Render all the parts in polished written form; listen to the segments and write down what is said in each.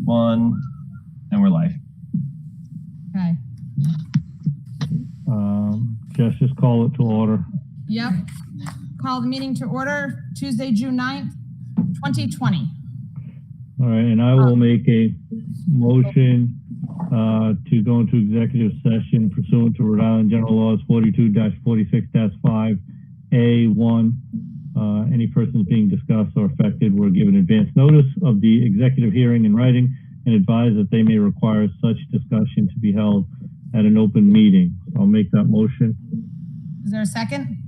one, and we're live. Okay. Just call it to order. Yep. Call the meeting to order Tuesday, June 9th, 2020. All right, and I will make a motion to go into executive session pursuant to Rhode Island General Laws 42-46-5 A1. Any persons being discussed or affected were given advance notice of the executive hearing in writing and advised that they may require such discussion to be held at an open meeting. I'll make that motion. Is there a second?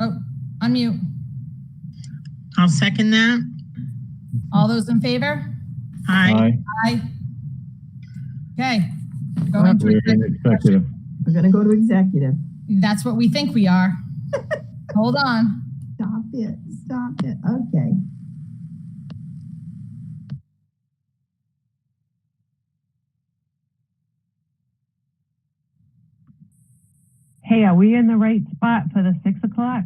Oh, unmute. I'll second that. All those in favor? Aye. Aye. Okay. Go into We're in executive. We're going to go to executive. That's what we think we are. Hold on. Stop it. Stop it. Okay. Hey, are we in the right spot for the 6 o'clock?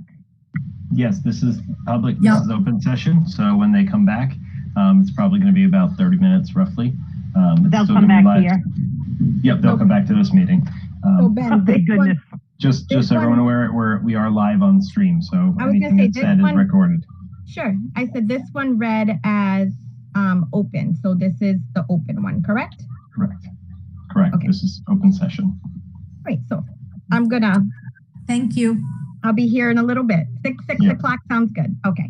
Yes, this is public. Yep. This is open session. So when they come back, it's probably going to be about 30 minutes roughly. They'll come back here. Yep, they'll come back to this meeting. So Ben, Oh, thank goodness. Just so everyone aware, we are live on stream. So I was gonna anything say, that's this said is one- recorded. Sure. I said this one read as open. So this is the open one, correct? Correct. Okay. This is open session. Great. So I'm gonna, Thank you. I'll be here in a little bit. Six Yeah. o'clock sounds good. Okay.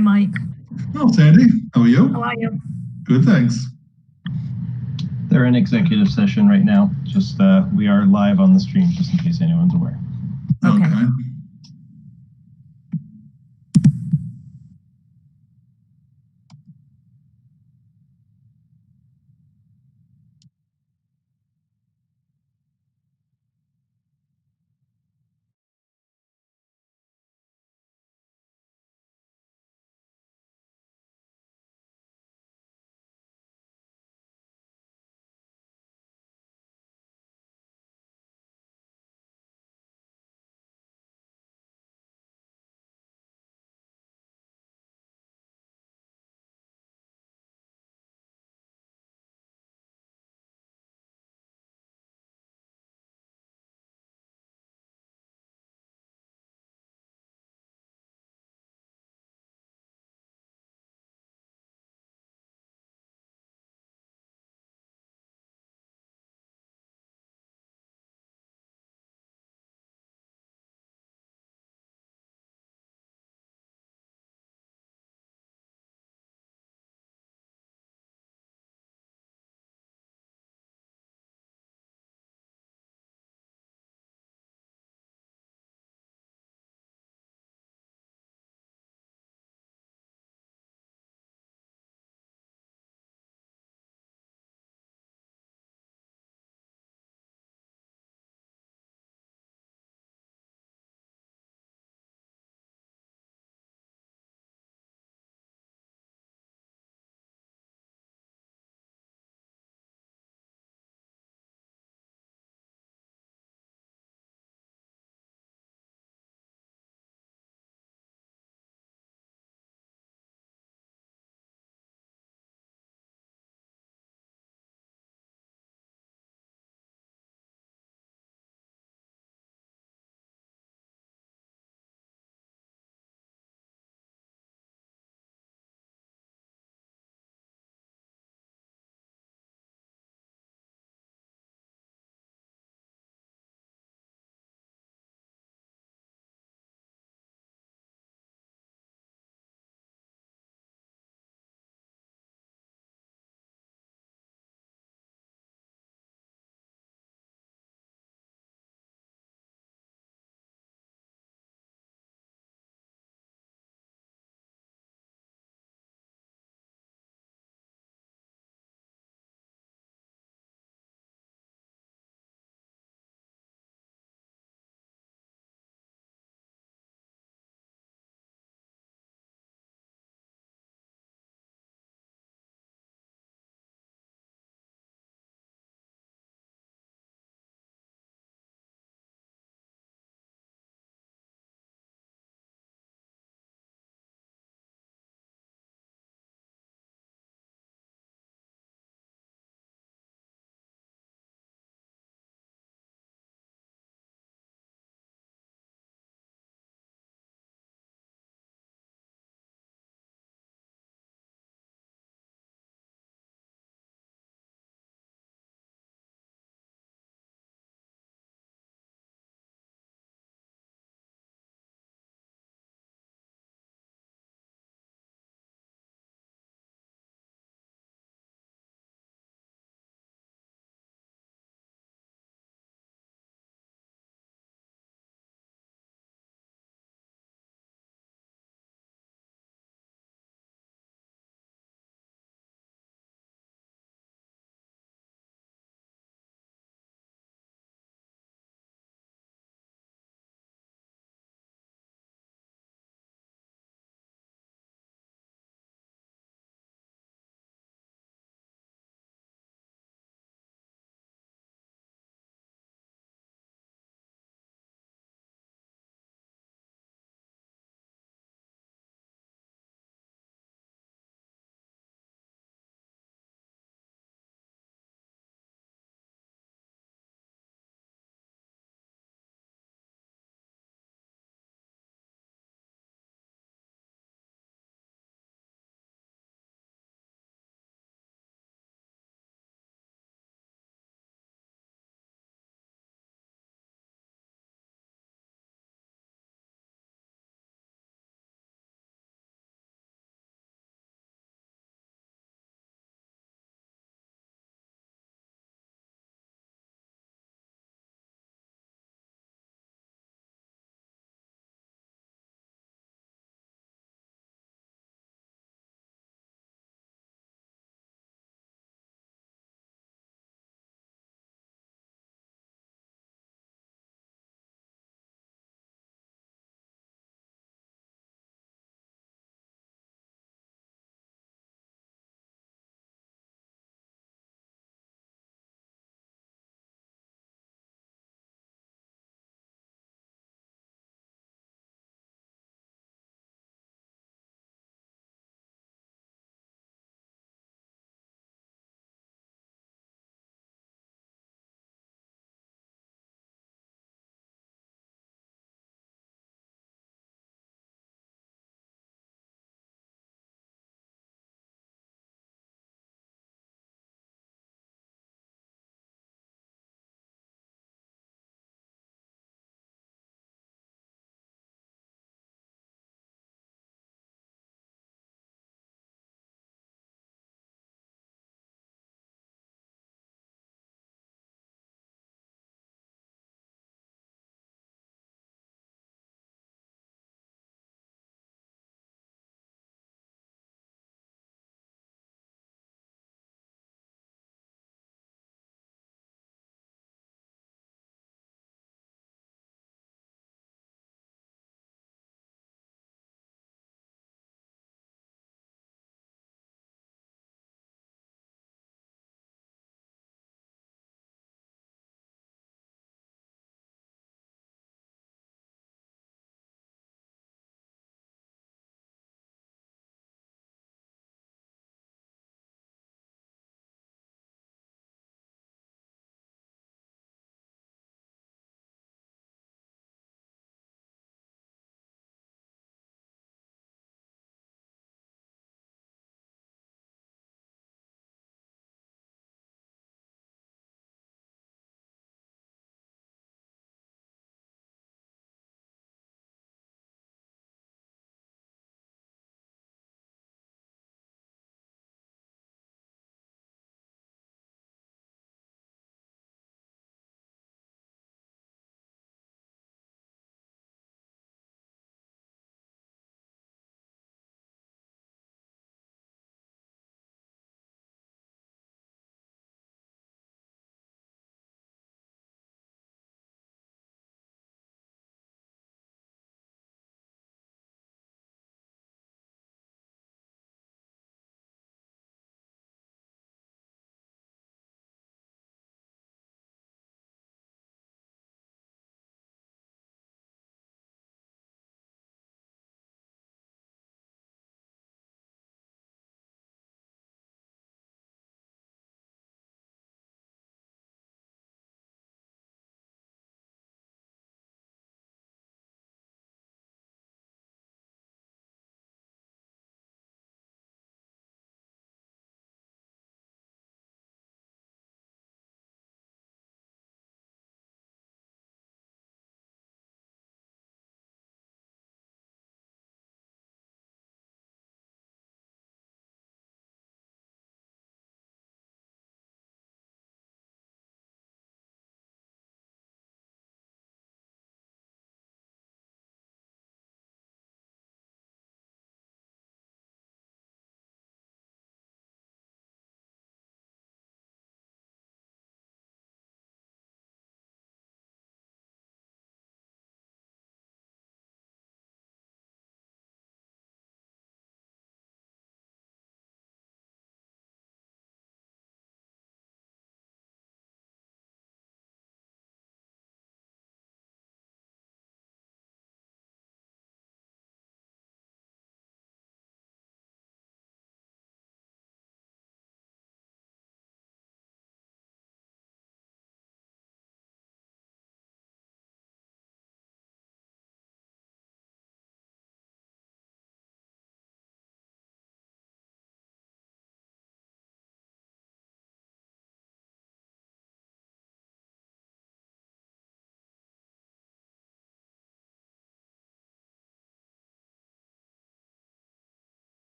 Hi, Mike. Oh, Sandy, how are you? How are you? Good, thanks. They're in executive session right now. Just we are live on the stream, just in case anyone's aware. Okay. Okay.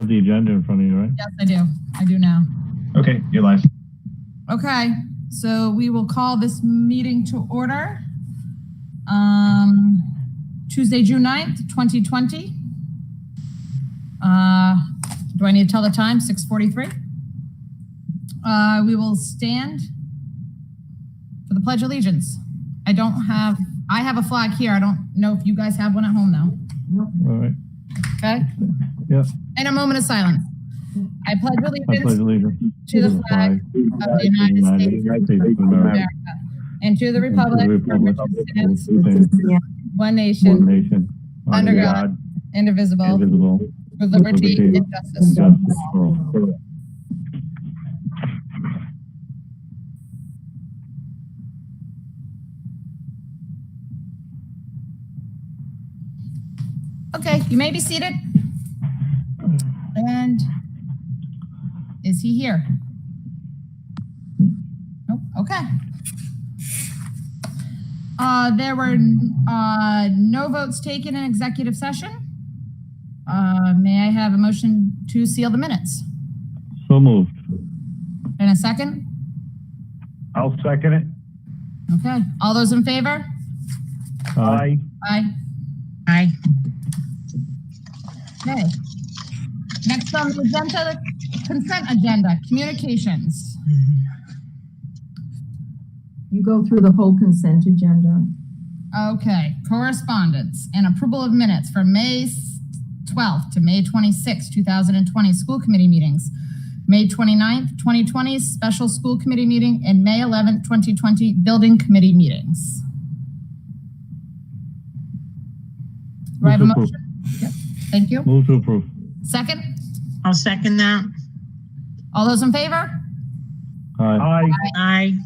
The agenda in front of you, right? Yes, I do. I do now. Okay, you're live. Okay, so we will call this meeting to order. Tuesday, June 9th, 2020. Do I need to tell the time? 6:43. We will stand for the Pledge of Allegiance. I have a flag here. I don't know if you guys have one at home though. All right. Okay? Yep. And a moment of silence. I pledge I pledge allegiance allegiance to the flag of the United States of America, and to the republic for which it stands, one one nation, nation, under God, indivisible, indivisible, with liberty liberty and justice. and justice for all. Okay, you may be seated. And is he here? Nope, okay. There were no votes taken in executive session. May I have a motion to seal the minutes? So moved. In a second? I'll second it. Okay, all those in favor? Aye. Aye. Aye. Okay. Next on the agenda, the consent agenda, communications. You go through the whole consent agenda. Okay, correspondence and approval of minutes for May 12th to May 26th, 2020 school committee meetings. May 29th, 2020 special school committee meeting, and May 11th, 2020 building committee meetings. Do I have a Move to motion? Yep, thank you. Move to approve. Second? I'll second that. All those in favor? Aye. Aye.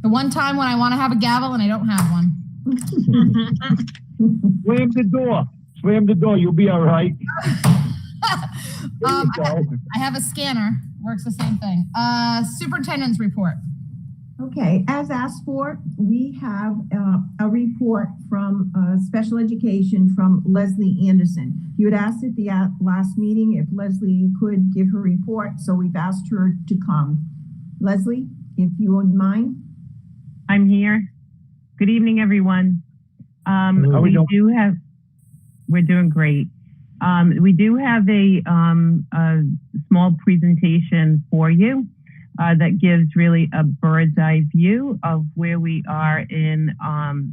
The one time when I want to have a gavel and I don't have one. Slam the door. Slam the door. You'll be all right. I have a scanner, works the same thing. Superintendent's report. Okay, as asked for, we have a report from special education from Leslie Anderson. You had asked at the last meeting if Leslie could give her report, so we've asked her to come. Leslie, if you wouldn't mind. I'm here. Good evening, everyone. We're doing great. We do have a small presentation for you that gives really a bird's eye view of where we are in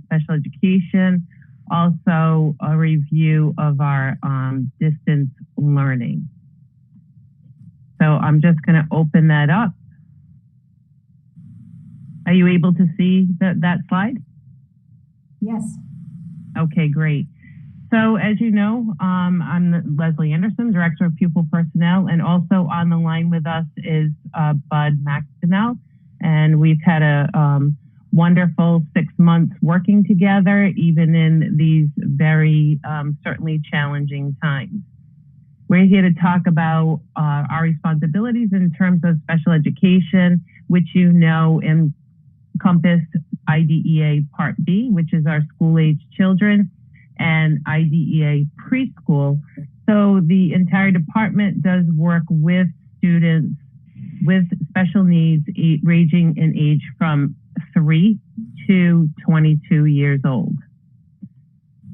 special education, also a review of our distance learning. So I'm just going to open that up. Are you able to see that slide? Yes. Okay, great. So as you know, I'm Leslie Anderson, Director of Pupil Personnel, and also on the line with us is Bud McDonnell. And we've had a wonderful 6 months working together, even in these very certainly challenging times. We're here to talk about our responsibilities in terms of special education, which you know encompass IDEA Part B, which is our school-age children, and IDEA preschool. So the entire department does work with students with special needs ranging in age from 3 to 22 years old.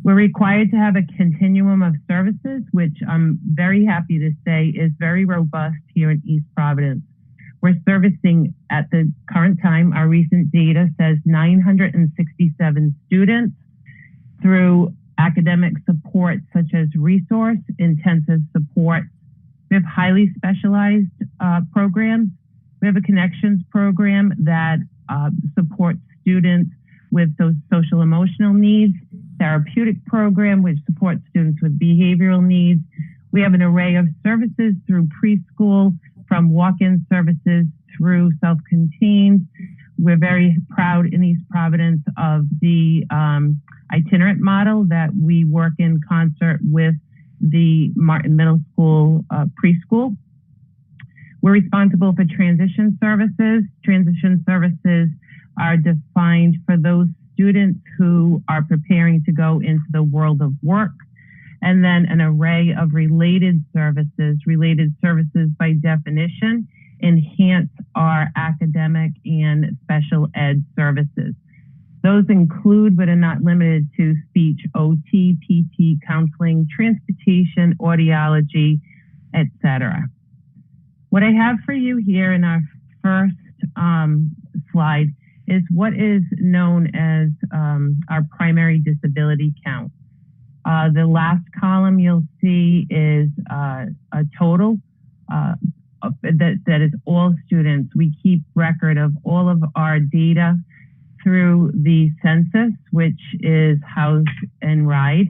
We're required to have a continuum of services, which I'm very happy to say is very robust here in East Providence. We're servicing at the current time, our recent data says 967 students through academic support such as resource, intensive support. We have highly specialized programs. We have a connections program that supports students with those social emotional needs, therapeutic program which supports students with behavioral needs. We have an array of services through preschool, from walk-in services through self-contained. We're very proud in East Providence of the itinerant model that we work in concert with the Martin Middle School preschool. We're responsible for transition services. Transition services are defined for those students who are preparing to go into the world of work, and then an array of related services. Related services, by definition, enhance our academic and special ed services. Those include, but are not limited to, speech, OT, PT, counseling, transportation, audiology, etc. What I have for you here in our first slide is what is known as our primary disability count. The last column you'll see is a total that is all students. We keep record of all of our data through the census, which is house and ride.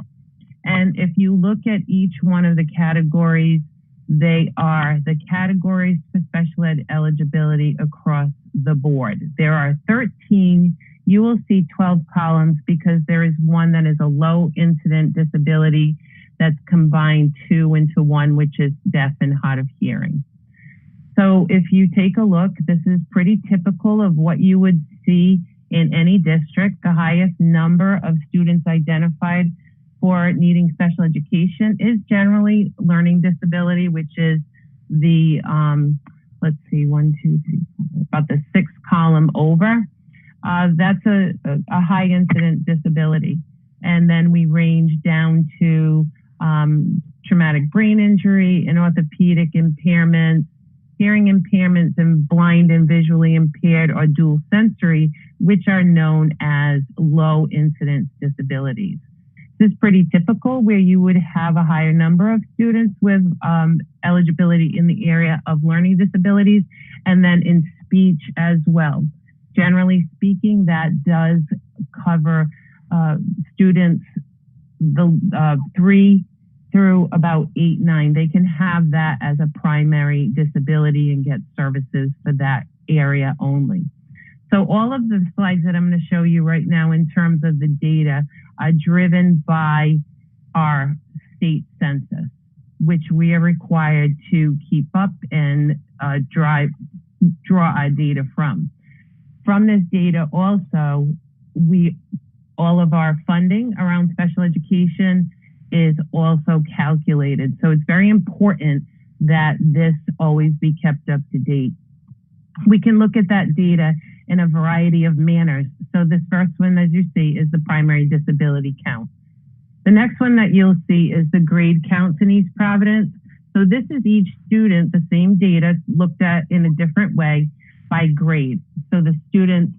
And if you look at each one of the categories, they are the categories for special ed eligibility across the board. There are 13. You will see 12 columns because there is one that is a low incident disability that's combined two into one, which is deaf and hard of hearing. So if you take a look, this is pretty typical of what you would see in any district. The highest number of students identified for needing special education is generally learning disability, which is the, let's see, 1, 2, 3, 4, about the 6th column over. That's a high incident disability. And then we range down to traumatic brain injury and orthopedic impairments, hearing impairments, and blind and visually impaired or dual sensory, which are known as low incidence disabilities. This is pretty typical where you would have a higher number of students with eligibility in the area of learning disabilities and then in speech as well. Generally speaking, that does cover students 3 through about 8, 9. They can have that as a primary disability and get services for that area only. So all of the slides that I'm going to show you right now in terms of the data are driven by our state census, which we are required to keep up and draw our data from. From this data also, all of our funding around special education is also calculated. So it's very important that this always be kept up to date. We can look at that data in a variety of manners. So this first one, as you see, is the primary disability count. The next one that you'll see is the grade counts in East Providence. So this is each student, the same data looked at in a different way by grade. So the students'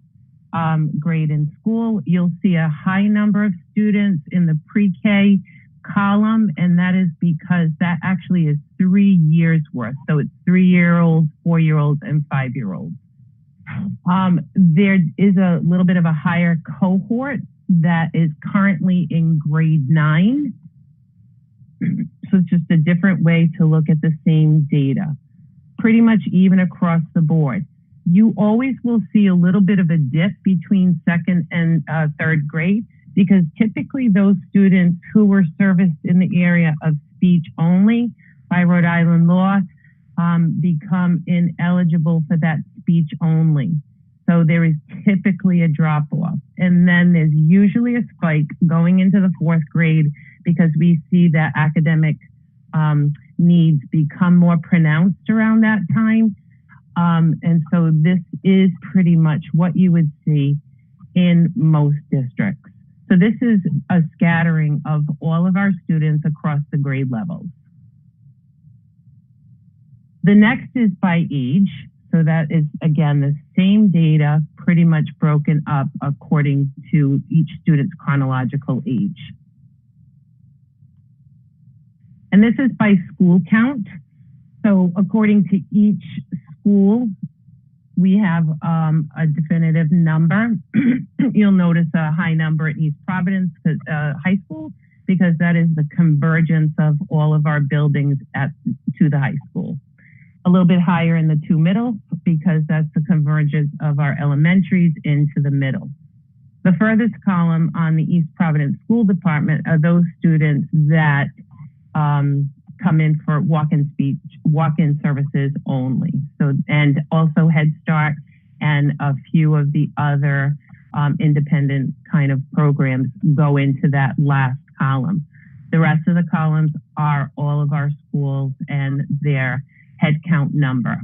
grade in school, you'll see a high number of students in the pre-K column, and that is because that actually is 3 years worth. So it's 3-year-olds, 4-year-olds, and 5-year-olds. There is a little bit of a higher cohort that is currently in grade 9. So it's just a different way to look at the same data. Pretty much even across the board. You always will see a little bit of a dip between 2nd and 3rd grade, because typically those students who were serviced in the area of speech only by Rhode Island law become ineligible for that speech only. So there is typically a drop off. And then there's usually a spike going into the 4th grade because we see that academic needs become more pronounced around that time. And so this is pretty much what you would see in most districts. So this is a scattering of all of our students across the grade levels. The next is by age. So that is, again, the same data pretty much broken up according to each student's chronological age. And this is by school count. So according to each school, we have a definitive number. You'll notice a high number at East Providence High School, because that is the convergence of all of our buildings to the high school. A little bit higher in the 2 middle, because that's the convergence of our elementaries into the middle. The furthest column on the East Providence School Department are those students that come in for walk-in services only. So, and also Head Start and a few of the other independent kind of programs go into that last column. The rest of the columns are all of our schools and their head count number.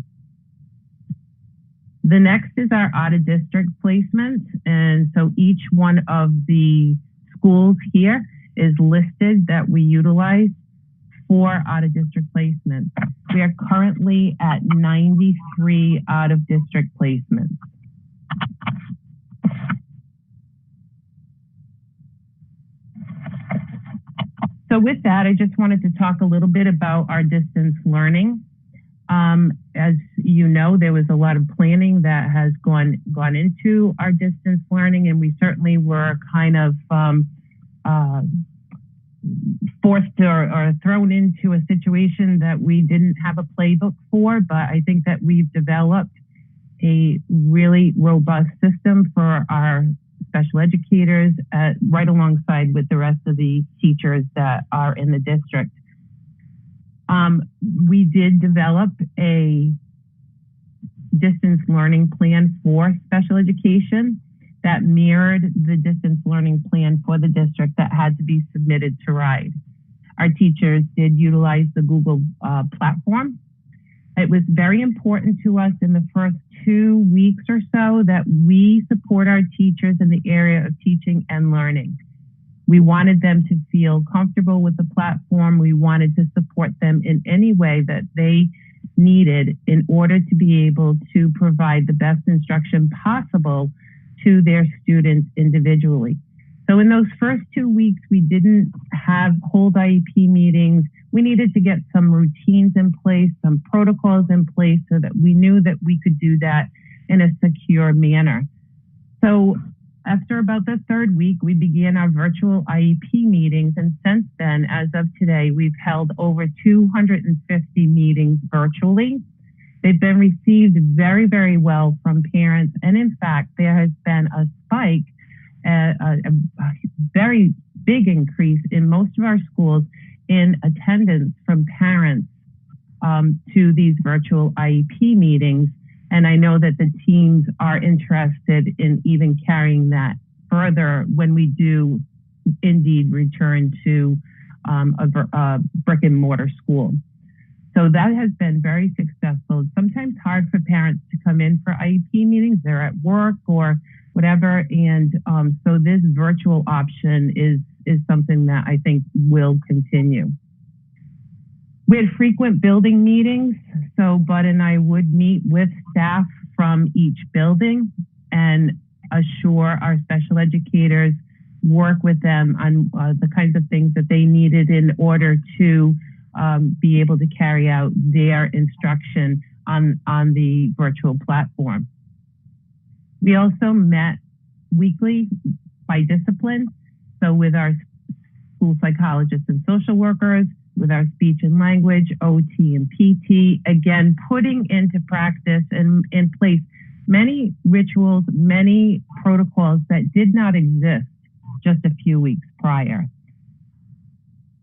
The next is our out-of-district placement. And so each one of the schools here is listed that we utilize for out-of-district placements. We are currently at 93 out-of-district placements. So with that, I just wanted to talk a little bit about our distance learning. As you know, there was a lot of planning that has gone into our distance learning, and we certainly were kind of forced or thrown into a situation that we didn't have a playbook for, but I think that we've developed a really robust system for our special educators right alongside with the rest of the teachers that are in the district. We did develop a distance learning plan for special education that mirrored the distance learning plan for the district that had to be submitted to RIDE. Our teachers did utilize the Google platform. It was very important to us in the first 2 weeks or so that we support our teachers in the area of teaching and learning. We wanted them to feel comfortable with the platform. We wanted to support them in any way that they needed in order to be able to provide the best instruction possible to their students individually. So in those first 2 weeks, we didn't hold IEP meetings. We needed to get some routines in place, some protocols in place so that we knew that we could do that in a secure manner. So after about the 3rd week, we began our virtual IEP meetings. And since then, as of today, we've held over 250 meetings virtually. They've been received very, very well from parents. And in fact, there has been a spike, a very big increase in most of our schools in attendance from parents to these virtual IEP meetings. And I know that the teams are interested in even carrying that further when we do indeed return to a brick and mortar school. So that has been very successful. It's sometimes hard for parents to come in for IEP meetings. They're at work or whatever. And so this virtual option is something that I think will continue. We had frequent building meetings. So Bud and I would meet with staff from each building and assure our special educators, work with them on the kinds of things that they needed in order to be able to carry out their instruction on the virtual platform. We also met weekly by discipline. So with our school psychologists and social workers, with our speech and language, OT and PT, again, putting into practice and in place many rituals, many protocols that did not exist just a few weeks prior.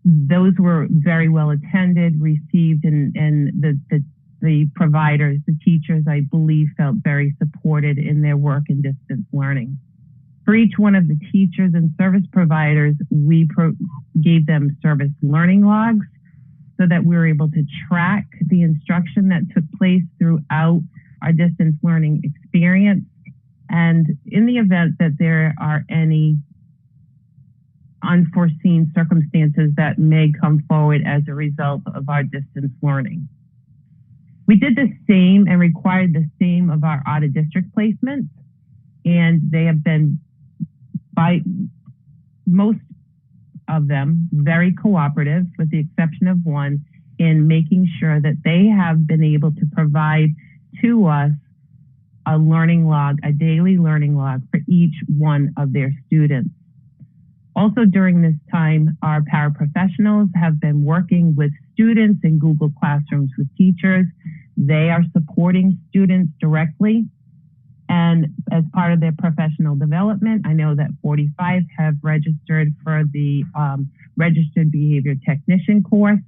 Those were very well attended, received, and the providers, the teachers, I believe, felt very supported in their work in distance learning. For each one of the teachers and service providers, we gave them service learning logs so that we were able to track the instruction that took place throughout our distance learning experience. And in the event that there are any unforeseen circumstances that may come forward as a result of our distance learning. We did the same and required the same of our out-of-district placements, and they have been, by most of them, very cooperative, with the exception of one, in making sure that they have been able to provide to us a learning log, a daily learning log for each one of their students. Also during this time, our paraprofessionals have been working with students in Google Classrooms with teachers. They are supporting students directly. And as part of their professional development, I know that 45 have registered for the Registered Behavior Technician course.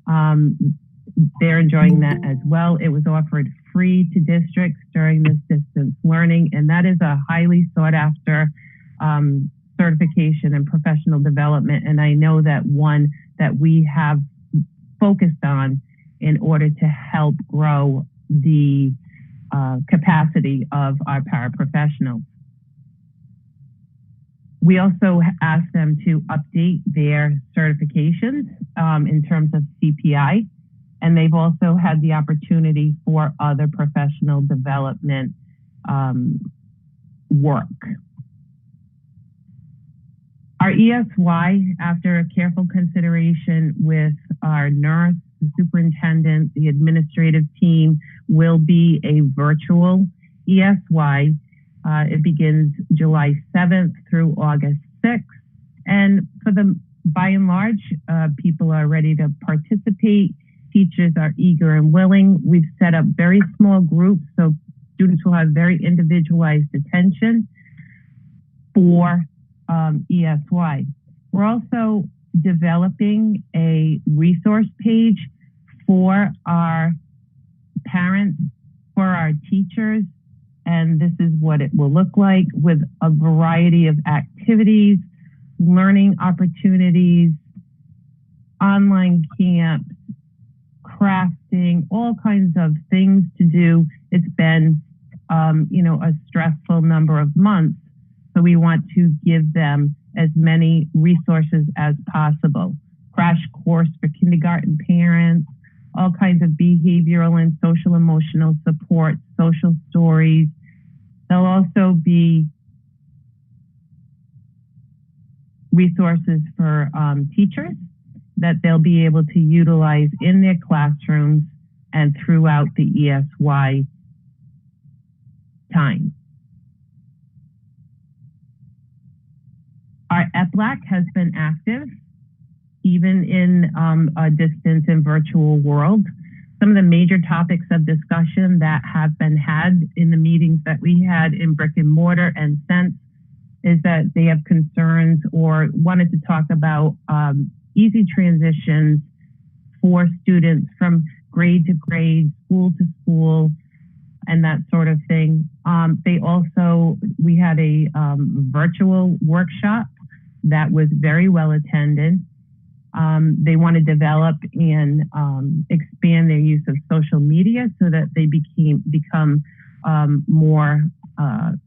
They're enjoying that as well. It was offered free to districts during this distance learning, and that is a highly sought after certification and professional development. And I know that one that we have focused on in order to help grow the capacity of our paraprofessionals. We also asked them to update their certifications in terms of CPI, and they've also had the opportunity for other professional development work. Our ESY, after a careful consideration with our nurse, the superintendent, the administrative team, will be a virtual ESY. It begins July 7th through August 6th. And by and large, people are ready to participate. Teachers are eager and willing. We've set up very small groups, so students will have very individualized attention for ESY. We're also developing a resource page for our parents, for our teachers, and this is what it will look like with a variety of activities, learning opportunities, online camps, crafting, all kinds of things to do. It's been, a stressful number of months, so we want to give them as many resources as possible. Crash course for kindergarten parents, all kinds of behavioral and social emotional support, social stories. There'll also be resources for teachers that they'll be able to utilize in their classrooms and throughout the ESY time. Our EPLAC has been active, even in a distance and virtual world. Some of the major topics of discussion that have been had in the meetings that we had in brick and mortar and Sense is that they have concerns or wanted to talk about easy transitions for students from grade to grade, school to school, and that sort of thing. We had a virtual workshop that was very well attended. They want to develop and expand their use of social media so that they become more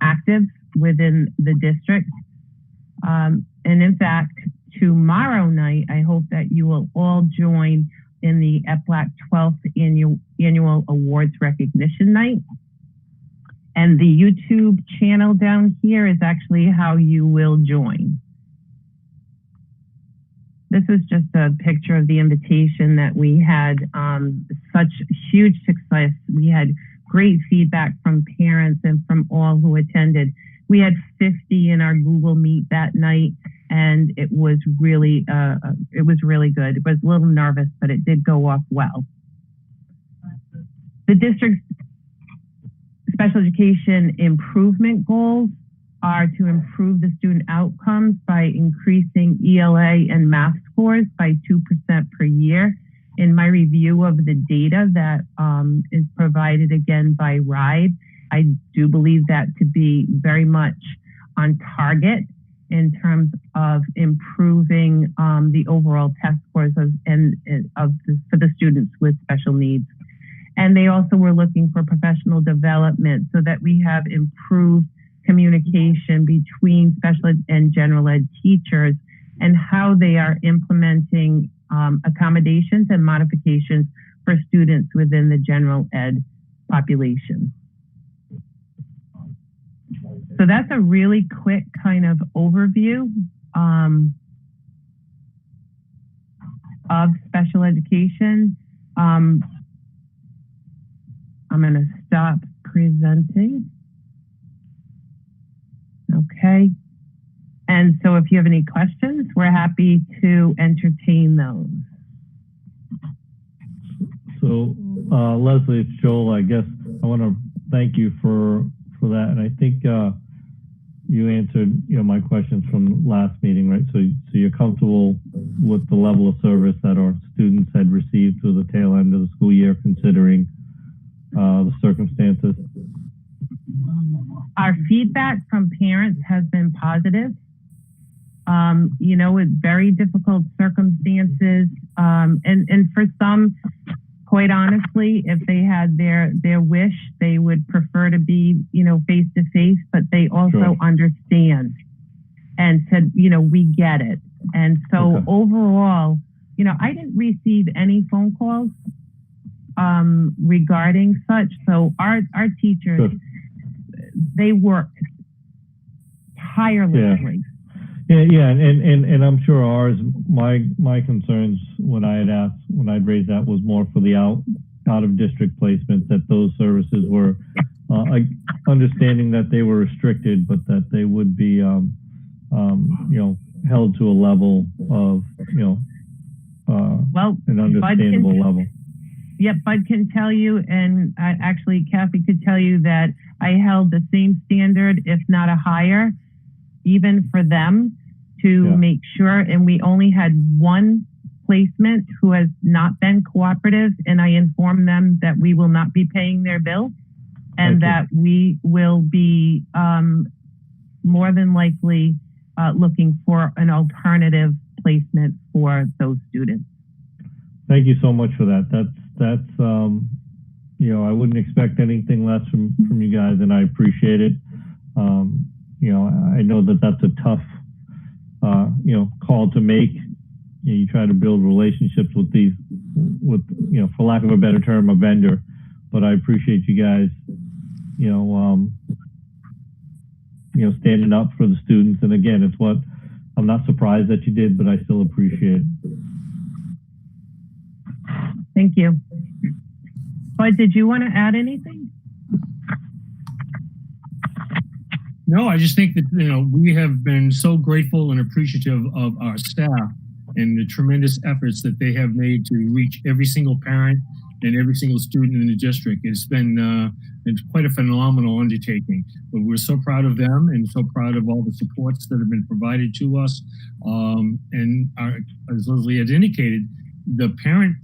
active within the district. And in fact, tomorrow night, I hope that you will all join in the EPLAC 12th annual awards recognition night. And the YouTube channel down here is actually how you will join. This is just a picture of the invitation that we had. Such huge success. We had great feedback from parents and from all who attended. We had 50 in our Google Meet that night, and it was really good. It was a little nervous, but it did go off well. The district's special education improvement goals are to improve the student outcomes by increasing ELA and math scores by 2% per year. In my review of the data that is provided again by RIDE, I do believe that to be very much on target in terms of improving the overall test scores for the students with special needs. And they also were looking for professional development so that we have improved communication between special ed and general ed teachers and how they are implementing accommodations and modifications for students within the general ed population. So that's a really quick kind of overview of special education. I'm going to stop presenting. Okay. And so if you have any questions, we're happy to entertain those. So, Leslie, it's Joel. I guess I want to thank you for that. And I think you answered my questions from last meeting, right? So you're comfortable with the level of service that our students had received through the tail end of the school year, considering the circumstances? Our feedback from parents has been positive. with very difficult circumstances. And for some, quite honestly, if they had their wish, they would prefer to be, face to face, but they also understand and said, we get it. And so overall, I didn't receive any phone calls regarding such. So our teachers, they worked tirelessly. Yeah, and I'm sure ours, my concerns when I'd raised that was more for the out of district placement, that those services were understanding that they were restricted, but that they would be held to a level of an understandable level. Yep, Bud can tell you, and actually Kathy could tell you that I held the same standard, if not a higher, even for them to make sure. And we only had one placement who has not been cooperative, and I informed them that we will not be paying their bill and that we will be more than likely looking for an alternative placement for those students. Thank you so much for that. That's I wouldn't expect anything less from you guys, and I appreciate it. I know that that's a tough, call to make. You try to build relationships with for lack of a better term, a vendor. But I appreciate you guys, standing up for the students. And again, it's what I'm not surprised that you did, but I still appreciate it. Thank you. Bud, did you want to add anything? No, I just think that, we have been so grateful and appreciative of our staff and the tremendous efforts that they have made to reach every single parent and every single student in the district. It's been it's quite a phenomenal undertaking, but we're so proud of them and so proud of all the supports that have been provided to us. As Leslie had indicated, the parent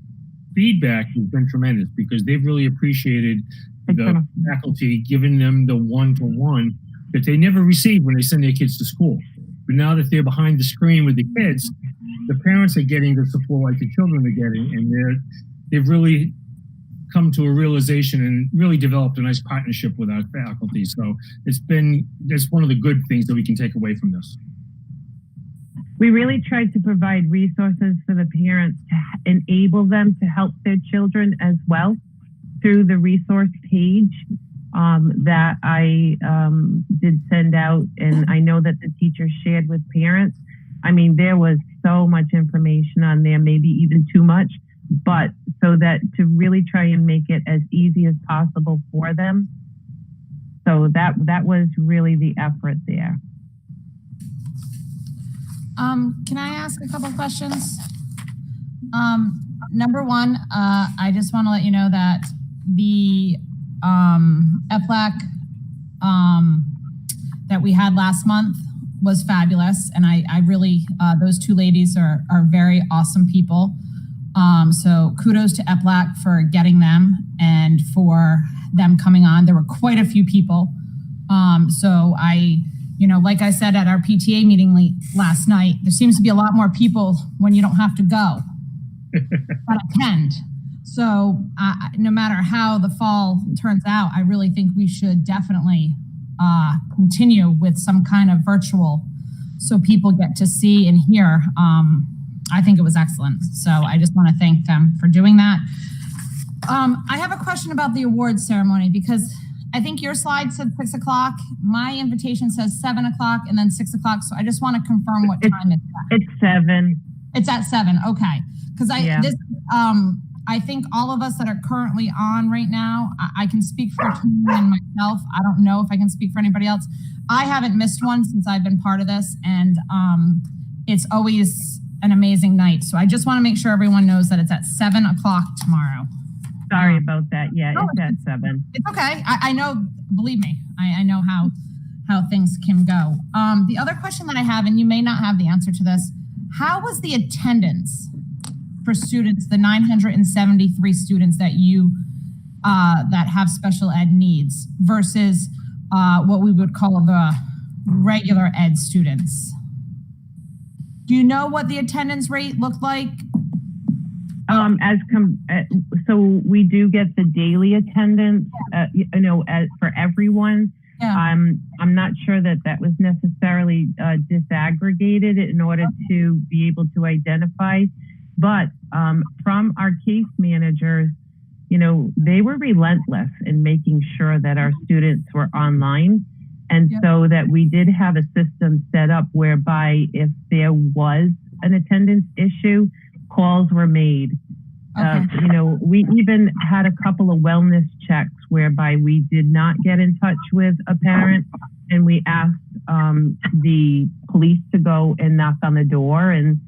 feedback has been tremendous because they've really appreciated the faculty giving them the one-to-one that they never receive when they send their kids to school. But now that they're behind the screen with the kids, the parents are getting the support like the children are getting, and they've really come to a realization and really developed a nice partnership with our faculty. So that's one of the good things that we can take away from this. We really tried to provide resources for the parents to enable them to help their children as well through the resource page that I did send out, and I know that the teachers shared with parents. I mean, there was so much information on there, maybe even too much, but so that to really try and make it as easy as possible for them. So that was really the effort there. Can I ask a couple questions? Number one, I just want to let you know that the EPLAC that we had last month was fabulous, and I really those two ladies are very awesome people. So kudos to EPLAC for getting them and for them coming on. There were quite a few people. So like I said at our PTA meeting last night, there seems to be a lot more people when you don't have to go but attend. So no matter how the fall turns out, I really think we should definitely continue with some kind of virtual so people get to see and hear. I think it was excellent. So I just want to thank them for doing that. I have a question about the awards ceremony because I think your slide said 6 o'clock. My invitation says 7 o'clock and then 6 o'clock. So I just want to confirm what time it's at. It's 7. It's at 7. Okay. Because I think all of us that are currently on right now, I can speak for Tina and myself. I don't know if I can speak for anybody else. I haven't missed one since I've been part of this, and it's always an amazing night. So I just want to make sure everyone knows that it's at 7 o'clock tomorrow. Sorry about that. Yeah, it's at 7. It's okay. I know, believe me, I know how things can go. The other question that I have, and you may not have the answer to this, how was the attendance for students, the 973 students that you that have special ed needs versus what we would call the regular ed students? Do you know what the attendance rate looked like? So we do get the daily attendance, for everyone. Yeah. I'm not sure that was necessarily disaggregated in order to be able to identify, but from our case managers, they were relentless in making sure that our students were online. And so that we did have a system set up whereby if there was an attendance issue, calls were made. Okay. We even had a couple of wellness checks whereby we did not get in touch with a parent and we asked the police to go and knock on the door. And,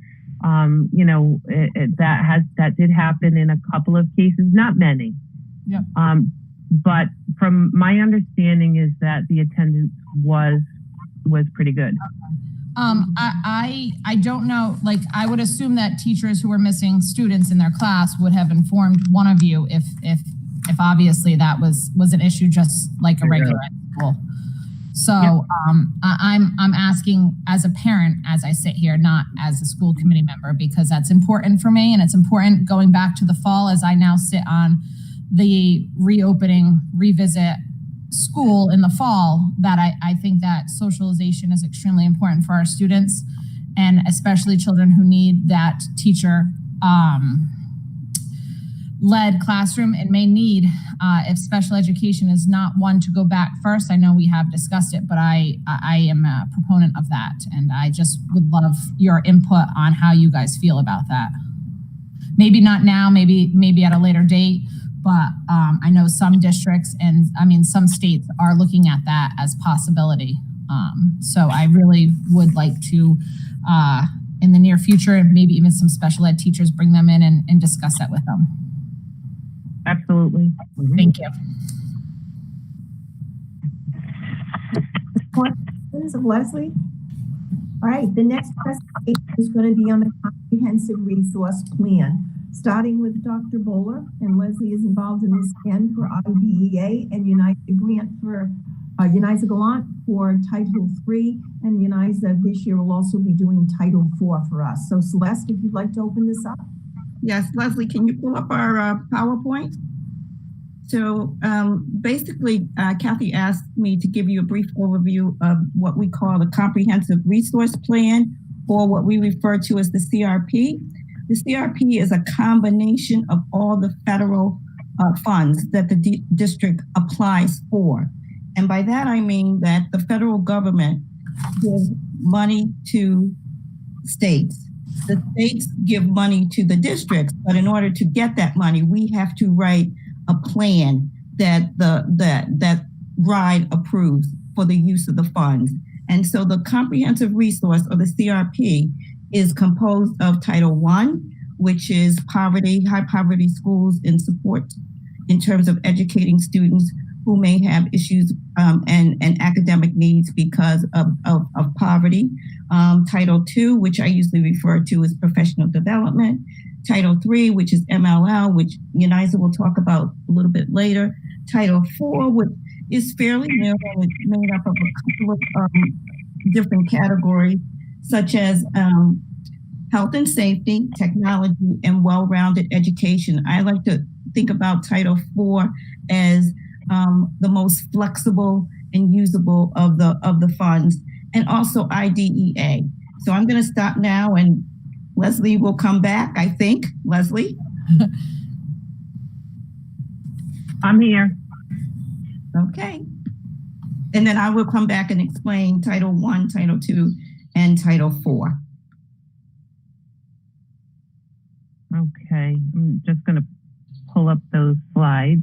that did happen in a couple of cases, not many. Yeah. But from my understanding is that the attendance was pretty good. I don't know, like, I would assume that teachers who were missing students in their class would have informed one of you if obviously that was an issue, just like a regular school. So, I'm asking as a parent, as I sit here, not as a school committee member, because that's important for me. And it's important going back to the fall as I now sit on the revisit school in the fall, that I think that socialization is extremely important for our students, and especially children who need that teacher led classroom and may need, if special education is not one, to go back first. I know we have discussed it, but I am a proponent of that. And I just would love your input on how you guys feel about that. Maybe not now, maybe at a later date, but I know some districts and some states are looking at that as possibility. So I really would like to, in the near future, maybe even some special ed teachers, bring them in and discuss that with them. Absolutely. Thank you. Questions of Leslie? All right, the next presentation is going to be on the comprehensive resource plan, starting with Dr. Bowler, and Leslie is involved in this again for IDEA and United Grant for Uniza Gallant for Title III, and Uniza this year will also be doing Title IV for us. So Celeste, if you'd like to open this up. Yes, Leslie, can you pull up our PowerPoint? So basically, Kathy asked me to give you a brief overview of what we call the Comprehensive Resource Plan, or what we refer to as the CRP. The CRP is a combination of all the federal funds that the district applies for. And by that, I mean that the federal government gives money to states. The states give money to the districts, but in order to get that money, we have to write a plan that that RIDE approves for the use of the funds. And so the comprehensive resource, or the CRP, is composed of Title I, which is high poverty schools in support in terms of educating students who may have issues and academic needs because of poverty. Title II, which I usually refer to as professional development. Title III, which is MLL, which Uniza will talk about a little bit later. Title IV, which is fairly new, and it's made up of a couple of different categories, such as health and safety, technology, and well-rounded education. I like to think about Title IV as the most flexible and usable of the funds, and also IDEA. So I'm going to stop now, and Leslie will come back, I think. Leslie? I'm here. Okay. And then I will come back and explain Title I, Title II, and Title IV. Okay, I'm just going to pull up those slides.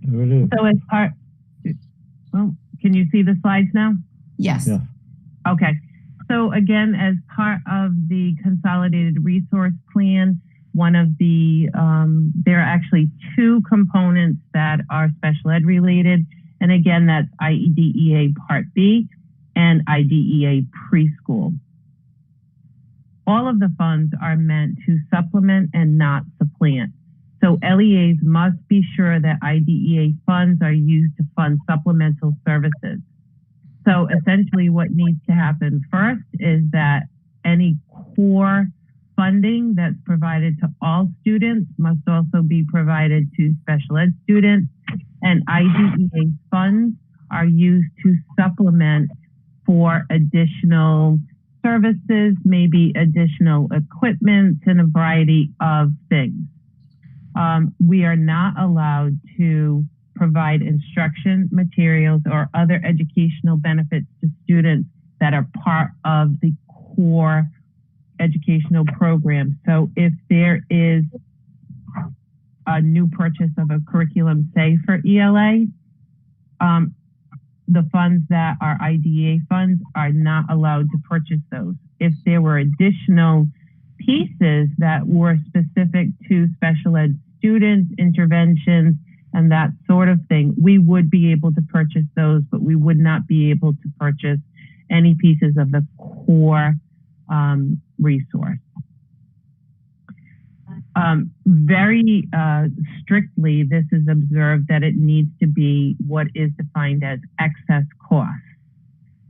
There it is. So as part, well, can you see the slides now? Yes. Yeah. Okay. So again, as part of the consolidated resource plan, one of the, there are actually two components that are special ed related. And again, that's IDEA Part B and IDEA Preschool. All of the funds are meant to supplement and not supplant. So LEAs must be sure that IDEA funds are used to fund supplemental services. So essentially what needs to happen first is that any core funding that's provided to all students must also be provided to special ed students, and IDEA funds are used to supplement for additional services, maybe additional equipment and a variety of things. We are not allowed to provide instruction materials or other educational benefits to students that are part of the core educational program. So if there is a new purchase of a curriculum, say for ELA, the funds that are IDEA funds are not allowed to purchase those. If there were additional pieces that were specific to special ed students, interventions, and that sort of thing, we would be able to purchase those, but we would not be able to purchase any pieces of the core resource. Very strictly, this is observed that it needs to be what is defined as excess cost.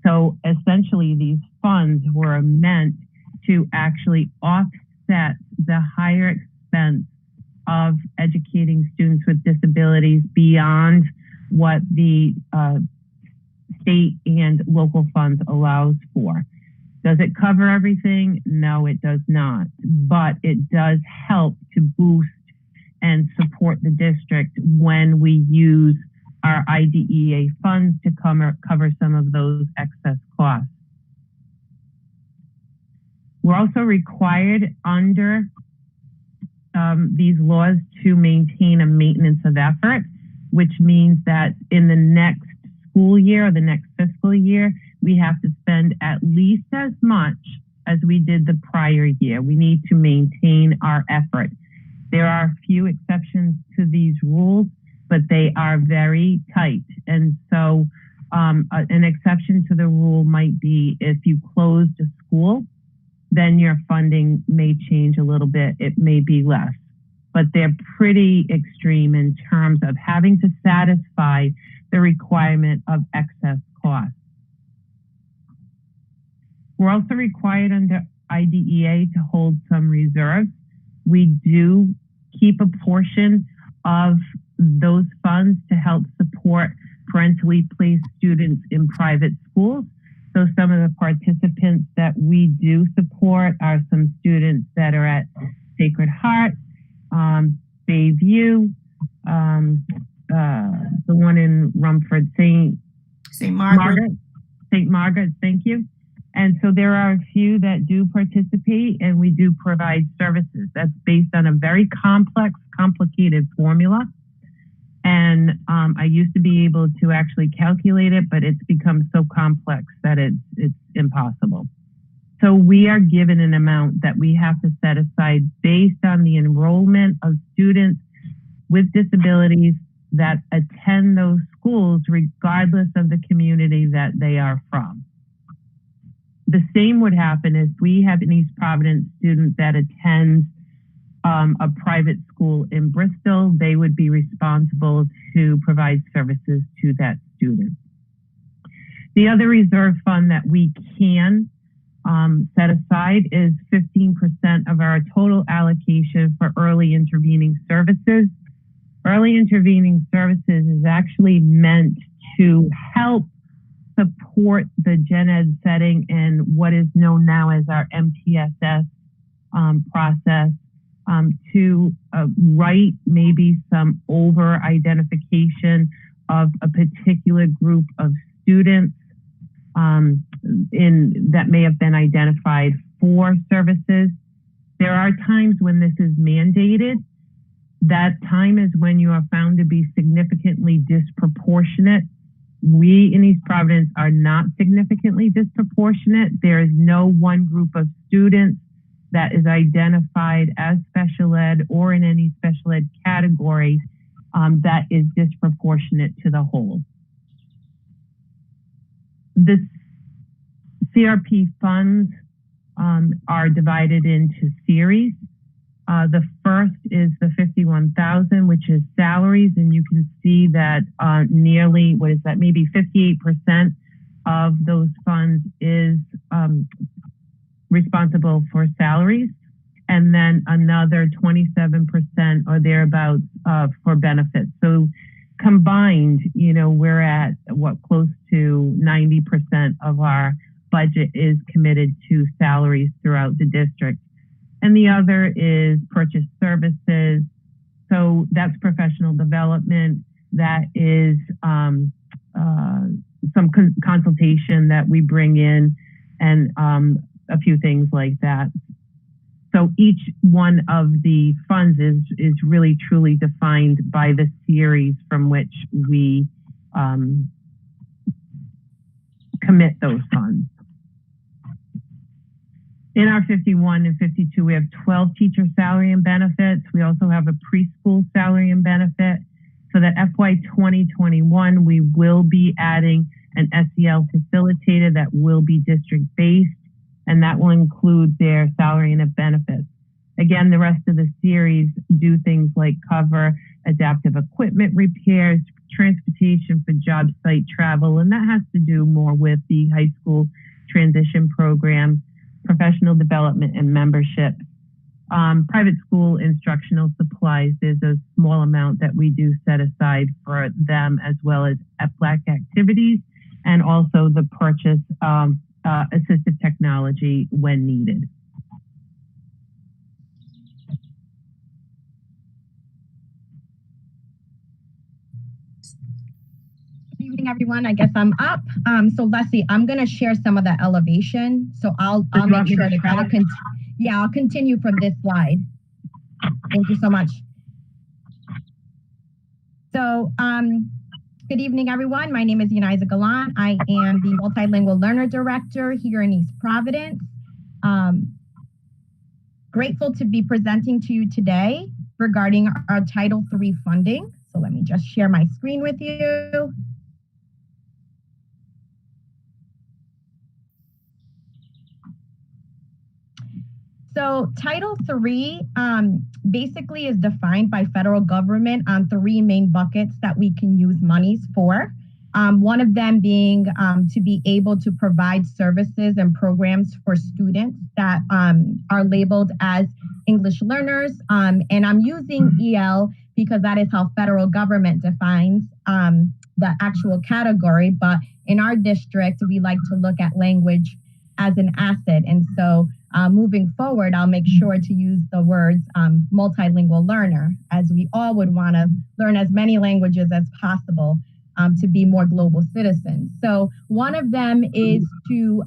So essentially, these funds were meant to actually offset the higher expense of educating students with disabilities beyond what the state and local funds allows for. Does it cover everything? No, it does not, but it does help to boost and support the district when we use our IDEA funds to cover some of those excess costs. We're also required under these laws to maintain a maintenance of effort, which means that in the next school year or the next fiscal year, we have to spend at least as much as we did the prior year. We need to maintain our effort. There are a few exceptions to these rules, but they are very tight. And so an exception to the rule might be if you closed a school, then your funding may change a little bit. It may be less, but they're pretty extreme in terms of having to satisfy the requirement of excess cost. We're also required under IDEA to hold some reserves. We do keep a portion of those funds to help support parentally placed students in private schools. So some of the participants that we do support are some students that are at Sacred Heart, Bayview, the one in Rumford, St. Margaret. St. Margaret, thank you. And so there are a few that do participate, and we do provide services. That's based on a very complex, complicated formula. And I used to be able to actually calculate it, but it's become so complex that it's impossible. So we are given an amount that we have to set aside based on the enrollment of students with disabilities that attend those schools, regardless of the community that they are from. The same would happen if we have an East Providence student that attends a private school in Bristol. They would be responsible to provide services to that student. The other reserve fund that we can set aside is 15% of our total allocation for early intervening services. Early intervening services is actually meant to help support the gen ed setting and what is known now as our MTSS process, to write maybe some over identification of a particular group of students that may have been identified for services. There are times when this is mandated. That time is when you are found to be significantly disproportionate. We in East Providence are not significantly disproportionate. There is no one group of students that is identified as special ed or in any special ed category that is disproportionate to the whole. The CRP funds are divided into series. The first is the 51,000, which is salaries, and you can see that nearly, what is that, maybe 58% of those funds is responsible for salaries, and then another 27% or thereabouts for benefits. So combined, we're at close to 90% of our budget is committed to salaries throughout the district. And the other is purchase services. So that's professional development. That is some consultation that we bring in, and a few things like that. So each one of the funds is really truly defined by the series from which we commit those funds. In our 51 and 52, we have 12 teacher salary and benefits. We also have a preschool salary and benefit. So that FY 2021, we will be adding an SEL facilitator that will be district-based, and that will include their salary and benefits. Again, the rest of the series do things like cover adaptive equipment repairs, transportation for job site travel, and that has to do more with the high school transition program, professional development and membership. Private school instructional supplies, there's a small amount that we do set aside for them, as well as FLAC activities, and also the purchase of assistive technology when needed. Good evening, everyone. I guess I'm up. So Leslie, I'm going to share some of the elevation. So I'll make sure to kind of I'll continue from this slide. Thank you so much. So good evening, everyone. My name is Uniza Galan. I am the Multilingual Learner Director here in East Providence. Grateful to be presenting to you today regarding our Title III funding. So let me just share my screen with you. So Title III basically is defined by federal government on three main buckets that we can use monies for. One of them being to be able to provide services and programs for students that are labeled as English learners. And I'm using EL because that is how federal government defines the actual category. But in our district, we like to look at language as an asset. And so moving forward, I'll make sure to use the words multilingual learner, as we all would want to learn as many languages as possible to be more global citizens. So one of them is to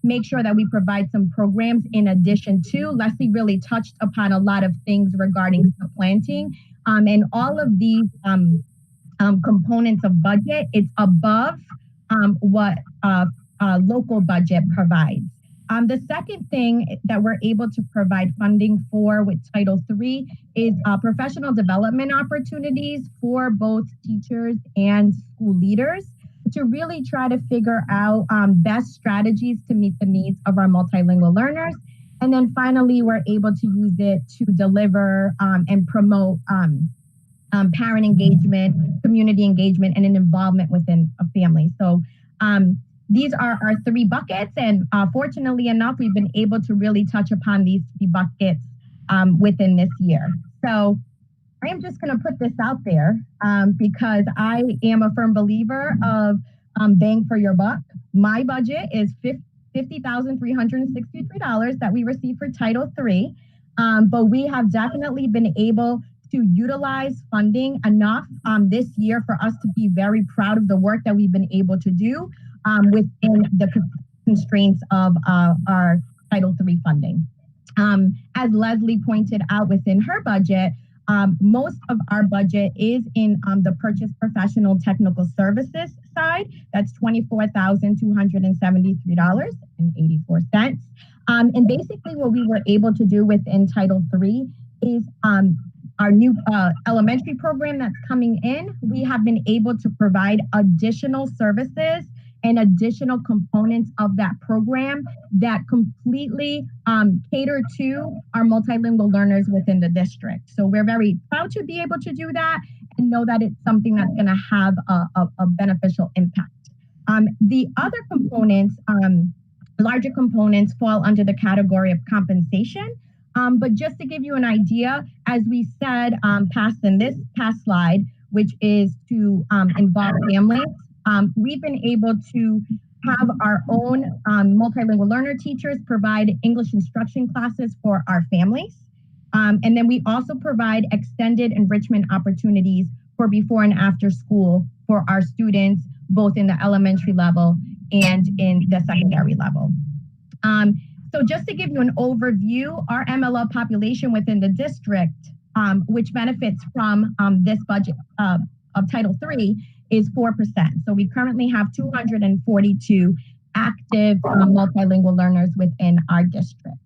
make sure that we provide some programs in addition to. Leslie really touched upon a lot of things regarding supplanting, and all of these components of budget, it's above what local budget provides. The second thing that we're able to provide funding for with Title III is professional development opportunities for both teachers and school leaders to really try to figure out best strategies to meet the needs of our multilingual learners. And then finally, we're able to use it to deliver and promote parent engagement, community engagement, and an involvement within a family. So these are our three buckets, and fortunately enough, we've been able to really touch upon these three buckets within this year. So I am just going to put this out there because I am a firm believer of bang for your buck. My budget is $50,363 that we receive for Title III, but we have definitely been able to utilize funding enough this year for us to be very proud of the work that we've been able to do within the constraints of our Title III funding. As Leslie pointed out within her budget, most of our budget is in the purchase professional technical services side. That's $24,273.84. And basically what we were able to do within Title III is our new elementary program that's coming in. We have been able to provide additional services and additional components of that program that completely cater to our multilingual learners within the district. So we're very proud to be able to do that and know that it's something that's going to have a beneficial impact. The other components, larger components, fall under the category of compensation. But just to give you an idea, as we said in this past slide, which is to involve families, we've been able to have our own multilingual learner teachers provide English instruction classes for our families. And then we also provide extended enrichment opportunities for before and after school for our students, both in the elementary level and in the secondary level. So just to give you an overview, our MLL population within the district, which benefits from this budget of Title III, is 4%. So we currently have 242 active multilingual learners within our district.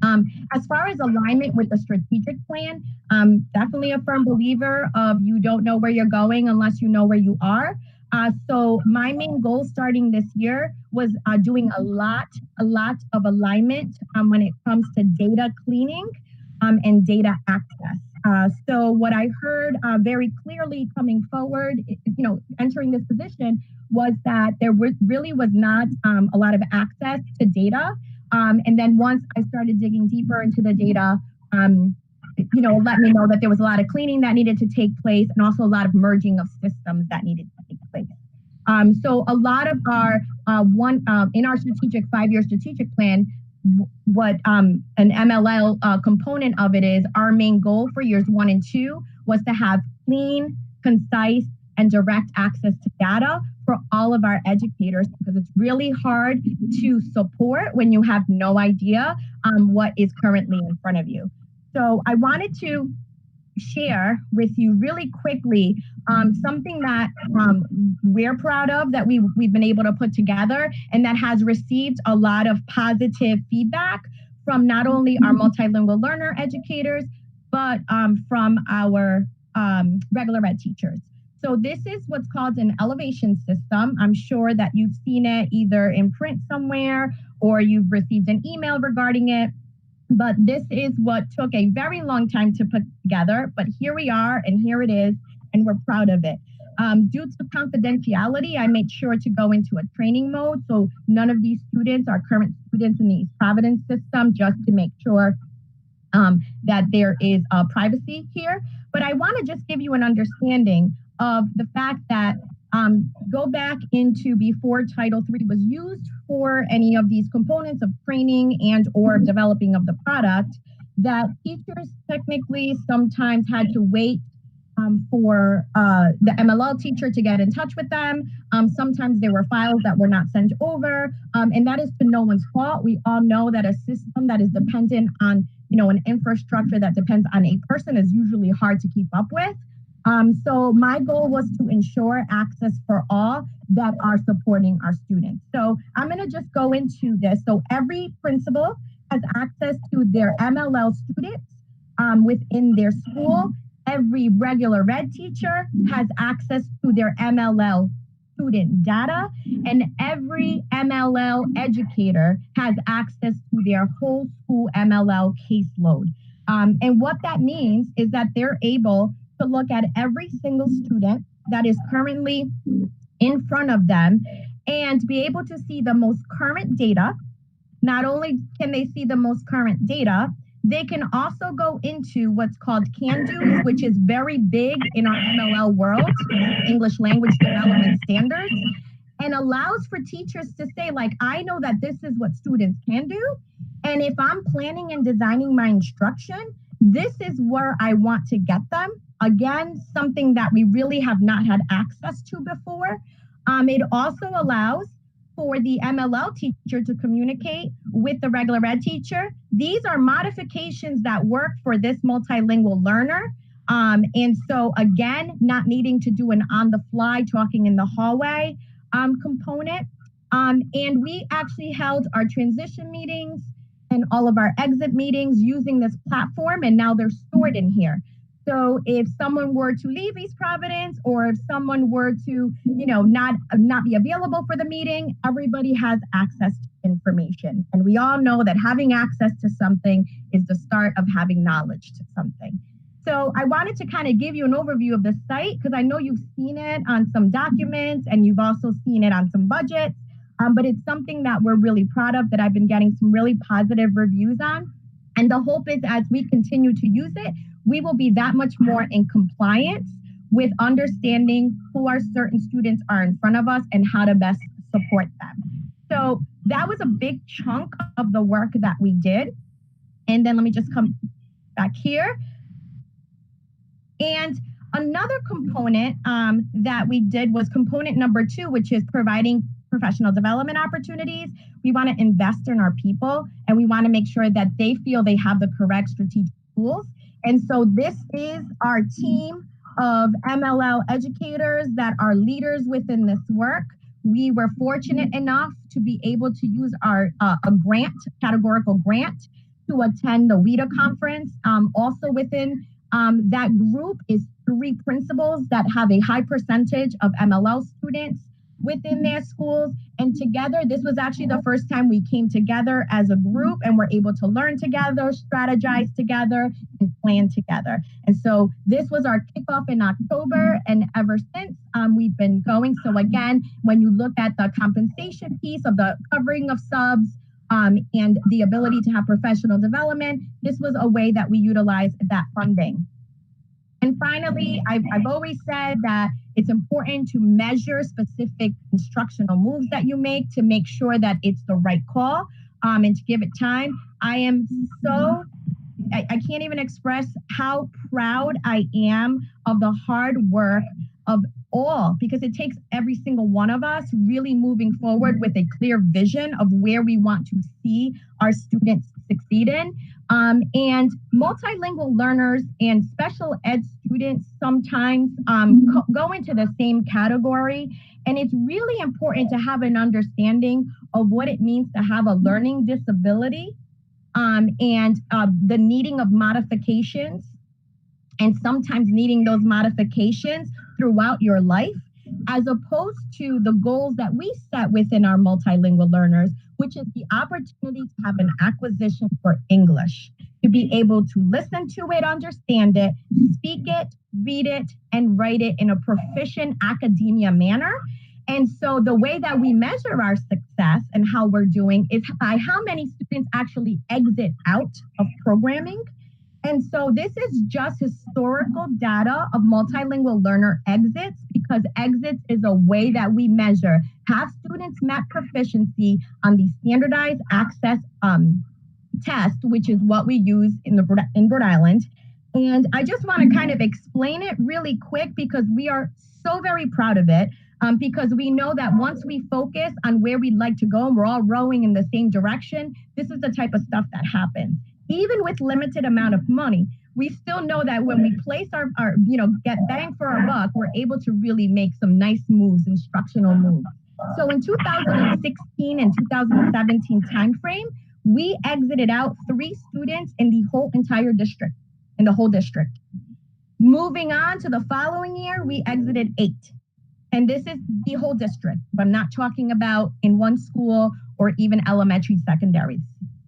As far as alignment with the strategic plan, definitely a firm believer of you don't know where you're going unless you know where you are. So my main goal starting this year was doing a lot of alignment when it comes to data cleaning and data access. So what I heard very clearly coming forward, entering this position, was that there really was not a lot of access to data. And then once I started digging deeper into the data, let me know that there was a lot of cleaning that needed to take place and also a lot of merging of systems that needed to take place. So a lot of our in our strategic 5-year strategic plan, what an MLL component of it is, our main goal for years 1 and 2 was to have clean, concise, and direct access to data for all of our educators, because it's really hard to support when you have no idea what is currently in front of you. So I wanted to share with you really quickly something that we're proud of, that we've been able to put together, and that has received a lot of positive feedback from not only our multilingual learner educators, but from our regular ed teachers. So this is what's called an elevation system. I'm sure that you've seen it either in print somewhere or you've received an email regarding it. But this is what took a very long time to put together. But here we are, and here it is, and we're proud of it. Due to confidentiality, I made sure to go into a training mode. So none of these students are current students in the East Providence system, just to make sure that there is privacy here. But I want to just give you an understanding of the fact that go back into before Title III was used for any of these components of training and or developing of the product, that teachers technically sometimes had to wait for the MLL teacher to get in touch with them. Sometimes there were files that were not sent over, and that is to no one's fault. We all know that a system that is dependent on, an infrastructure that depends on a person is usually hard to keep up with. So my goal was to ensure access for all that are supporting our students. So I'm going to just go into this. So every principal has access to their MLL students within their school. Every regular ed teacher has access to their MLL student data, and every MLL educator has access to their whole school MLL caseload. And what that means is that they're able to look at every single student that is currently in front of them and be able to see the most current data. Not only can they see the most current data, they can also go into what's called CANDOs, which is very big in our MLL world, English Language Development Standards, and allows for teachers to say, I know that this is what students can do. And if I'm planning and designing my instruction, this is where I want to get them. Again, something that we really have not had access to before. It also allows for the MLL teacher to communicate with the regular ed teacher. These are modifications that work for this multilingual learner. And so again, not needing to do an on-the-fly talking in the hallway component. And we actually held our transition meetings and all of our exit meetings using this platform, and now they're stored in here. So if someone were to leave East Providence, or if someone were to, not be available for the meeting, everybody has access to information. And we all know that having access to something is the start of having knowledge to something. So I wanted to kind of give you an overview of the site, because I know you've seen it on some documents and you've also seen it on some budgets, but it's something that we're really proud of, that I've been getting some really positive reviews on. And the hope is, as we continue to use it, we will be that much more in compliance with understanding who our certain students are in front of us and how to best support them. So that was a big chunk of the work that we did. And then let me just come back here. And another component that we did was component number 2, which is providing professional development opportunities. We want to invest in our people, and we want to make sure that they feel they have the correct strategic tools. And so this is our team of MLL educators that are leaders within this work. We were fortunate enough to be able to use our a grant, categorical grant, to attend the WIDA conference. Also within that group is 3 principals that have a high percentage of MLL students within their schools. And together, this was actually the first time we came together as a group and were able to learn together, strategize together, and plan together. And so this was our kickoff in October, and ever since we've been going. So again, when you look at the compensation piece of the covering of subs, and the ability to have professional development, this was a way that we utilized that funding. And finally, I've always said that it's important to measure specific instructional moves that you make to make sure that it's the right call, and to give it time. I am so, I can't even express how proud I am of the hard work of all, because it takes every single one of us really moving forward with a clear vision of where we want to see our students succeed in. And multilingual learners and special ed students sometimes go into the same category. And it's really important to have an understanding of what it means to have a learning disability, and the needing of modifications, and sometimes needing those modifications throughout your life, as opposed to the goals that we set within our multilingual learners, which is the opportunity to have an acquisition for English, to be able to listen to it, understand it, speak it, read it, and write it in a proficient academia manner. And so the way that we measure our success and how we're doing is by how many students actually exit out of programming. And so this is just historical data of multilingual learner exits, because exits is a way that we measure, have students met proficiency on the standardized access test, which is what we use in Rhode Island. And I just want to kind of explain it really quick, because we are so very proud of it, because we know that once we focus on where we'd like to go and we're all rowing in the same direction, this is the type of stuff that happens. Even with limited amount of money, we still know that when we place our get bang for our buck, we're able to really make some nice moves, instructional moves. So in 2016 and 2017 timeframe, we exited out 3 students in the whole entire district, in the whole district. Moving on to the following year, we exited 8. And this is the whole district. I'm not talking about in one school or even elementary, secondary,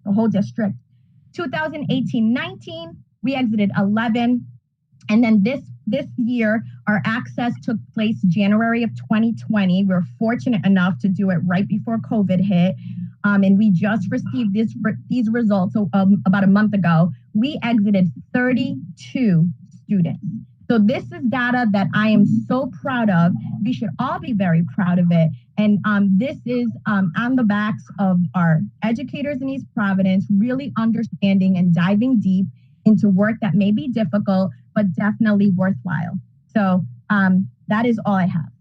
the whole district. 2018-19, we exited 11. And then this year, our access took place January of 2020. We're fortunate enough to do it right before COVID hit. And we just received these results about a month ago. We exited 32 students. So this is data that I am so proud of. We should all be very proud of it. And this is on the backs of our educators in East Providence, really understanding and diving deep into work that may be difficult, but definitely worthwhile. So that is all I have.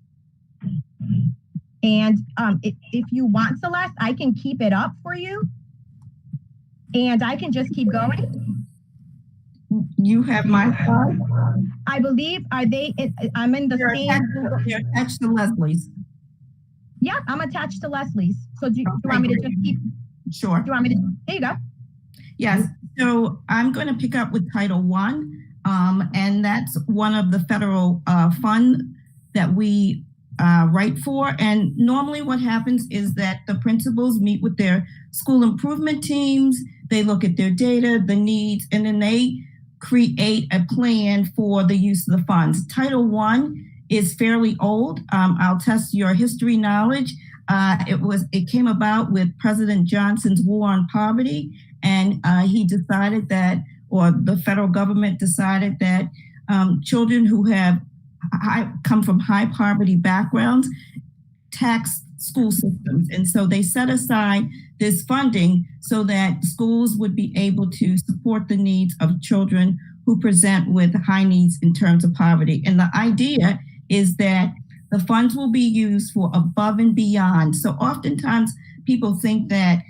And if you want, Celeste, I can keep it up for you. And I can just keep going. You have my phone? I believe, I'm in the same. You're attached to Leslie's. Yeah, I'm attached to Leslie's. So do you want me to just keep? Sure. Do you want me to? There you go. Yes. So I'm going to pick up with Title I. And that's one of the federal fund that we write for. And normally what happens is that the principals meet with their school improvement teams, they look at their data, the needs, and then they create a plan for the use of the funds. Title I is fairly old. I'll test your history knowledge. It came about with President Johnson's war on poverty, and he decided that, or the federal government decided that children who have come from high poverty backgrounds tax school systems. And so they set aside this funding so that schools would be able to support the needs of children who present with high needs in terms of poverty. And the idea is that the funds will be used for above and beyond. So oftentimes people think that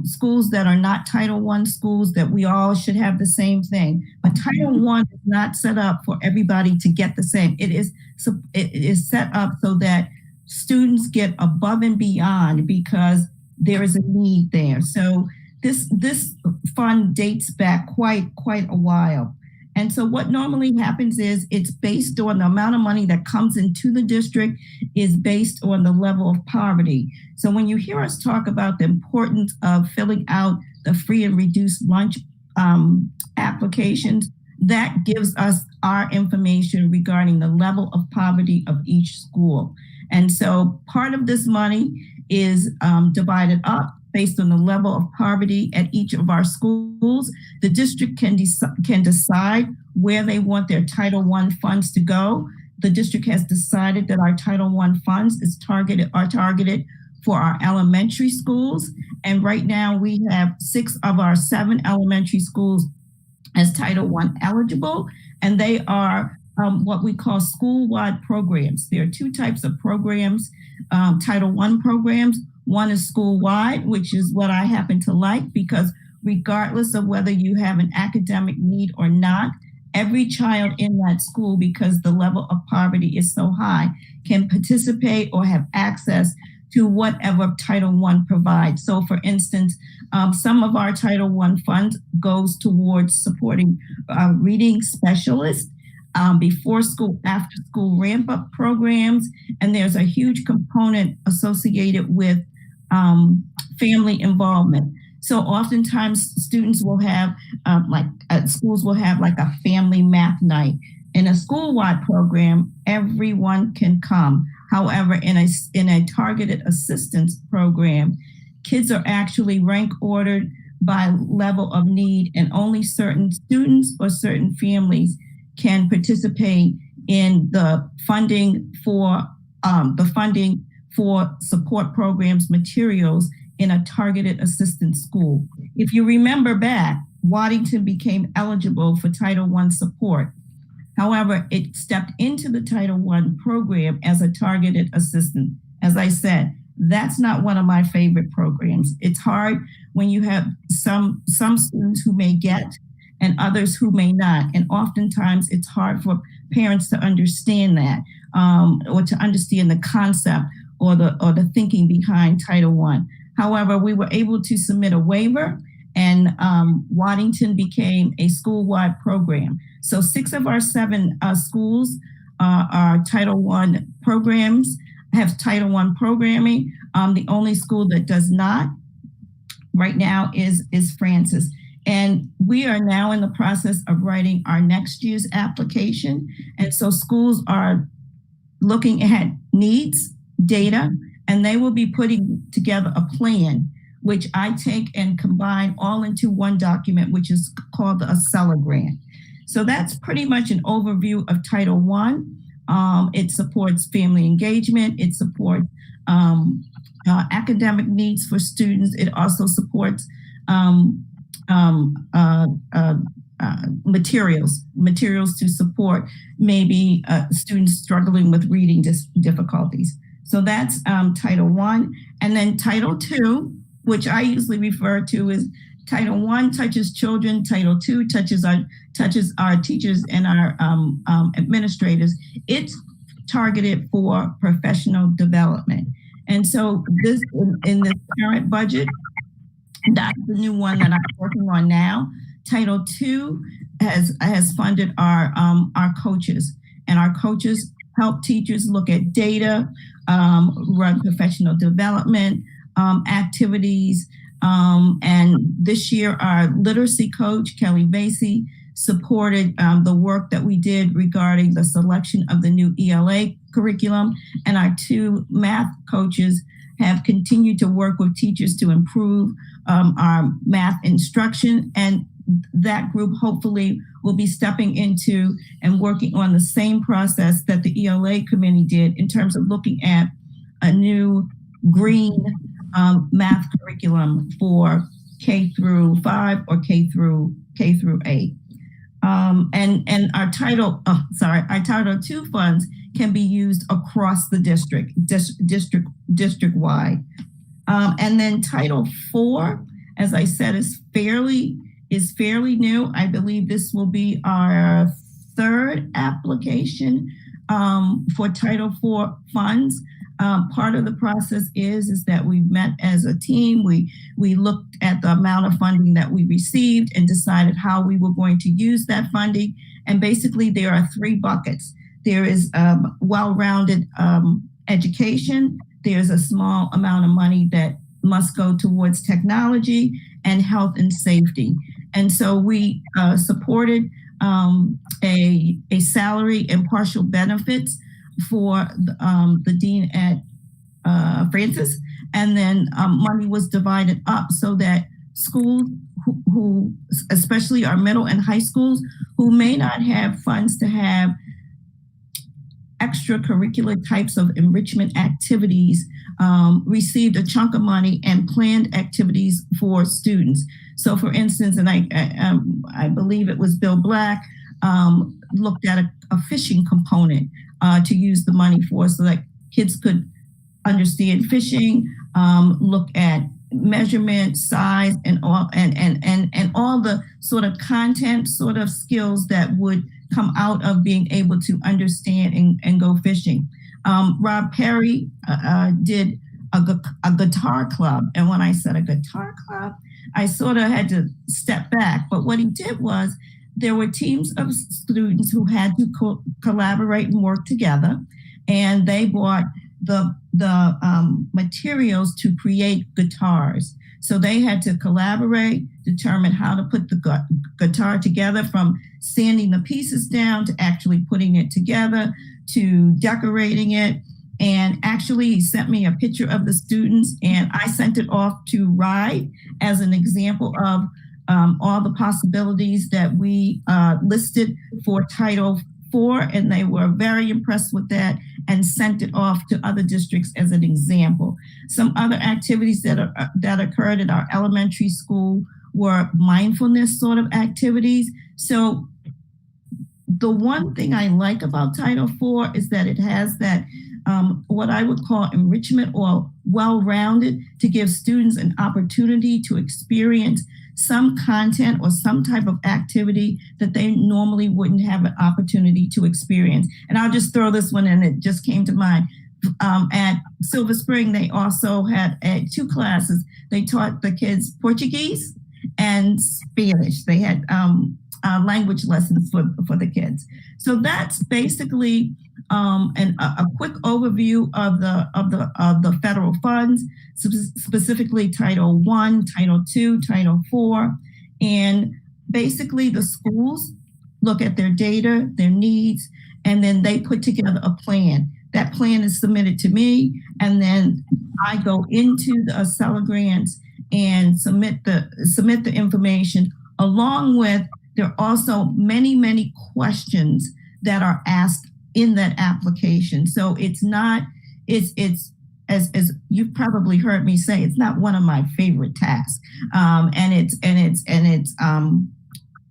schools that are not Title I schools, that we all should have the same thing. But Title I is not set up for everybody to get the same. It is set up so that students get above and beyond because there is a need there. So this fund dates back quite a while. And so what normally happens is it's based on the amount of money that comes into the district is based on the level of poverty. So when you hear us talk about the importance of filling out the free and reduced lunch applications, that gives us our information regarding the level of poverty of each school. And so part of this money is divided up based on the level of poverty at each of our schools. The district can decide where they want their Title I funds to go. The district has decided that our Title I funds are targeted for our elementary schools. And right now we have 6 of our 7 elementary schools as Title I eligible, and they are what we call school-wide programs. There are 2 types of programs, Title I programs. One is school-wide, which is what I happen to like, because regardless of whether you have an academic need or not, every child in that school, because the level of poverty is so high, can participate or have access to whatever Title I provides. So for instance, some of our Title I funds goes towards supporting reading specialists, before school, after school ramp up programs. And there's a huge component associated with family involvement. So oftentimes students will have, schools will have like a family math night. In a school-wide program, everyone can come. However, in a targeted assistance program, kids are actually rank ordered by level of need, and only certain students or certain families can participate in the funding for support programs materials in a targeted assistance school. If you remember back, Waddington became eligible for Title I support. However, it stepped into the Title I program as a targeted assistant. As I said, that's not one of my favorite programs. It's hard when you have some students who may get and others who may not. And oftentimes it's hard for parents to understand that, or to understand the concept or the thinking behind Title I. However, we were able to submit a waiver, and Waddington became a school-wide program. So 6 of our 7 schools are Title I programs, have Title I programming. The only school that does not right now is Francis. And we are now in the process of writing our next year's application. And so schools are looking at needs, data, and they will be putting together a plan, which I take and combine all into one document, which is called the Acela Grant. So that's pretty much an overview of Title I. It supports family engagement. It supports academic needs for students. It also supports materials to support maybe students struggling with reading difficulties. So that's Title I. And then Title II, which I usually refer to as Title I touches children, Title II touches our teachers and our administrators. It's targeted for professional development. And so this, in this current budget, that's the new one that I'm working on now. Title II has funded our coaches, and our coaches help teachers look at data, run professional development activities. And this year, our literacy coach, Kelly Vasey, supported the work that we did regarding the selection of the new ELA curriculum. And our 2 math coaches have continued to work with teachers to improve our math instruction. And that group hopefully will be stepping into and working on the same process that the ELA committee did in terms of looking at a new green math curriculum for K through 5 or K through 8. And our Title II funds can be used across the district wide. And then Title IV, as I said, is fairly new. I believe this will be our 3rd application for Title IV funds. Part of the process is that we met as a team. We looked at the amount of funding that we received and decided how we were going to use that funding. And basically, there are 3 buckets. There is well-rounded education. There's a small amount of money that must go towards technology and health and safety. And so we supported a salary and partial benefits for the dean at Francis, and then money was divided up so that schools who, especially our middle and high schools, who may not have funds to have extracurricular types of enrichment activities, received a chunk of money and planned activities for students. So, for instance, and I believe it was Bill Black looked at a fishing component to use the money for, so that kids could understand fishing, look at measurement, size, and all the sort of content sort of skills that would come out of being able to understand and go fishing. Rob Perry did a guitar club, and when I said a guitar club, I sort of had to step back. But what he did was, there were teams of students who had to collaborate and work together, and they bought the materials to create guitars. So they had to collaborate, determine how to put the guitar together, from sanding the pieces down to actually putting it together to decorating it. And actually, he sent me a picture of the students, and I sent it off to RIDE as an example of all the possibilities that we listed for Title IV, and they were very impressed with that and sent it off to other districts as an example. Some other activities that occurred at our elementary school were mindfulness sort of activities. So the one thing I like about Title IV is that it has that what I would call enrichment, or well-rounded, to give students an opportunity to experience some content or some type of activity that they normally wouldn't have an opportunity to experience. And I'll just throw this one in, it just came to mind. At Silver Spring, they also had 2 classes. They taught the kids Portuguese and Spanish. They had language lessons for the kids. So that's basically a quick overview of the federal funds, specifically Title I, Title II, Title IV. And basically the schools look at their data, their needs, and then they put together a plan. That plan is submitted to me, and then I go into the Acela grants and submit the information, along with, there are also many questions that are asked in that application. So it's as you've probably heard me say, it's not one of my favorite tasks. And it's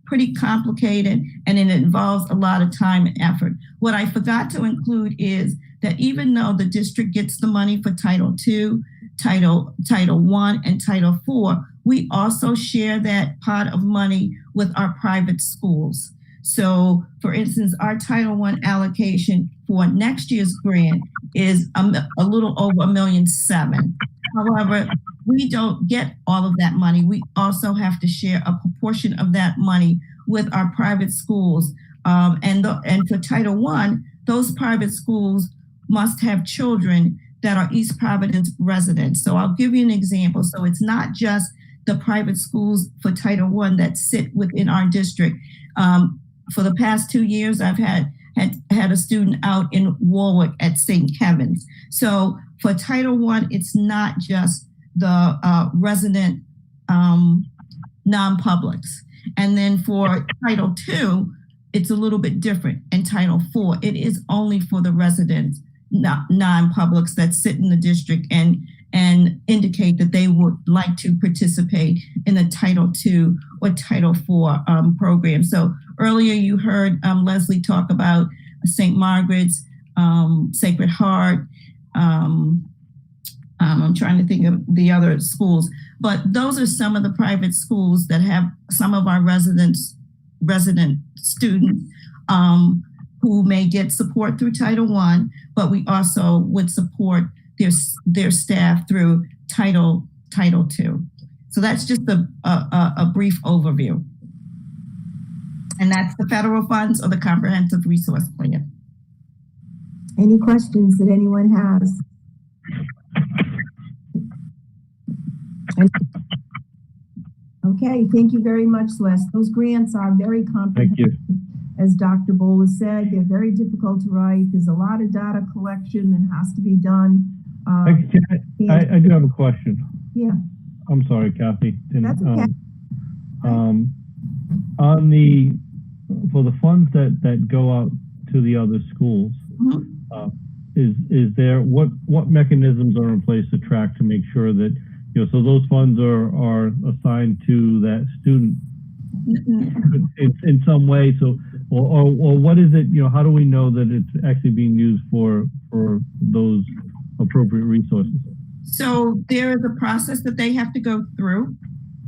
pretty complicated, and it involves a lot of time and effort. What I forgot to include is that even though the district gets the money for Title II, Title I, and Title IV, we also share that pot of money with our private schools. So, for instance, our Title I allocation for next year's grant is a little over $1.7 million. However, we don't get all of that money. We also have to share a proportion of that money with our private schools. And for Title I, those private schools must have children that are East Providence residents. So I'll give you an example. So it's not just the private schools for Title I that sit within our district. For the past 2 years, I've had a student out in Warwick at St. Kevin's. So for Title I, it's not just the resident non-publics. And then for Title II, it's a little bit different. And Title IV, it is only for the residents non-publics that sit in the district and indicate that they would like to participate in the Title II or Title IV program. So earlier you heard Leslie talk about St. Margaret's, Sacred Heart. I'm trying to think of the other schools, but those are some of the private schools that have some of our resident students who may get support through Title I, but we also would support their staff through Title II. So that's just a brief overview. And that's the federal funds or the comprehensive resource plan. Any questions that anyone has? Okay, thank you very much, Les. Those grants are very comprehensive. Thank you. As Dr. Bola said, they're very difficult to write. There's a lot of data collection that has to be done. I do have a question. Yeah. I'm sorry, Kathy. That's okay. For the funds that go out to the other schools, is there what mechanisms are in place to track to make sure that so those funds are assigned to that student in some way? So or what is it? How do we know that it's actually being used for those appropriate resources? So there is a process that they have to go through,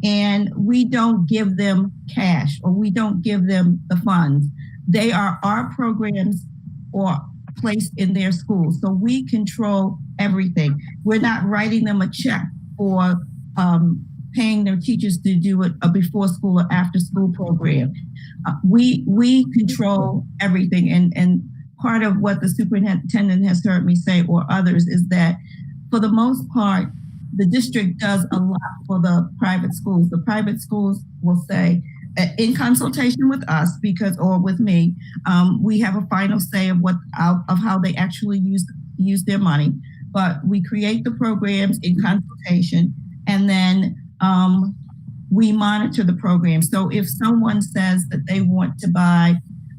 and we don't give them cash or we don't give them the funds. They are our programs or placed in their schools. So we control everything. We're not writing them a check for paying their teachers to do a before school or after school program. We control everything. And part of what the superintendent has heard me say or others is that for the most part, the district does a lot for the private schools. The private schools will say, in consultation with us, or with me, we have a final say of how they actually use their money. But we create the programs in consultation, and then we monitor the program. So if someone says that they want to buy,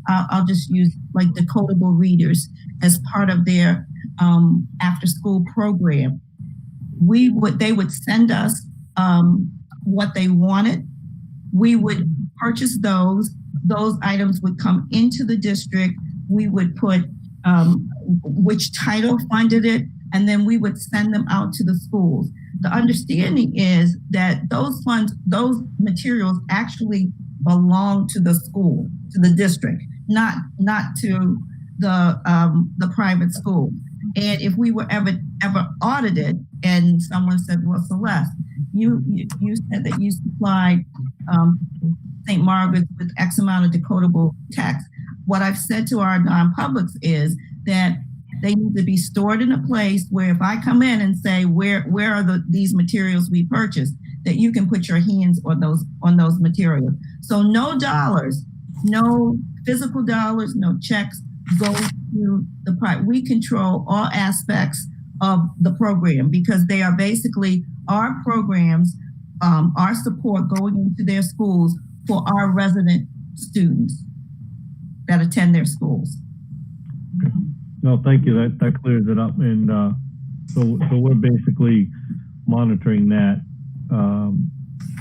I'll just use like decodable readers as part of their after school program, they would send us what they wanted. We would purchase those items would come into the district. We would put which title funded it, and then we would send them out to the schools. The understanding is that those funds, those materials actually belong to the school, to the district, not to the private school. And if we were ever audited and someone said, well, Celeste, you said that you supplied St. Margaret's with X amount of decodable text. What I've said to our non-publics is that they need to be stored in a place where if I come in and say, where are these materials we purchased, that you can put your hands on those materials. So no dollars, no physical dollars, no checks go to the private. We control all aspects of the program because they are basically our programs, our support going into their schools for our resident students that attend their schools. No, thank you. That clears it up. And so we're basically monitoring that.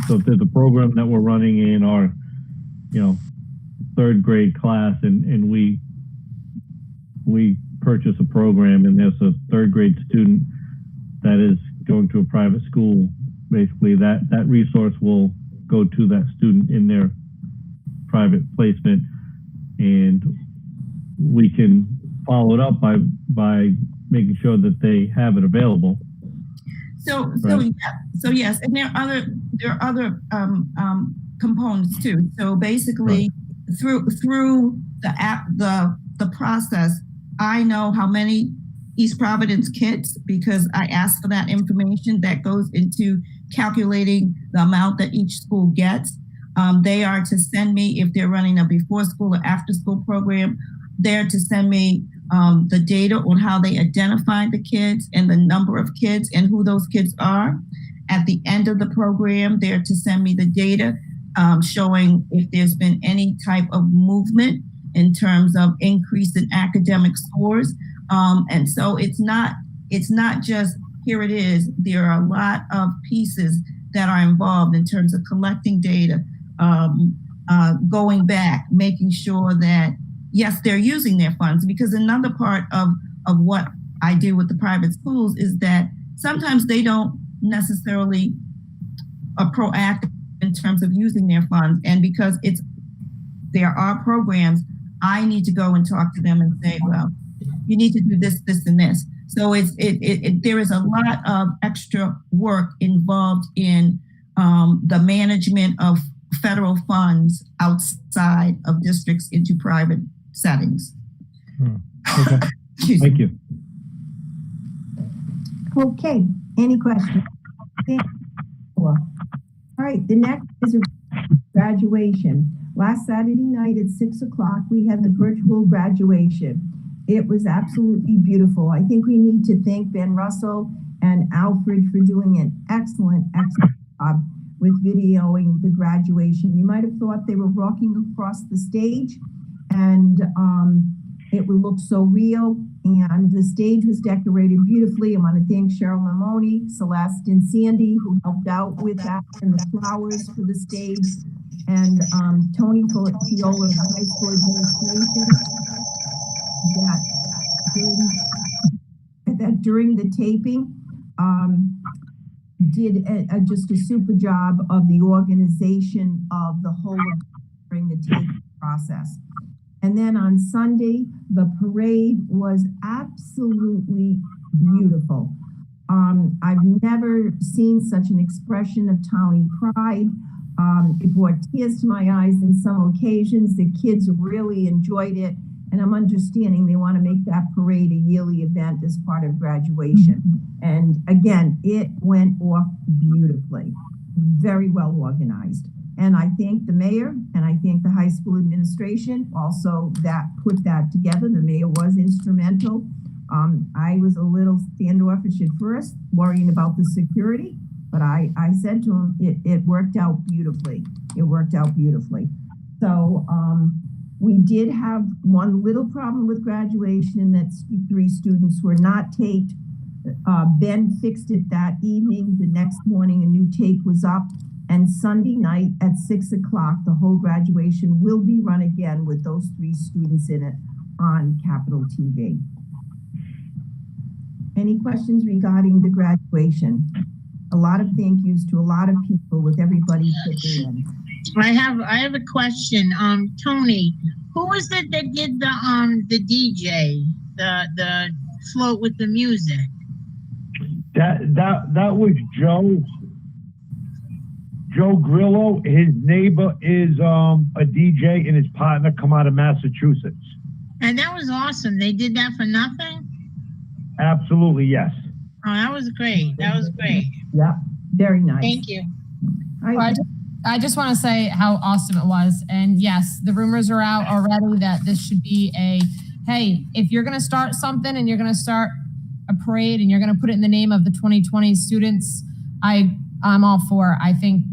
So if there's a program that we're running in our, third grade class, and we purchase a program, and there's a third grade student that is going to a private school, basically that resource will go to that student in their private placement, and we can follow it up by making sure that they have it available. So yes, and there are other components too. So basically, through the process, I know how many East Providence kids, because I asked for that information that goes into calculating the amount that each school gets. They are to send me, if they're running a before school or after school program, they're to send me the data on how they identify the kids and the number of kids and who those kids are. At the end of the program, they're to send me the data showing if there's been any type of movement in terms of increase in academic scores. And so it's not just here it is. There are a lot of pieces that are involved in terms of collecting data, going back, making sure that, yes, they're using their funds, because another part of what I do with the private schools is that sometimes they don't necessarily are proactive in terms of using their funds. And because there are programs, I need to go and talk to them and say, well, you need to do this, this, and this. So there is a lot of extra work involved in the management of federal funds outside of districts into private settings. Okay. Thank you. Okay, any questions? All right, the next is graduation. Last Saturday night at 6 o'clock, we had the virtual graduation. It was absolutely beautiful. I think we need to thank Ben Russell and Alfred for doing an excellent job with videoing the graduation. You might have thought they were walking across the stage, and it would look so real. And the stage was decorated beautifully. I want to thank Cheryl Mamoni, Celeste, and Sandy, who helped out with that, and the flowers for the stage, and Tony Fiola, the high school administration, that during the taping did just a super job of the organization of the whole during the taping process. And then on Sunday, the parade was absolutely beautiful. I've never seen such an expression of Townie pride. It brought tears to my eyes in some occasions. The kids really enjoyed it. And I'm understanding they want to make that parade a yearly event as part of graduation. And again, it went off beautifully, very well organized. And I thank the mayor and I thank the high school administration also that put that together. The mayor was instrumental. I was a little standoffish at first, worrying about the security, but I said to him, it worked out beautifully. It worked out beautifully. So we did have one little problem with graduation, that 3 students were not taped. Ben fixed it that evening. The next morning, a new tape was up. And Sunday night at 6 o'clock, the whole graduation will be run again with those 3 students in it on Capitol TV. Any questions regarding the graduation? A lot of thank yous to a lot of people with everybody pitching in. I have a question. Tony, who was it that did the DJ, the float with the music? That was Joe Grillo. His neighbor is a DJ, and his partner come out of Massachusetts. And that was awesome. They did that for nothing? Absolutely, yes. Oh, that was great. That was great. Yeah, very nice. Thank you. Well, I just want to say how awesome it was. And yes, the rumors are out already that this should be hey, if you're going to start something and you're going to start a parade and you're going to put it in the name of the 2020 students, I'm all for it. I think,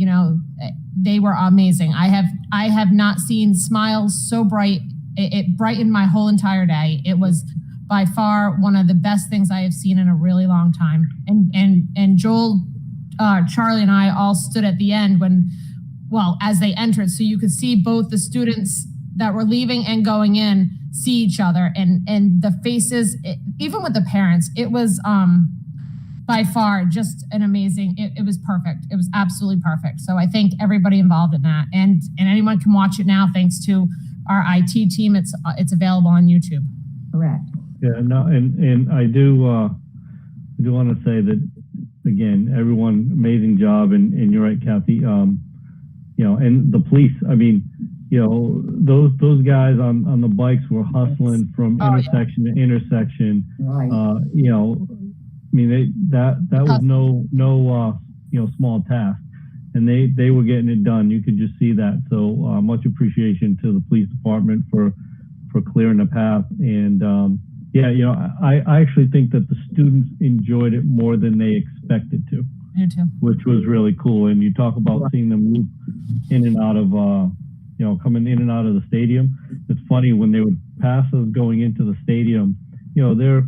they were amazing. I have not seen smiles so bright. It brightened my whole entire day. It was by far one of the best things I have seen in a really long time. And Joel, Charlie, and I all stood at the end as they entered, so you could see both the students that were leaving and going in see each other, and the faces, even with the parents. It was by far just an amazing. It was perfect. It was absolutely perfect. So I thank everybody involved in that, and anyone can watch it now thanks to our IT team. It's available on YouTube. Correct. Yeah, no, and I do want to say that again, everyone, amazing job, and you're right, Kathy. and the police, I mean, those guys on the bikes were hustling from intersection to intersection. Right. I mean, that was no small task, and they were getting it done. You could just see that. So much appreciation to the police department for clearing the path. And I actually think that the students enjoyed it more than they expected to. Me too. Which was really cool. And you talk about seeing them loop in and out of, coming in and out of the stadium. It's funny when they would pass us going into the stadium, they're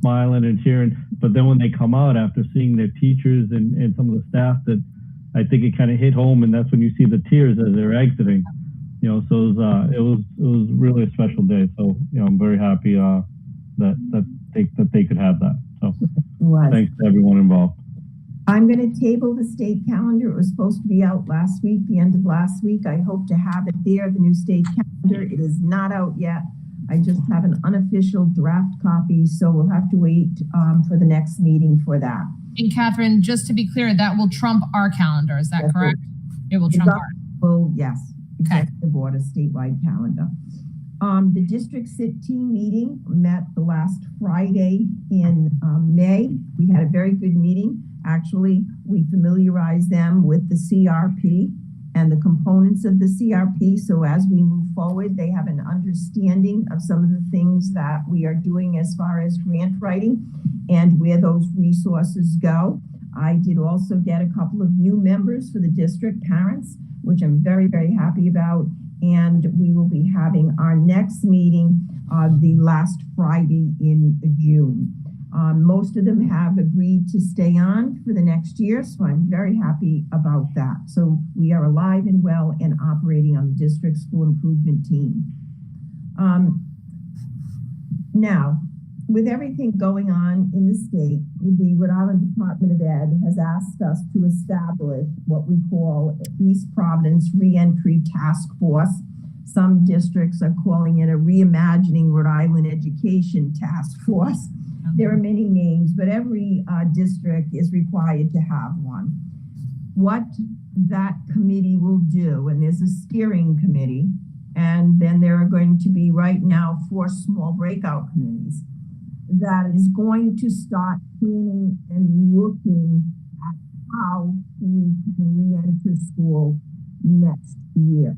smiling and cheering. But then when they come out after seeing their teachers and some of the staff, that I think it kind of hit home, and that's when you see the tears as they're exiting. So it was really a special day. So I'm very happy that they could have that. So thanks to everyone involved. I'm going to table the state calendar. It was supposed to be out last week, the end of last week. I hope to have it there, the new state calendar. It is not out yet. I just have an unofficial draft copy, so we'll have to wait for the next meeting for that. And Catherine, just to be clear, that will trump our calendar. Is that correct? It will trump ours. Well, yes. Okay. Executive Board, a statewide calendar. The district SIT team meeting met the last Friday in May. We had a very good meeting. Actually, we familiarized them with the CRP and the components of the CRP. So as we move forward, they have an understanding of some of the things that we are doing as far as grant writing and where those resources go. I did also get a couple of new members for the district, parents, which I'm very, very happy about. And we will be having our next meeting the last Friday in June. Most of them have agreed to stay on for the next year, so I'm very happy about that. So we are alive and well and operating on the district school improvement team. Now, with everything going on in the state, the Rhode Island Department of Ed has asked us to establish what we call East Providence Reentry Task Force. Some districts are calling it a Reimagining Rhode Island Education Task Force. There are many names, but every district is required to have one. What that committee will do, and there's a steering committee, and then there are going to be right now 4 small breakout committees that is going to start planning and looking at how we can re-enter school next year.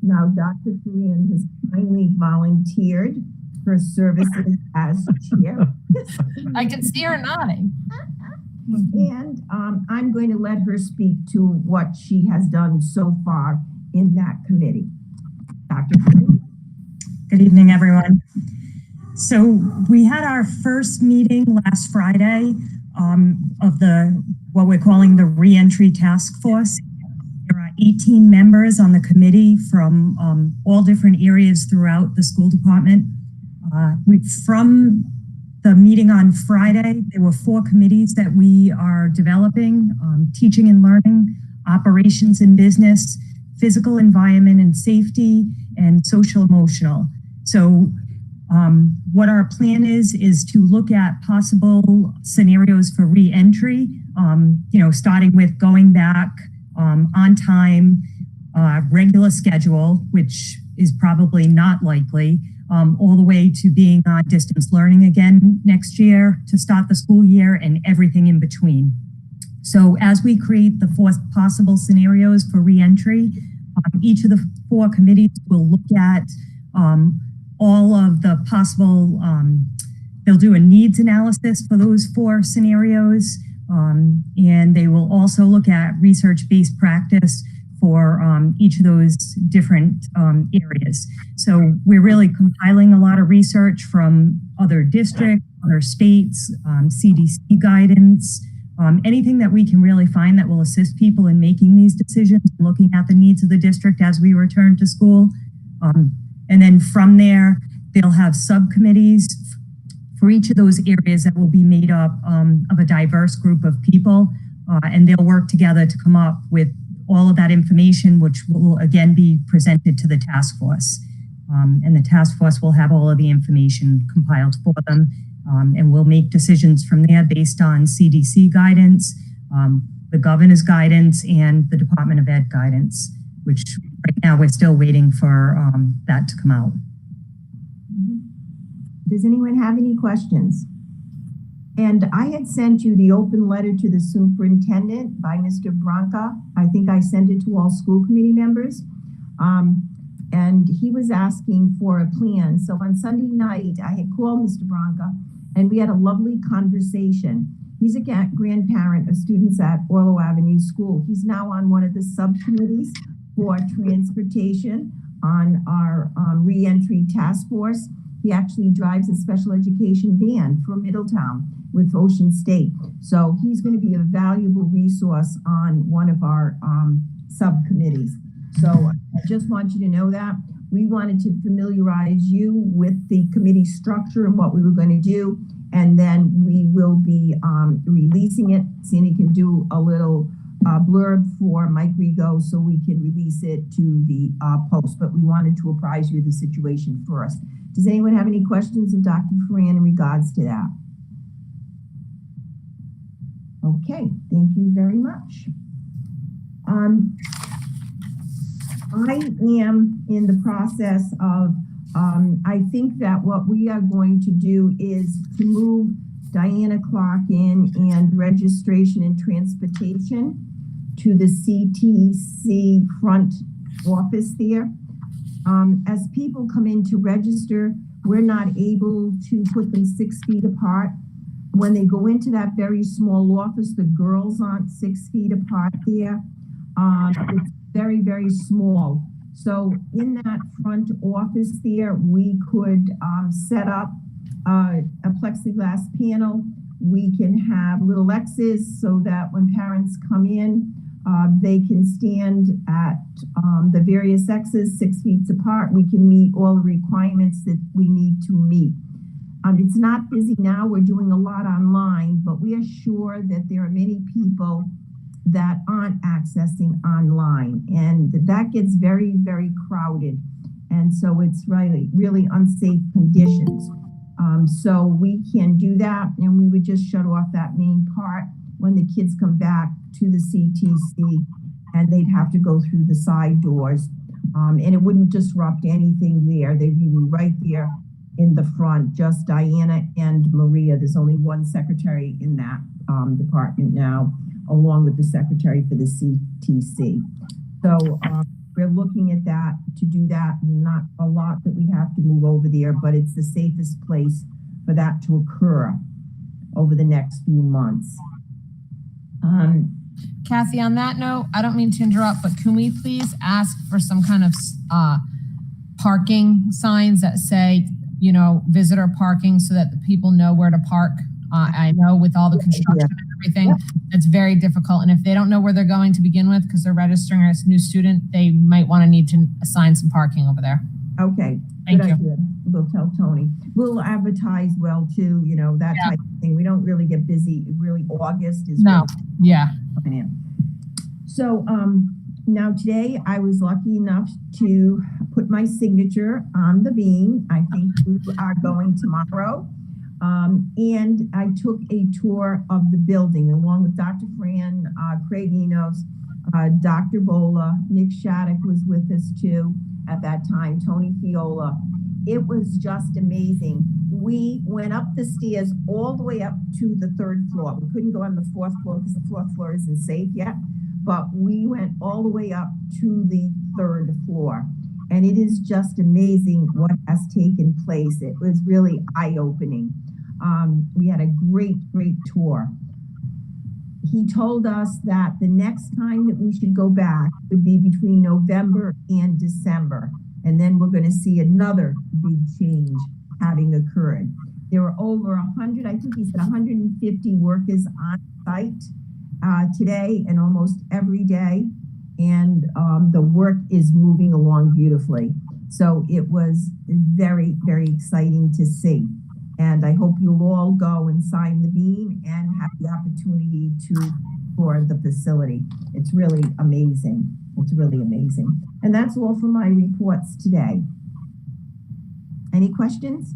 Now, Dr. Korean has kindly volunteered her services as chair. I can see her nodding. And I'm going to let her speak to what she has done so far in that committee. Dr. Korean. Good evening, everyone. So we had our first meeting last Friday of what we're calling the Reentry Task Force. There are 18 members on the committee from all different areas throughout the school department. From the meeting on Friday, there were 4 committees that we are developing: teaching and learning, operations and business, physical environment and safety, and social emotional. So what our plan is to look at possible scenarios for re-entry, starting with going back on time, regular schedule, which is probably not likely, all the way to being on distance learning again next year to start the school year, and everything in between. So as we create the 4 possible scenarios for re-entry, each of the 4 committees will look at all of the possible, they'll do a needs analysis for those 4 scenarios, and they will also look at research-based practice for each of those different areas. So we're really compiling a lot of research from other districts, other states, CDC guidance, anything that we can really find that will assist people in making these decisions, looking at the needs of the district as we return to school. And then from there, they'll have subcommittees for each of those areas that will be made up of a diverse group of people, and they'll work together to come up with all of that information, which will again be presented to the task force. And the task force will have all of the information compiled for them, and we'll make decisions from there based on CDC guidance, the governor's guidance, and the Department of Ed guidance. which right now we're still waiting for that to come out. Does anyone have any questions? And I had sent you the open letter to the superintendent by Mr. Branca. I think I sent it to all school committee members. And he was asking for a plan. So on Sunday night, I had called Mr. Branca and we had a lovely conversation. He's a grandparent of students at Orlo Avenue School. He's now on one of the subcommittees for transportation on our reentry task force. He actually drives a special education van for Middletown with Ocean State. So he's going to be a valuable resource on one of our subcommittees. So I just want you to know that. We wanted to familiarize you with the committee structure and what we were going to do. And then we will be releasing it. Sandy can do a little blurb for Mike Rigo so we can release it to the post. But we wanted to apprise you of the situation first. Does anyone have any questions of Dr. Ferran in regards to that? Okay, thank you very much. I am in the process of, I think that what we are going to do is to move Diana Clark in and registration and transportation to the CTC front office there. As people come in to register, we're not able to put them 6 feet apart. When they go into that very small office, the girls aren't 6 feet apart there. It's very, very small. So in that front office there, we could set up a plexiglass panel. We can have little X's so that when parents come in, they can stand at the various X's 6 feet apart. We can meet all the requirements that we need to meet. It's not busy now. We're doing a lot online, but we are sure that there are many people that aren't accessing online, and that gets very, very crowded. And so it's really, really unsafe conditions. So we can do that, and we would just shut off that main part when the kids come back to the CTC, and they'd have to go through the side doors. And it wouldn't disrupt anything there. They'd be right there in the front, just Diana and Maria. There's only one secretary in that department now, along with the secretary for the CTC. So we're looking at that to do that. Not a lot that we have to move over there, but it's the safest place for that to occur over the next few months. Kathy, on that note, I don't mean to interrupt, but can we please ask for some kind of parking signs that say, you know, visitor parking, so that the people know where to park? I know with all the construction and everything, it's very difficult. And if they don't know where they're going to begin with, because they're registering as a new student, they might want to need to assign some parking over there. Okay, Thank you. idea. We'll tell Tony. We'll advertise well too, you know, that type of thing. We don't really get busy. Really, August is No, yeah. coming in. So now today I was lucky enough to put my signature on the bean. I think we are going tomorrow. And I took a tour of the building along with Dr. Fran, Craig Enos, Dr. Bola, Nick Shattuck was with us too at that time, Tony Fiola. It was just amazing. We went up the stairs all the way up to the 3rd floor. We couldn't go on the 4th floor because the 4th floor isn't safe yet, but we went all the way up to the 3rd floor. And it is just amazing what has taken place. It was really eye-opening. We had a great, great tour. He told us that the next time that we should go back would be between November and December. And then we're going to see another big change having occurred. There were over 100, I think he said 150 workers on site today and almost every day. And the work is moving along beautifully. So it was very, very exciting to see. And I hope you'll all go and sign the bean and have the opportunity to tour the facility. It's really amazing. It's really amazing. And that's all for my reports today. Any questions?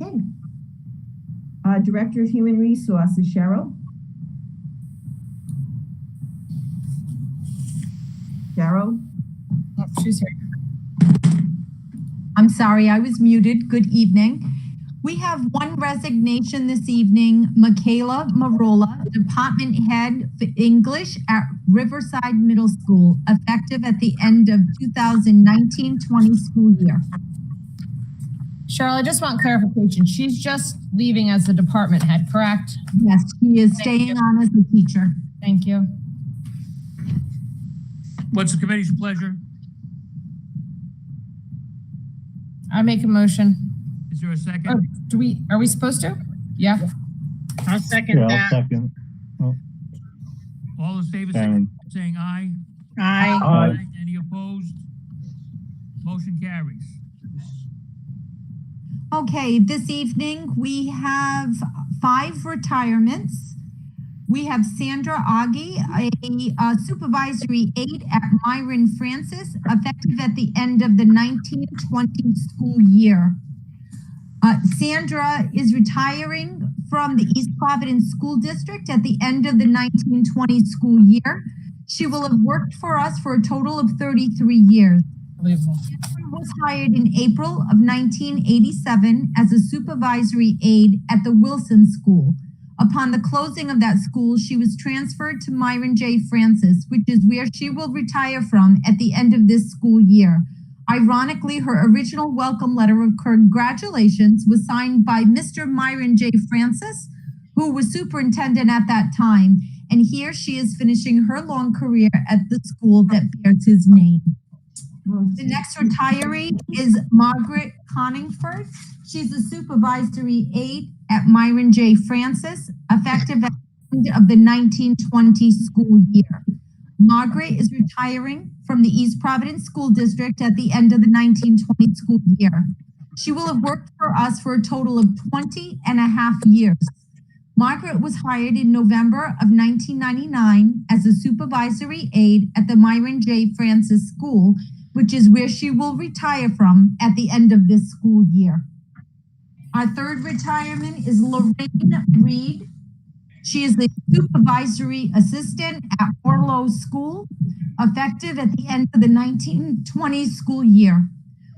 Okay. Director of Human Resources, Cheryl. Cheryl? Oh, she's here. I'm sorry, I was muted. Good evening. We have one resignation this evening, Michaela Marola, Department Head for English at Riverside Middle School, effective at the end of 2019-20 school year. Cheryl, I just want clarification. She's just leaving as the department head, correct? Yes, she is staying on as a teacher. Thank you. What's the committee's pleasure? I make a motion. Is there a second? Oh, are we supposed to? Yeah. I'll second Yeah, I'll that. second. Oh, All in favor, Karen. saying aye? Aye. Aye. Any opposed? Motion carries. Okay, this evening we have 5 retirements. We have Sandra Augie, a supervisory aide at Myron Francis, effective at the end of the 19-20 school year. Sandra is retiring from the East Providence School District at the end of the 19-20 school year. She will have worked for us for a total of 33 years. Unbelievable. Sandra was hired in April of 1987 as a supervisory aide at the Wilson School. Upon the closing of that school, she was transferred to Myron J. Francis, which is where she will retire from at the end of this school year. Ironically, her original welcome letter of congratulations was signed by Mr. Myron J. Francis, who was superintendent at that time. And here she is finishing her long career at the school that bears his name. The next retiree is Margaret Coningford. She's a supervisory aide at Myron J. Francis, effective at the end of the 19-20 school year. Margaret is retiring from the East Providence School District at the end of the 19-20 school year. She will have worked for us for a total of 20 and a half years. Margaret was hired in November of 1999 as a supervisory aide at the Myron J. Francis School, which is where she will retire from at the end of this school year. Our third retirement is Lorraine Reed. She is the supervisory assistant at Orlo School, effective at the end of the 19-20 school year.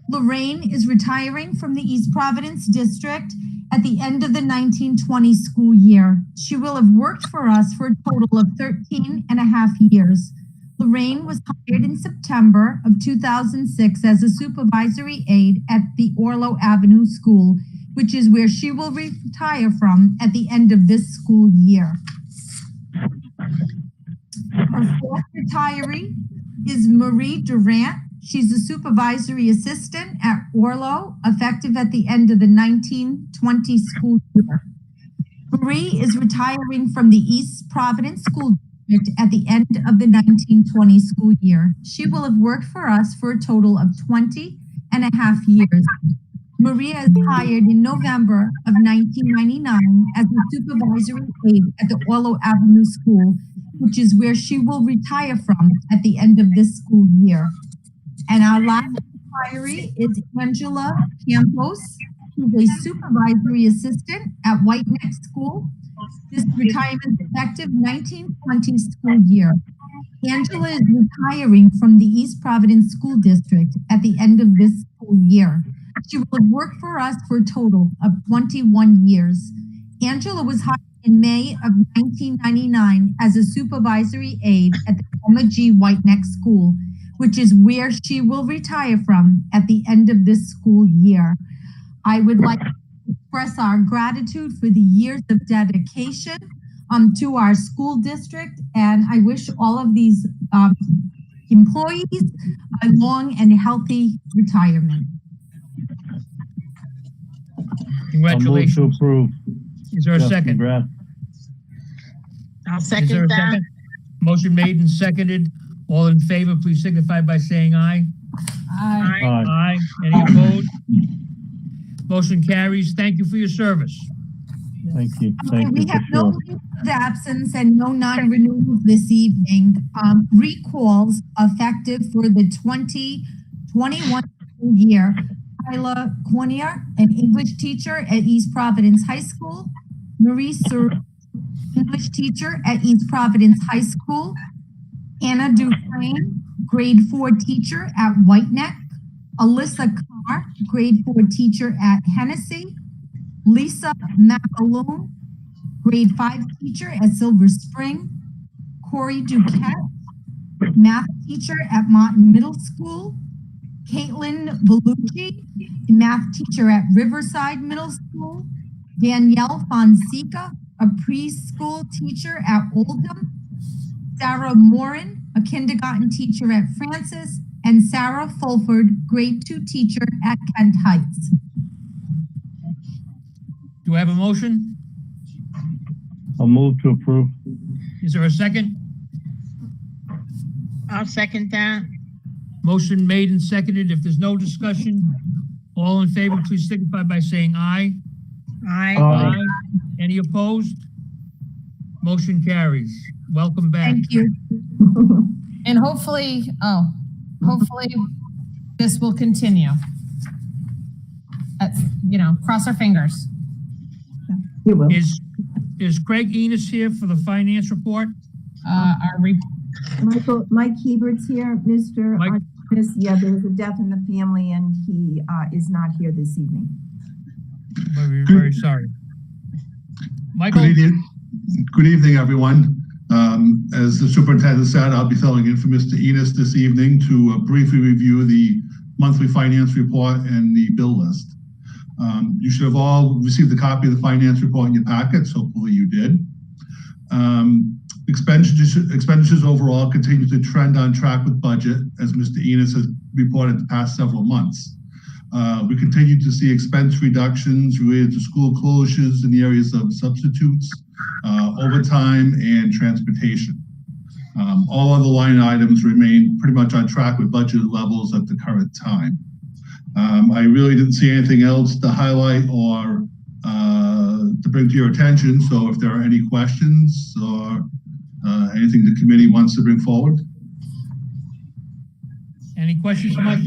Lorraine is retiring from the East Providence District at the end of the 19-20 school year. She will have worked for us for a total of 13 and a half years. Lorraine was hired in September of 2006 as a supervisory aide at the Orlo Avenue School, which is where she will retire from at the end of this school year. Our fourth retiree is Marie Durant. She's a supervisory assistant at Orlo, effective at the end of the 19-20 school year. Marie is retiring from the East Providence School District at the end of the 19-20 school year. She will have worked for us for a total of 20 and a half years. Maria is hired in November of 1999 as a supervisory aide at the Orlo Avenue School, which is where she will retire from at the end of this school year. And our last retiree is Angela Campos, who's a supervisory assistant at White Neck School. This retirement is effective 19-20 school year. Angela is retiring from the East Providence School District at the end of this school year. She will have worked for us for a total of 21 years. Angela was hired in May of 1999 as a supervisory aide at the Emma G. Whiteneck School, which is where she will retire from at the end of this school year. I would like to express our gratitude for the years of dedication to our school district, and I wish all of these employees a long and healthy retirement. Congratulations. I'll move to approve. Is there a Yes, second? congrats. I'll Is there second a that. second? Motion made and seconded. All in favor, please signify by saying aye. Aye. Aye. Aye. Any opposed? Motion carries. Thank you for your service. Thank you. Okay, Thank you we for have no sure. leave of absence and no non-renewals this evening. Recalls effective for the 2021 school year. Kyla Cornier, an English teacher at East Providence High School. Marie Sur, English teacher at East Providence High School. Anna Dufresne, grade 4 teacher at White Neck. Alyssa Carr, grade 4 teacher at Hennessy. Lisa McAloon, grade 5 teacher at Silver Spring. Corey Duquette, math teacher at Martin Middle School. Caitlin Vellucci, math teacher at Riverside Middle School. Danielle Fonseca, a preschool teacher at Oldham. Sarah Morin, a kindergarten teacher at Francis. And Sarah Fulford, grade 2 teacher at Kent Heights. Do I have a motion? I'll move to approve. Is there a second? I'll second that. Motion made and seconded. If there's no discussion, all in favor, please signify by saying aye. Aye. Any opposed? Motion carries. Welcome back. Thank you. And hopefully this will continue. That's, cross our fingers. It will. Is Craig Enos here for the finance report? Mike Hebert's here, Mr. Mike? Arnaz. Yeah, there was a death in the family and he is not here this evening. Very, very sorry. Michael? Good evening, everyone. As the superintendent said, I'll be filling in for Mr. Enos this evening to briefly review the monthly finance report and the bill list. You should have all received a copy of the finance report in your packets. Hopefully you did. Expenditures overall continue to trend on track with budget, as Mr. Enos has reported the past several months. We continue to see expense reductions related to school closures in the areas of substitutes, overtime, and transportation. All other line items remain pretty much on track with budgeted levels at the current time. I really didn't see anything else to highlight or to bring to your attention. So if there are any questions or anything the committee wants to bring forward. Any questions, Mike?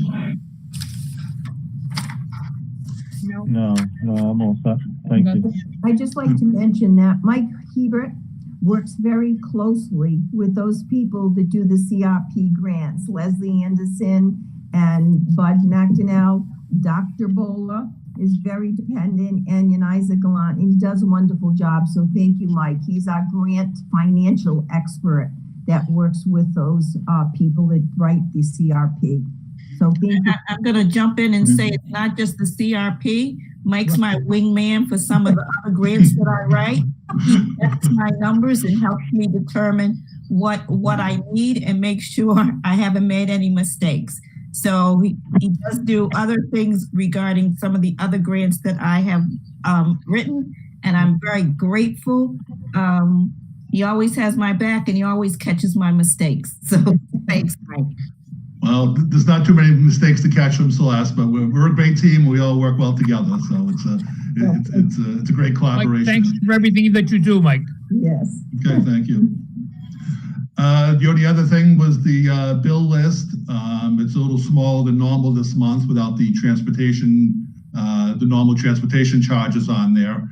No, I'm all set. Thank you. I'd just like to mention that Mike Hebert works very closely with those people that do the CRP grants, Leslie Anderson and Bud McDonnell. Dr. Bola is very dependent, and Yaniza Gallant, and he does a wonderful job. So thank you, Mike. He's our grant financial expert that works with those people that write the CRP. So thank you. I'm going to jump in and say it's not just the CRP. Mike's my wingman for some of the other grants that I write. He checks my numbers and helps me determine what I need and make sure I haven't made any mistakes. So he does do other things regarding some of the other grants that I have written, and I'm very grateful. He always has my back and he always catches my mistakes. So thanks, Mike. Well, there's not too many mistakes to catch from Celeste, but we're a great team. We all work well together, so it's a great collaboration. Mike, thanks for everything that you do, Mike. Yes. Okay, thank you. The only other thing was the bill list. It's a little smaller than normal this month without the normal transportation charges on there.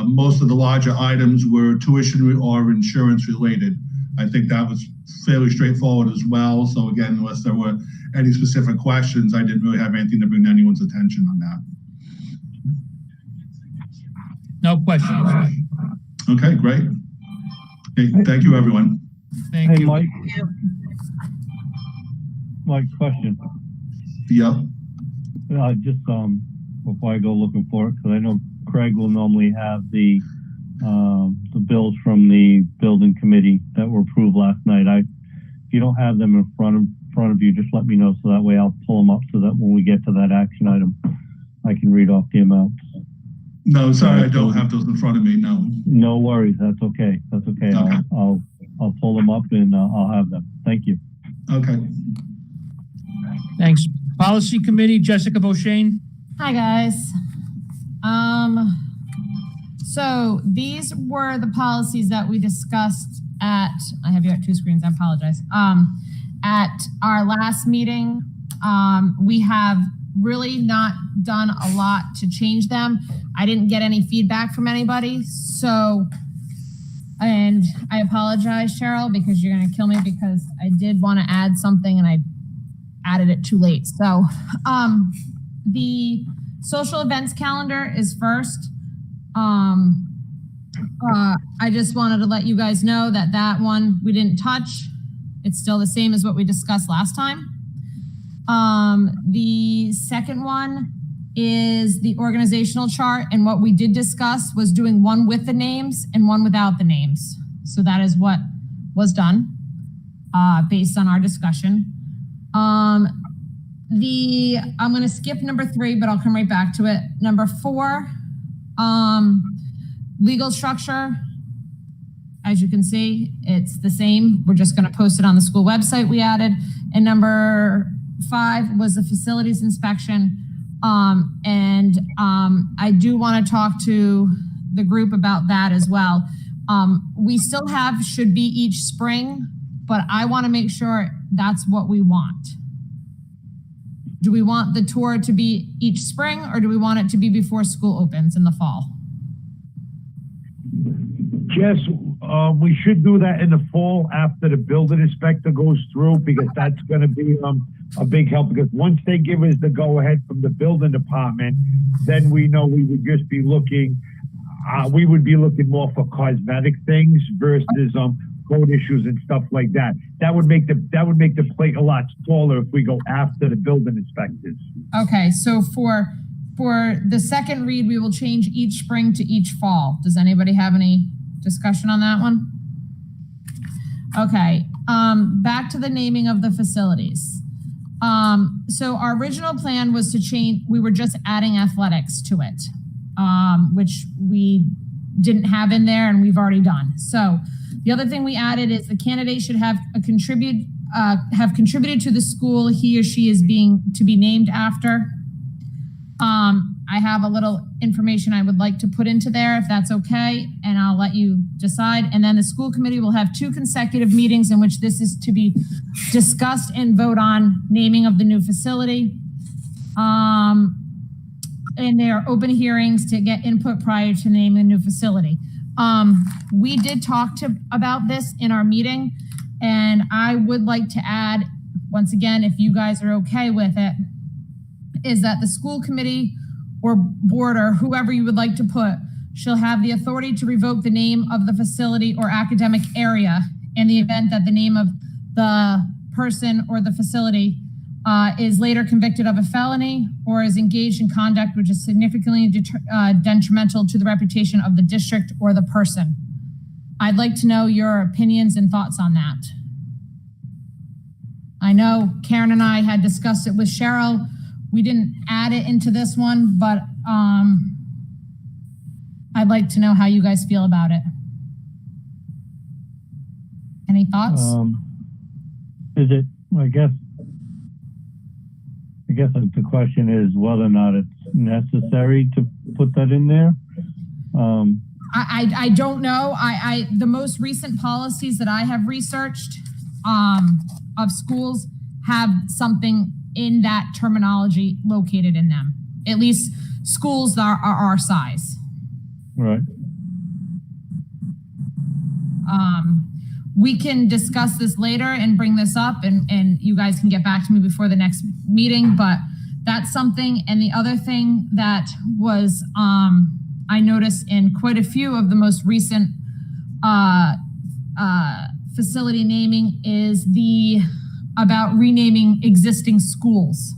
Most of the larger items were tuition or insurance related. I think that was fairly straightforward as well. So again, unless there were any specific questions, I didn't really have anything to bring to anyone's attention on that. No questions. Okay, great. Okay, thank you, everyone. Thank you. Mike. Mike, question. Yep. Just before I go looking for it, because I know Craig will normally have the bills from the building committee that were approved last night. If you don't have them in front of you, just let me know so that way I'll pull them up so that when we get to that action item, I can read off the amounts. No, sorry, I don't have those in front of me. No. No worries. That's okay. That's okay. Okay. I'll pull them up and I'll have them. Thank you. Okay. Thanks. Policy Committee, Jessica Beauchesne. Hi, guys. So these were the policies that we discussed I have you at two screens, I apologize. At our last meeting, we have really not done a lot to change them. I didn't get any feedback from anybody. So And I apologize, Cheryl, because you're going to kill me because I did want to add something and I added it too late. So the social events calendar is first. I just wanted to let you guys know that that one we didn't touch. It's still the same as what we discussed last time. The second one is the organizational chart, and what we did discuss was doing one with the names and one without the names. So that is what was done based on our discussion. I'm going to skip number 3, but I'll come right back to it. Number 4, legal structure. As you can see, it's the same. We're just going to post it on the school website we added. And number 5 was the facilities inspection. I do want to talk to the group about that as well. We still should be each spring, but I want to make sure that's what we want. Do we want the tour to be each spring, or do we want it to be before school opens in the fall? Jess, we should do that in the fall after the building inspector goes through, because that's going to be a big help, because once they give us the go ahead from the building department, then we know we would just be looking, more for cosmetic things versus code issues and stuff like that. That would make the plate a lot smaller if we go after the building inspectors. Okay, so for the second read, we will change each spring to each fall. Does anybody have any discussion on that one? Okay, back to the naming of the facilities. So our original plan was to change, we were just adding athletics to it, which we didn't have in there and we've already done. So the other thing we added is the candidate should have contributed to the school he or she is to be named after. I have a little information I would like to put into there if that's okay, and I'll let you decide. And then the school committee will have 2 consecutive meetings in which this is to be discussed and vote on naming of the new facility. And they are open hearings to get input prior to naming the new facility. We did talk about this in our meeting, and I would like to add, once again, if you guys are okay with it, is that the school committee or board or whoever you would like to put shall have the authority to revoke the name of the facility or academic area in the event that the name of the person or the facility is later convicted of a felony or is engaged in conduct which is significantly detrimental to the reputation of the district or the person. I'd like to know your opinions and thoughts on that. I know Karen and I had discussed it with Cheryl. We didn't add it into this one, but I'd like to know how you guys feel about it. Any thoughts? Is it, I guess the question is whether or not it's necessary to put that in there. I don't know. The most recent policies that I have researched of schools have something in that terminology located in them, at least schools that are our size. Right. We can discuss this later and bring this up and you guys can get back to me before the next meeting, but that's something. And the other thing that was, I noticed in quite a few of the most recent facility naming is about renaming existing schools.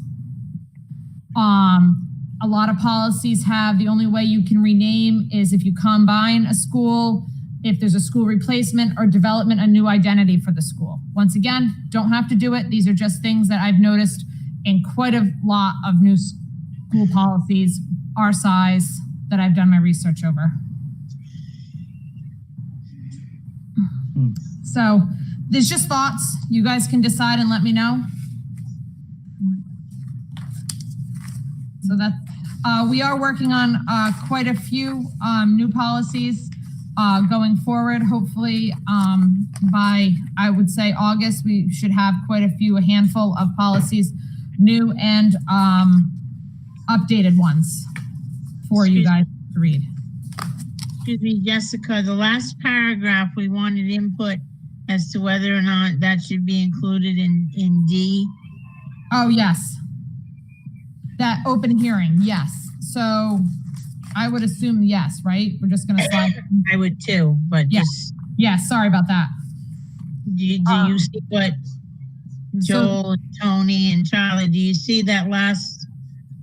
A lot of policies have the only way you can rename is if you combine a school, if there's a school replacement or development, a new identity for the school. Once again, don't have to do it. These are just things that I've noticed in quite a lot of new school policies, our size, that I've done my research over. So there's just thoughts. You guys can decide and let me know. So that we are working on quite a few new policies going forward. Hopefully by, I would say, August, we should have quite a handful of policies, new and updated ones for you guys to read. Excuse me, Jessica, the last paragraph, we wanted input as to whether or not that should be included in D. Oh, yes. That open hearing, yes. So I would assume yes, right? We're just gonna slide. I would too, but Yeah. just, Yeah, sorry about that. do you see what Joel, Tony, and Charlie, do you see that last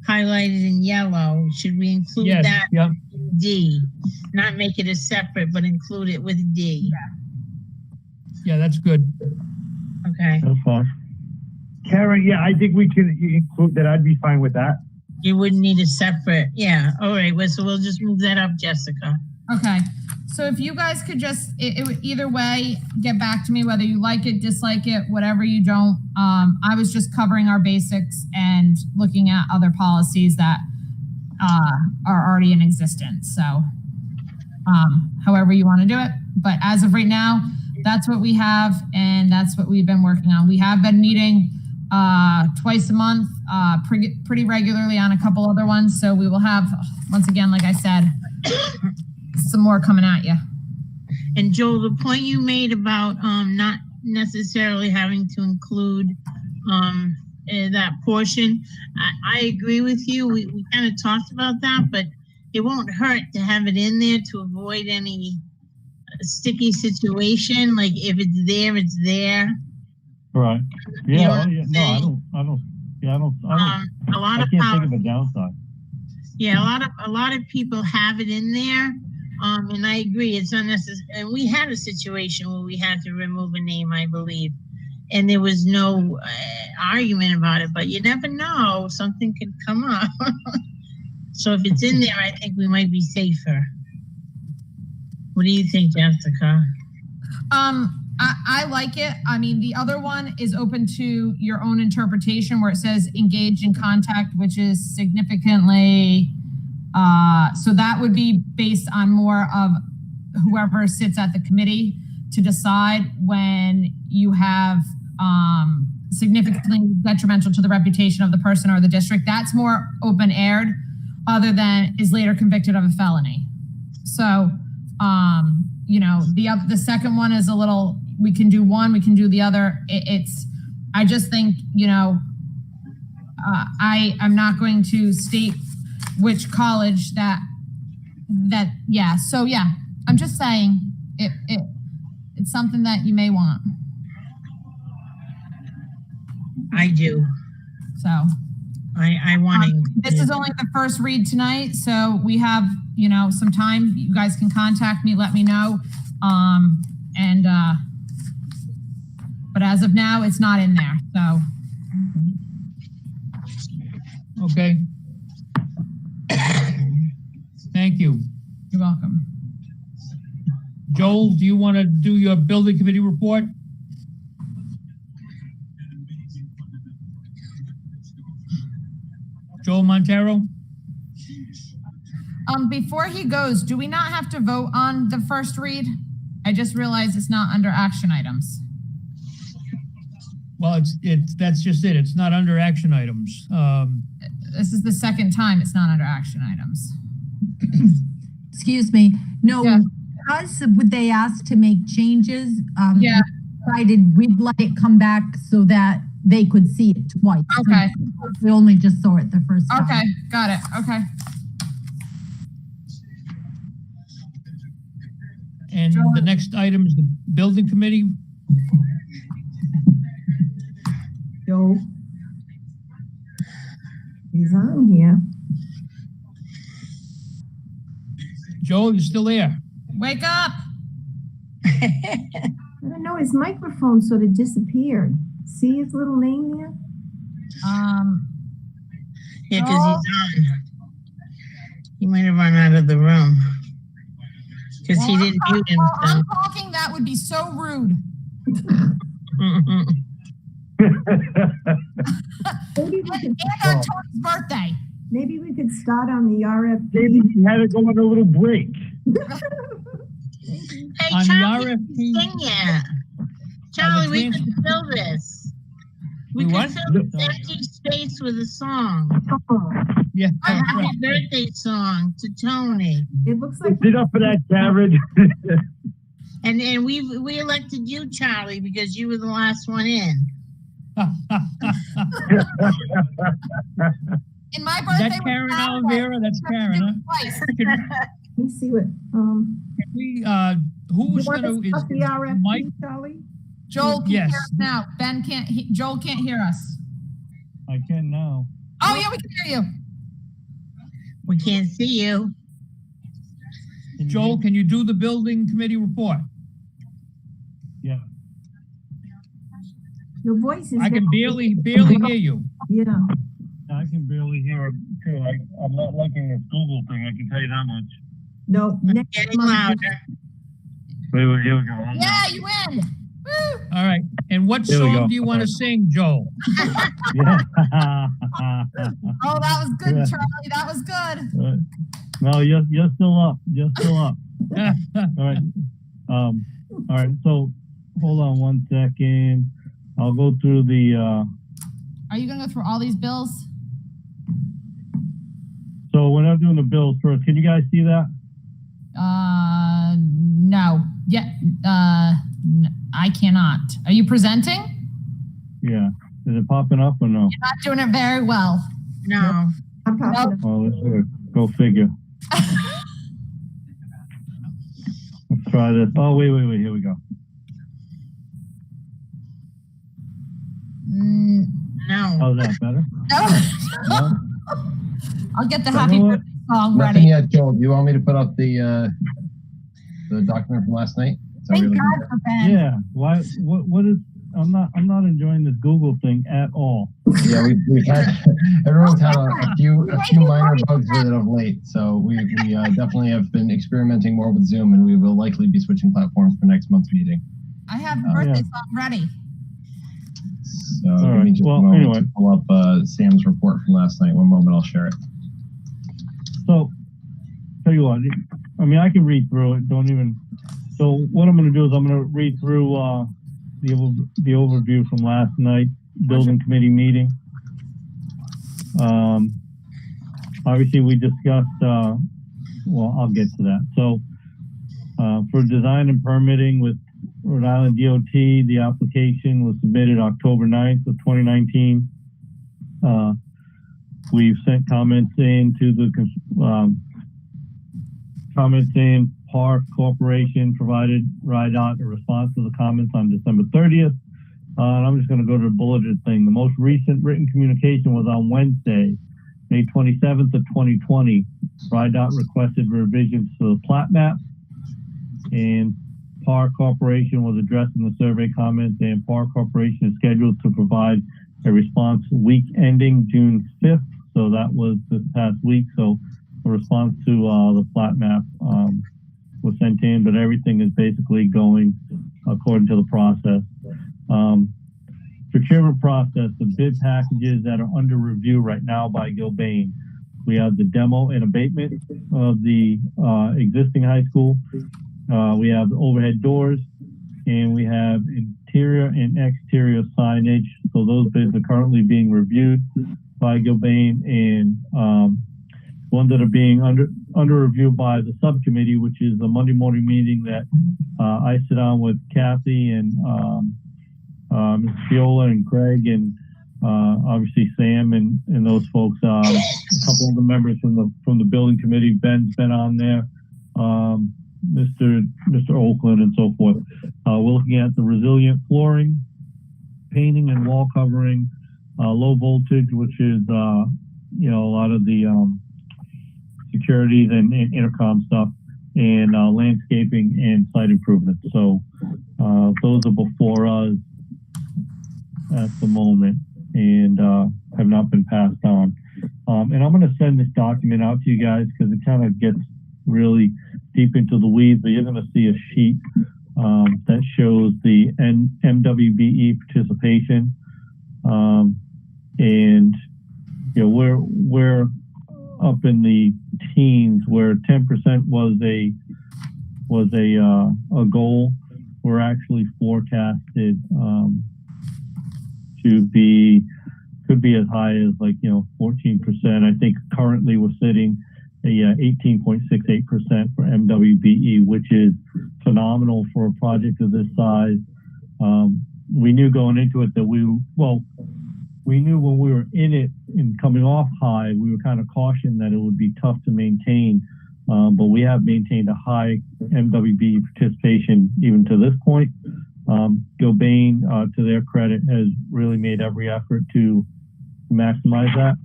highlighted in yellow? Should we include Yes, that yeah. in D? Not make it a separate, but include it with D? Yeah, that's good. Okay. That's fine. Karen, yeah, I think we can include that. I'd be fine with that. You wouldn't need a separate, yeah, all right, well, so we'll just move that up, Jessica. Okay, so if you guys could just, either way, get back to me, whether you like it, dislike it, whatever you don't. I was just covering our basics and looking at other policies that are already in existence, so however you want to do it. But as of right now, that's what we have, and that's what we've been working on. We have been meeting twice a month, pretty regularly on a couple other ones. So we will have, once again, like I said, some more coming at you. And Joel, the point you made about not necessarily having to include that portion, I agree with you. We kind of talked about that, but it won't hurt to have it in there to avoid any sticky situation. Like if it's there, it's there. Right. You know what Yeah. I'm No, I saying? don't. A lot I of can't think of a downside. Yeah, a lot of people have it in there, and I agree it's unnecessary. And we had a situation where we had to remove a name, I believe, and there was no argument about it. But you never know; something could come up. So if it's in there, I think we might be safer. What do you think, Jessica? I like it. I mean, the other one is open to your own interpretation where it says engage in contact, which is significantly, so that would be based on more of whoever sits at the committee to decide when you have significantly detrimental to the reputation of the person or the district. That's more open aired, other than is later convicted of a felony. So, you know, the second one is a little, we can do one, we can do the other. I just think, you know, I'm not going to state which college yeah. So yeah, I'm just saying it's something that you may want. I do. So I want to. This is only the first read tonight, so we have, you know, some time. You guys can contact me, let me know. But as of now, it's not in there, so. Okay. Thank you. You're welcome. Joel, do you want to do your building committee report? Joel Montero? Before he goes, do we not have to vote on the first read? I just realized it's not under action items. Well, that's just it. It's not under action items. This is the second time it's not under action items. Excuse me. No, Yeah. because would they ask to make changes? Yeah. We'd let it come back so that they could see it twice. Okay. So we only just saw it the first time. Okay, got it. Okay. And the next item is the building committee. Joe. He's on here. Joel, you still there? Wake up. I don't know, his microphone sort of disappeared. See his little name there? Yeah, because he's on. He might have run out of the room. Because he didn't mute While I'm himself. talking, that would be so rude. Maybe we could, And on Tony's birthday. maybe we could start on the RFP. Maybe we had to go on a little break. Hey, On the Charlie, RFP. sing yet. Charlie, we can fill this. We We could what? fill this empty space with a song. Yeah. A happy birthday song to Tony. It looks like Sit up for that, Karen. And we elected you, Charlie, because you were the last one in. In my Is birthday. that was Karen Saturday. Oliveira? That's I have to Karen, do huh? it twice. let me see what, Can we, who you was want gonna, to is discuss the Mike? RFP, Charlie? Joel can Yes. hear us now. Ben can't, Joel can't hear us. I can now. Oh, yeah, we can hear you. We can't see you. Joel, can you do the building committee report? Yeah. Your voice is. I can barely hear you. Yeah, I can barely hear it too. I'm not liking this Google thing, I can tell you that much. no, next Getting month. louder. Wait, here we go. Hold on. Yeah, you win. Woo. All right. And what There we song go. do you want to sing, Joel? Yeah. Oh, that was good, Yeah. Charlie. That was good. No, you're still up. You're still up. All right. All right. So hold on one second. I'll go through the, Are you gonna go through all these bills? so we're not doing the bills first. Can you guys see that? No. Yeah, I cannot. Are you presenting? Yeah. Is it popping up or no? You're not doing it very well. No. I'm popping up. Oh, let's do it. Go figure. Let's try this. Oh, wait. Here we go. No. How's that better? No. No? I'll get the You happy know what? birthday song Nothing ready. yet, Joel. Do you want me to put up the document from last night? Is that what Thank you're looking God for? for Ben. Yeah. Why? What is? I'm not enjoying this Google thing at all. Yeah, we've had everyone's had a few minor bugs with it of late. So we definitely have been experimenting more with Zoom, and we will likely be switching platforms for next month's meeting. I have the Oh, birthday yeah. song ready. So All give me right. just Well, a moment anyway. to pull up Sam's report from last night. One moment, I'll share it. So, tell you what. I mean, I can read through it. Don't even. So what I'm going to do is I'm going to read through the overview from last night's building committee meeting. Obviously, we discussed. Well, I'll get to that. So, for design and permitting with Rhode Island DOT, the application was submitted October 9th of 2019. We've sent comments in to the comments in. Park Corporation provided RIDOT a response to the comments on December 30th. And I'm just going to go to the bulleted thing. The most recent written communication was on Wednesday, May 27th of 2020. RIDOT requested revisions to the plat map, and Park Corporation was addressing the survey comments, and Park Corporation is scheduled to provide a response week ending June 5th. So that was this past week. So a response to the plat map was sent in, but everything is basically going according to the process. Procurement process, the bid packages that are under review right now by Gilbane. We have the demo and abatement of the existing high school. We have the overhead doors, and we have interior and exterior signage. So those bids are currently being reviewed by Gilbane, and ones that are being under review by the subcommittee, which is the Monday morning meeting that I sit on with Kathy and Ms. Fiola and Craig and obviously Sam and those folks. A couple of the members from the building committee. Ben's been on there. Mr. Oakland and so forth. We're looking at the resilient flooring, painting and wall covering, low voltage, which is a lot of the securities and intercom stuff, and landscaping and site improvements. So those are before us at the moment and have not been passed on. And I'm going to send this document out to you guys because it kind of gets really deep into the weeds, but you're going to see a sheet that shows the MWBE participation. And we're up in the teens where 10% was a goal. We're actually forecasted could be as high as 14%. I think currently we're sitting at 18.68% for MWBE, which is phenomenal for a project of this size. We knew going into it that we knew when we were in it and coming off high, we were kind of cautioned that it would be tough to maintain. But we have maintained a high MWBE participation even to this point. Gilbane, to their credit, has really made every effort to maximize that,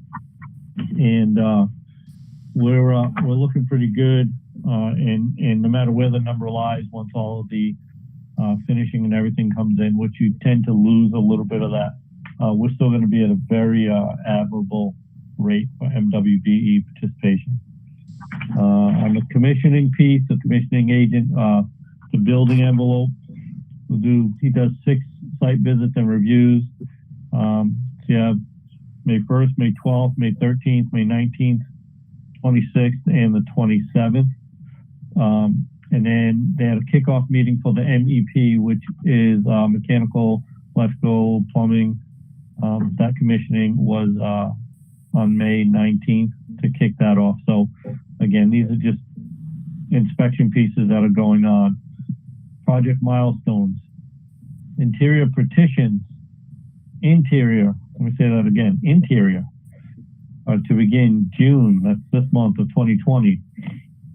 and we're looking pretty good. And no matter where the number lies, once all of the finishing and everything comes in, which you tend to lose a little bit of that, we're still going to be at a very admirable rate for MWBE participation. On the commissioning piece, the commissioning agent, the building envelope, he does 6 site visits and reviews. So you have May 1st, May 12th, May 13th, May 19th, 26th, and the 27th. And then they had a kickoff meeting for the MEP, which is mechanical, electrical, plumbing. That commissioning was on May 19th to kick that off. So again, these are just inspection pieces that are going on. Project milestones, interior partitions, interior, let me say that again, interior, to begin June, that's this month of 2020.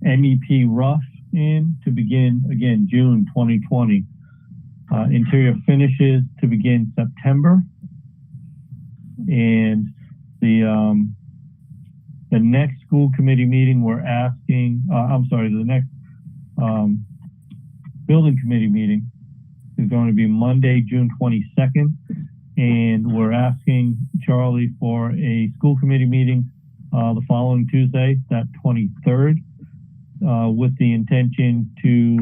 MEP rough in to begin again June 2020. Interior finishes to begin September. And the next school committee meeting we're asking, the next building committee meeting is going to be Monday, June 22nd. And we're asking Charlie for a school committee meeting the following Tuesday, that 23rd, with the intention to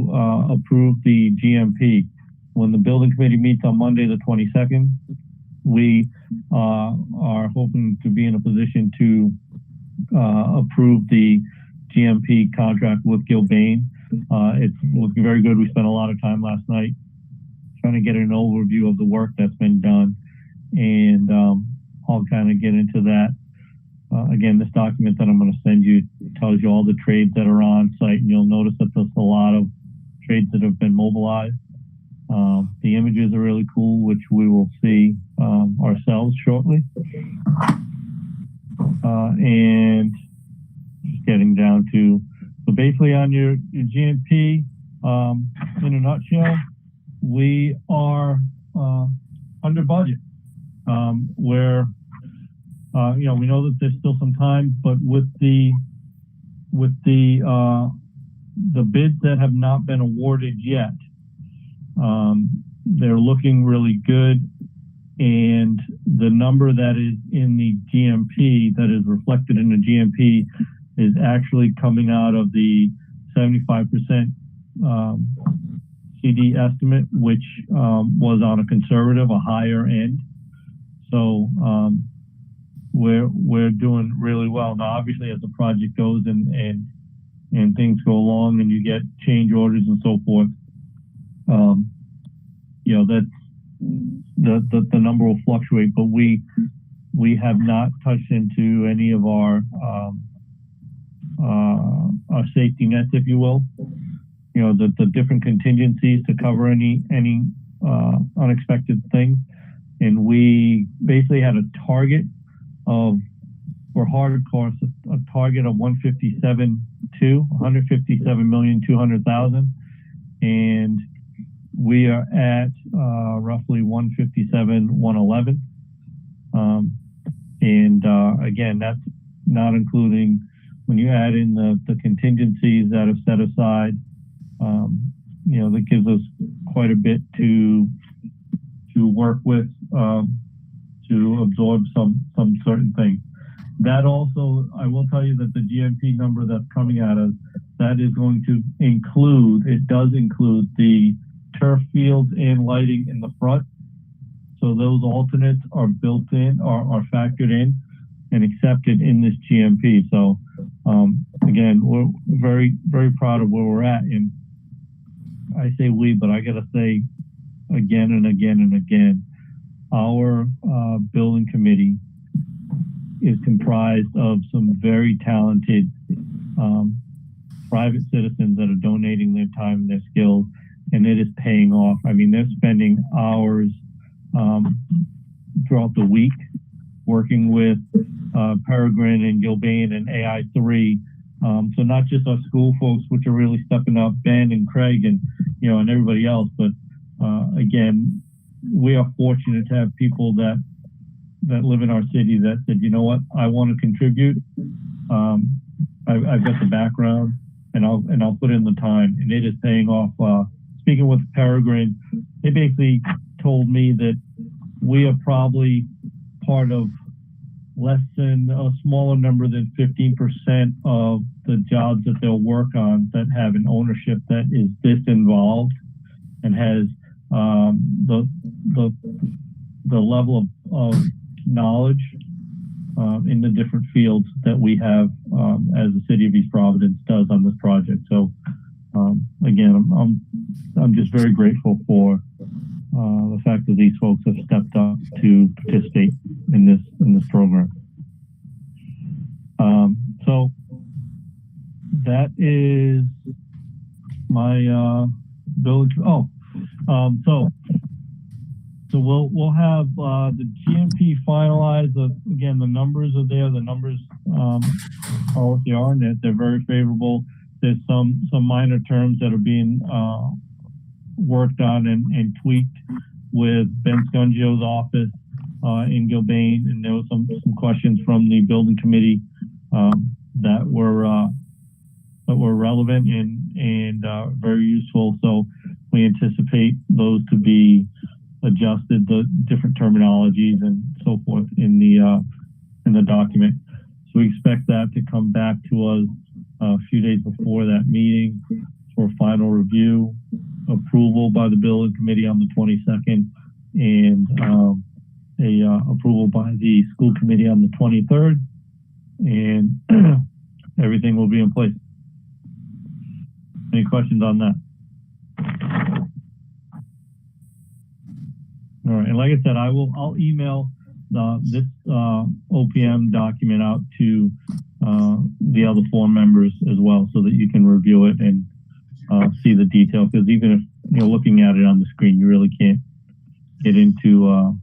approve the GMP. When the building committee meets on Monday, the 22nd, we are hoping to be in a position to approve the GMP contract with Gilbane. It's looking very good. We spent a lot of time last night trying to get an overview of the work that's been done, and I'll kind of get into that. Again, this document that I'm going to send you tells you all the trades that are on site, and you'll notice that there's a lot of trades that have been mobilized. The images are really cool, which we will see ourselves shortly. And just getting down to, so basically on your GMP, in a nutshell, we are under budget. Where we know that there's still some time, but with the bids that have not been awarded yet, they're looking really good. And the number that is in the GMP, that is reflected in the GMP, is actually coming out of the 75% CD estimate, which was on a conservative, a higher end. So we're doing really well. Now, obviously, as the project goes and things go along and you get change orders and so forth, that's the number will fluctuate. But we have not touched into any of our safety nets, if you will. The different contingencies to cover any unexpected things. And we basically had a target of, for hard costs, a target of 157,200,000, and we are at roughly 157,111. Again, that's not including when you add in the contingencies that are set aside. That gives us quite a bit to work with to absorb some certain things. That also, I will tell you that the GMP number that's coming at us, that is going to include, it does include the turf fields and lighting in the front. So those alternates are built in, are factored in and accepted in this GMP. So again, we're very, very proud of where we're at. And I say we, but I got to say again and again and again, our building committee is comprised of some very talented private citizens that are donating their time and their skills, and it is paying off. I mean, they're spending hours throughout the week working with Peregrine and Gilbane and AI3. So not just our school folks, which are really stepping up, Ben and Craig and, and everybody else, but again, we are fortunate to have people that live in our city that said, you know what, I want to contribute. I've got the background and I'll put in the time, and it is paying off. Speaking with Peregrine, they basically told me that we are probably part of less than a smaller number than 15% of the jobs that they'll work on that have an ownership that is this involved and has the level of knowledge in the different fields that we have as the city of East Providence does on this project. So again, I'm just very grateful for the fact that these folks have stepped up to participate in this program. So that is my village. So we'll have the GMP finalized. Again, the numbers are there. The numbers are what they are, and they're very favorable. There's some minor terms that are being worked on and tweaked with Ben Scungio's office in Gilbane, and there was some questions from the building committee that were relevant and very useful. So we anticipate those to be adjusted, the different terminologies and so forth in the document. So we expect that to come back to us a few days before that meeting for final review, approval by the building committee on the 22nd, and approval by the school committee on the 23rd, and everything will be in place. Any questions on that? All right, and like I said, I'll email this OPM document out to the other 4 members as well, so that you can review it and see the detail. Because even if you're looking at it on the screen, you really can't get into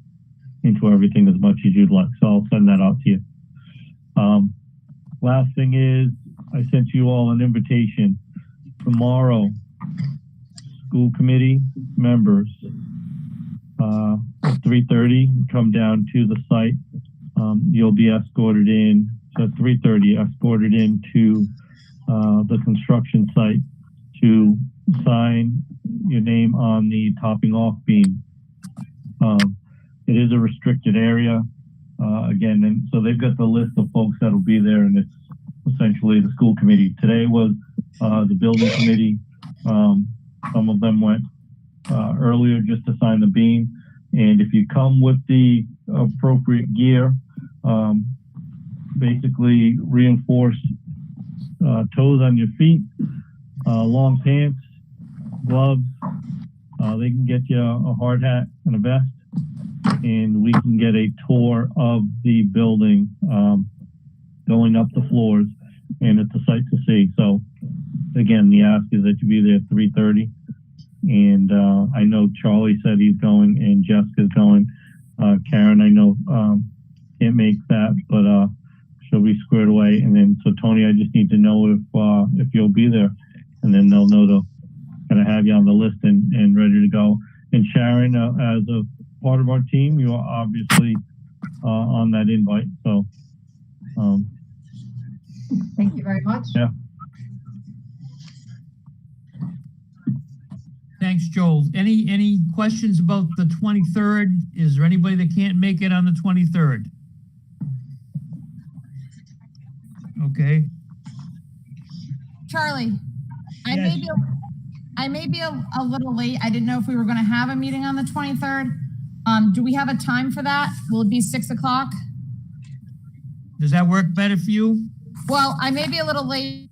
everything as much as you'd like. So I'll send that out to you. Last thing is, I sent you all an invitation tomorrow. School committee members, 3:30, come down to the site. You'll be escorted in, so at 3:30, escorted into the construction site to sign your name on the topping off beam. It is a restricted area, again, and so they've got the list of folks that'll be there, and it's essentially the school committee. Today was the building committee. Some of them went earlier just to sign the beam. And if you come with the appropriate gear, basically reinforced toes on your feet, long pants, gloves, they can get you a hard hat and a vest, and we can get a tour of the building, going up the floors, and it's a sight to see. So again, the ask is that you be there at 3:30. And I know Charlie said he's going, and Jessica's going. Karen, I know can't make that, but she'll be squared away. And then, so Tony, I just need to know if you'll be there, and then they'll know to kind of have you on the list and ready to go. And Sharon, as a part of our team, you are obviously on that invite. So thank you very much. Yeah. Thanks, Joel. Any questions about the 23rd? Is there anybody that can't make it on the 23rd? Okay. Charlie, I Yes. may be a little late. I didn't know if we were going to have a meeting on the 23rd. Do we have a time for that? Will it be 6 o'clock? Does that work better for you? Well, I may be a little late.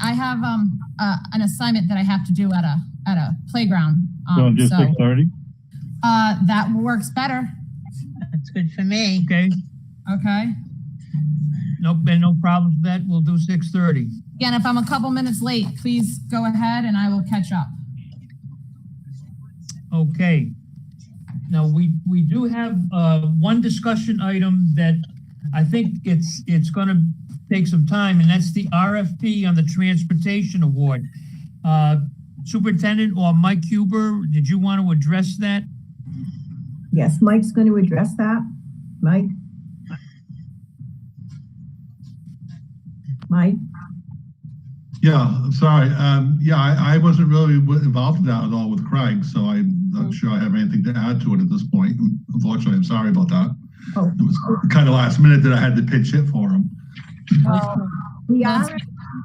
I have an assignment that I have to do at a playground. So just 6:30? That works better. That's good for me. Okay, Okay. nope, and no problems with that. We'll do 6:30. Again, if I'm a couple minutes late, please go ahead and I will catch up. Okay. Now, we do have one discussion item that I think it's gonna take some time, and that's the RFP on the transportation award. Superintendent or Mike Huber, did you want to address that? Yes, Mike's going to address that. Mike? Mike? Yeah, sorry. Yeah, I wasn't really involved in that at all with Craig, so I'm not sure I have anything to add to it at this point. Unfortunately, I'm sorry about that. Oh. It was kind of last minute that I had to pitch it for him.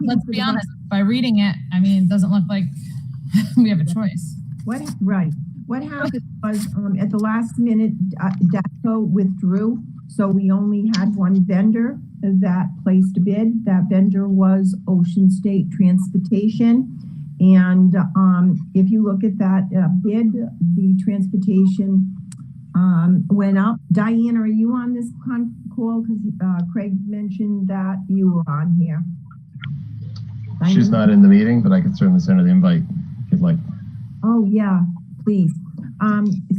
Let's be honest, by reading it, I mean, it doesn't look like we have a choice. What happened was at the last minute, DATCO withdrew, so we only had one vendor that placed a bid. That vendor was Ocean State Transportation. And if you look at that bid, the transportation went up. Diana, are you on this call? Because Craig mentioned that you were on here. She's not in the meeting, but I could certainly send her the invite if you'd like. Oh, yeah, please.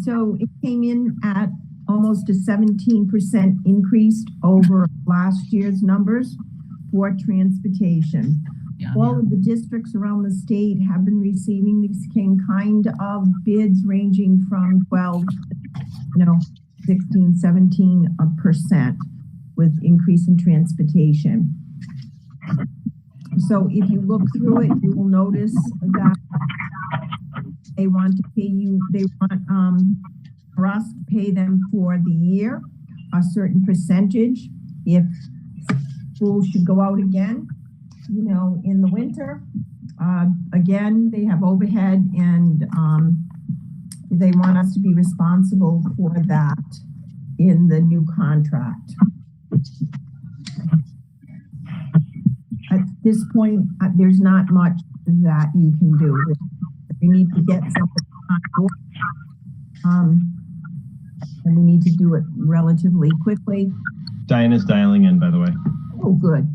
So it came in at almost a 17% increase over last year's numbers for transportation. Yeah. All of the districts around the state have been receiving these kind of bids ranging from 12, 16, 17% with increase in transportation. So if you look through it, you will notice that they want to pay you, they want for us to pay them for the year, a certain percentage. If school should go out again, in the winter, again, they have overhead and they want us to be responsible for that in the new contract. At this point, there's not much that you can do. We need to get something on board, and we need to do it relatively quickly. Diana's dialing in, by the way. Oh, good.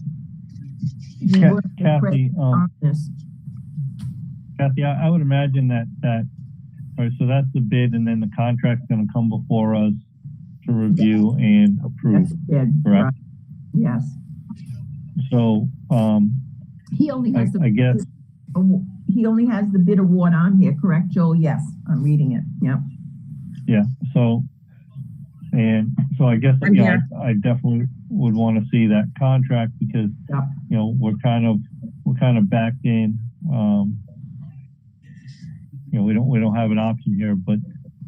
Kathy, Kathy, I would imagine that all right, so that's the bid, and then the contract's going to come before us to review and approve. That's bid, correct? right. Yes. So, He only has I guess. He only has the bid award on here, correct, Joel? Yes, I'm reading it. Yep. Yeah. So I guess I definitely would want to see that contract because we're kind of backed in. We don't have an option here. But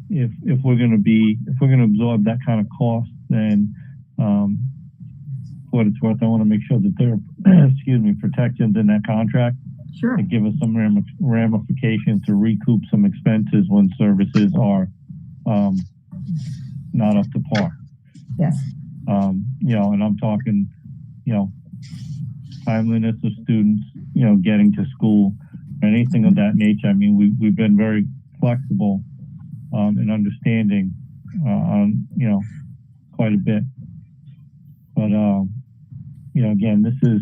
if we're going to absorb that kind of cost, then what it's worth, I want to make sure that there are protections in that contract. Sure. To give us some ramifications to recoup some expenses when services are not up to par. Yes. And I'm talking, timeliness of students, getting to school, anything of that nature. I mean, we've been very flexible and understanding on, quite a bit. But, again, this is,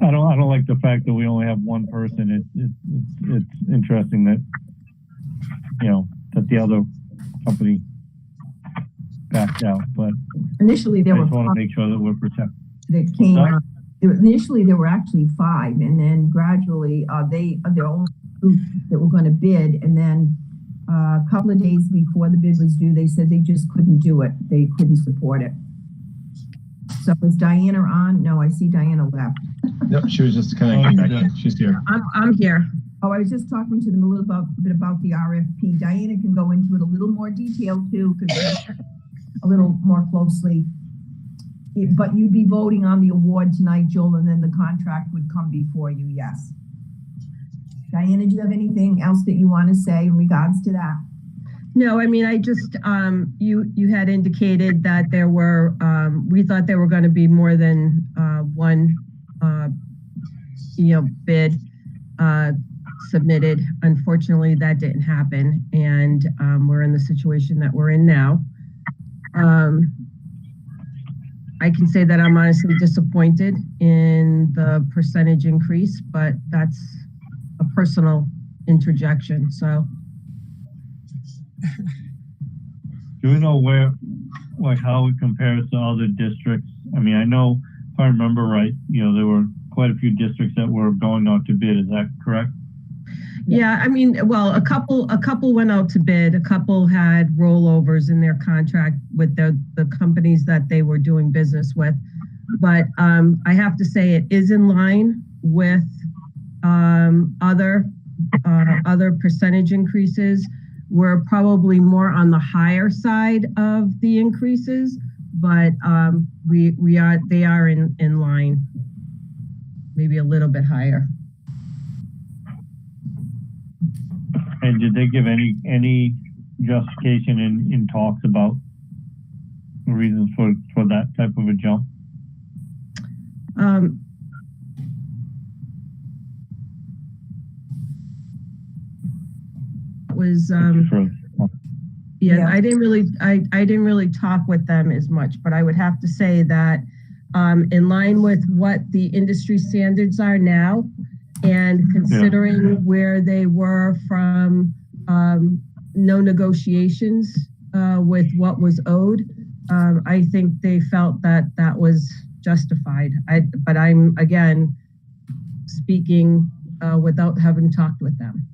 I don't like the fact that we only have one person. It's interesting that, that the other company backed out, but initially there I were just want to five make sure that we're protected. that came out. Initially there were actually 5, and then gradually their own group that were going to bid, and then a couple of days before the bid was due, they said they just couldn't do it. They couldn't support it. So is Diana on? No, I see Diana left. Yep, she was just connecting back in. She's here. I'm here. Oh, I was just talking to them a little bit about the RFP. Diana can go into it a little more detail too, because a little more closely. But you'd be voting on the award tonight, Joel, and then the contract would come before you, yes. Diana, do you have anything else that you want to say in regards to that? No, I mean, I just, you had indicated that there were, we thought there were going to be more than one, bid submitted. Unfortunately, that didn't happen. And we're in the situation that we're in now. I can say that I'm honestly disappointed in the percentage increase, but that's a personal interjection, so. Do we know where, like, how it compares to other districts? I mean, I know, if I remember right, there were quite a few districts that were going out to bid. Is that correct? Yeah, I mean, well, a couple went out to bid. A couple had rollovers in their contract with the companies that they were doing business with. But I have to say it is in line with other percentage increases. We're probably more on the higher side of the increases, but they are in line, maybe a little bit higher. And did they give any justification in talks about the reasons for that type of a jump? Yeah, I didn't really talk with them as much, but I would have to say that in line with what the industry standards are now, and considering where they were from no negotiations with what was owed, I think they felt that was justified. But I'm, again, speaking without having talked with them.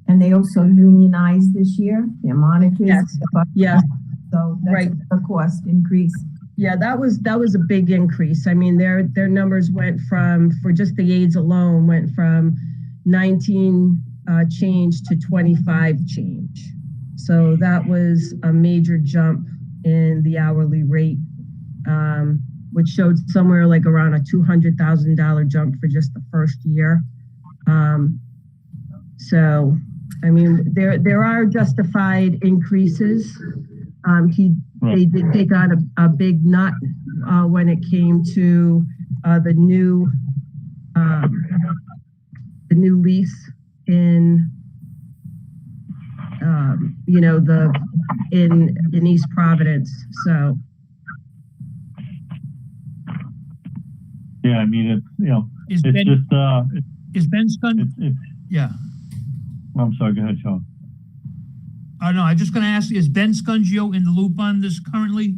And they also unionized this year, their monitors. Yes. So that's a cost increase. Yeah, that was a big increase. I mean, their numbers went from, for just the aides alone, went from 19 change to 25 change. So that was a major jump in the hourly rate, which showed somewhere like around a $200,000 jump for just the first year. So, I mean, there are justified increases. They did take on a big nut when it came to the new lease in in East Providence. So yeah, I mean Is Ben Scungi? Yeah. I'm sorry. Go ahead, Sean. Oh no, I'm just going to ask: is Ben Scungio in the loop on this currently?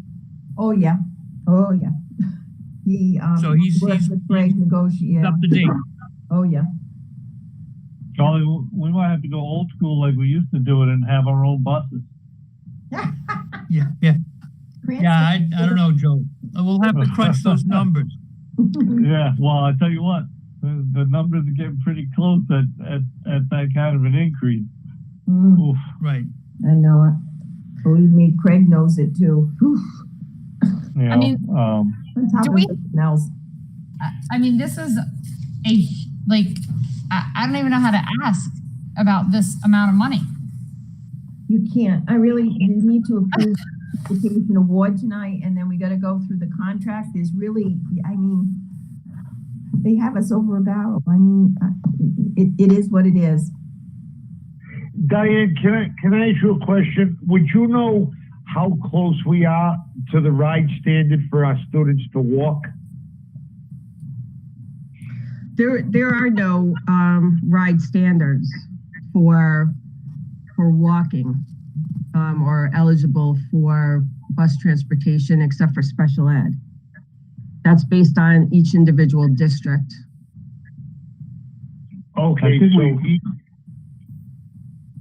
Oh yeah. He so he's negotiating up to date. Oh yeah. Charlie, we might have to go old school like we used to do it and have our own buses. Yeah. I don't know, Joe. We'll have to crunch those numbers. Yeah. Well, I tell you what, the numbers are getting pretty close at that kind of an increase. Oof. Right. I know it. Believe me, Craig knows it too. I mean, do we? I mean, this is I don't even know how to ask about this amount of money. You can't. You need to approve the education award tonight, and then we got to go through the contract. There's really, I mean, they have us over a barrel. I mean, it is what it is. Diane, can I ask you a question? Would you know how close we are to the ride standard for our students to walk? There are no ride standards for walking or eligible for bus transportation except for special ed. That's based on each individual district. Okay,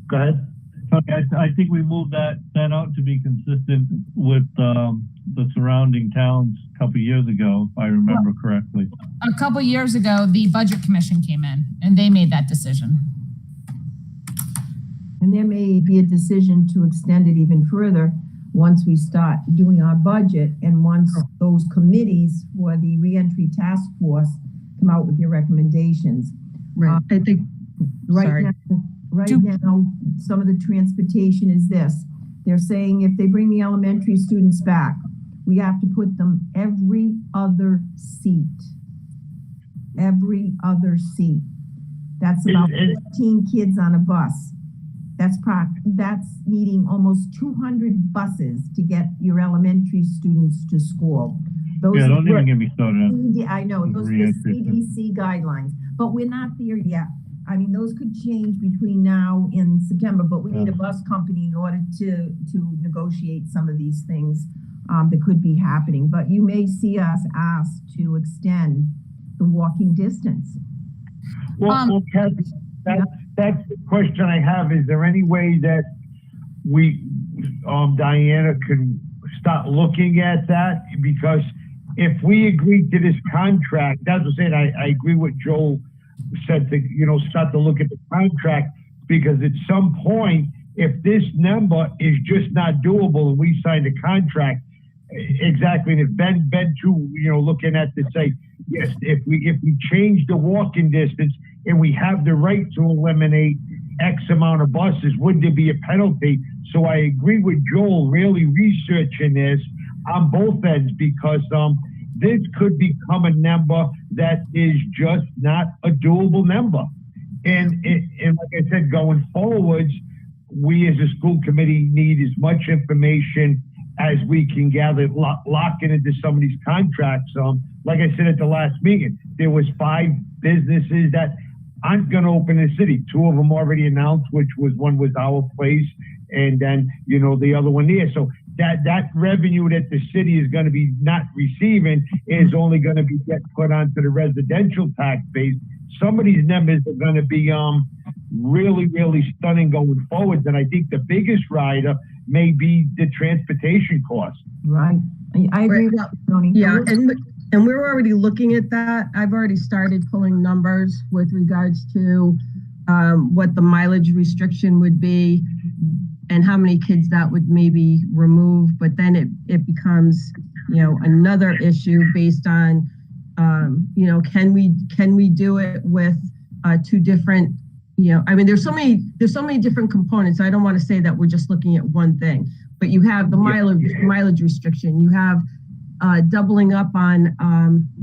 go ahead. Okay, I think we moved that out to be consistent with the surrounding towns a couple of years ago, if I remember correctly. A couple of years ago, the Budget Commission came in and they made that decision. And there may be a decision to extend it even further once we start doing our budget and once those committees for the reentry task force come out with their recommendations. Right. I think now, some of the transportation is this. They're saying if they bring the elementary students back, we have to put them every other seat. Every other seat. That's about 15 kids on a bus. that's needing almost 200 buses to get your elementary students to school. Those Yeah, don't even get me started on. I know, those are the CDC guidelines, but we're not there yet. I mean, those could change between now and September, but we need a bus company in order to negotiate some of these things that could be happening. But you may see us ask to extend the walking distance. Well, Kathy, that's the question I have. Is there any way that we, Diana, can start looking at that? Because if we agree to this contract, that's what I'm saying, I agree with Joel said to, start to look at the contract, because at some point, if this number is just not doable and we sign the contract, exactly, and if Ben too, looking at to say, yes, if we change the walking distance and we have the right to eliminate X amount of buses, would there be a penalty? So I agree with Joel, really researching this on both ends, because this could become a number that is just not a doable number. And like I said, going forwards, we as a school committee need as much information as we can gather, locking into some of these contracts. Like I said at the last meeting, there was 5 businesses that aren't going to open in the city. 2 of them already announced, which was one was our place, and then the other one there. So that revenue that the city is going to be not receiving is only going to be put onto the residential tax base. Some of these numbers are going to be really, really stunning going forward. And I think the biggest rider may be the transportation cost. Right. I agree with that, Tony. Yeah, and we're already looking at that. I've already started pulling numbers with regards to what the mileage restriction would be and how many kids that would maybe remove. But then it becomes, another issue based on, can we do it with 2 different, there's so many different components. I don't want to say that we're just looking at one thing, but you have the mileage restriction. You have doubling up on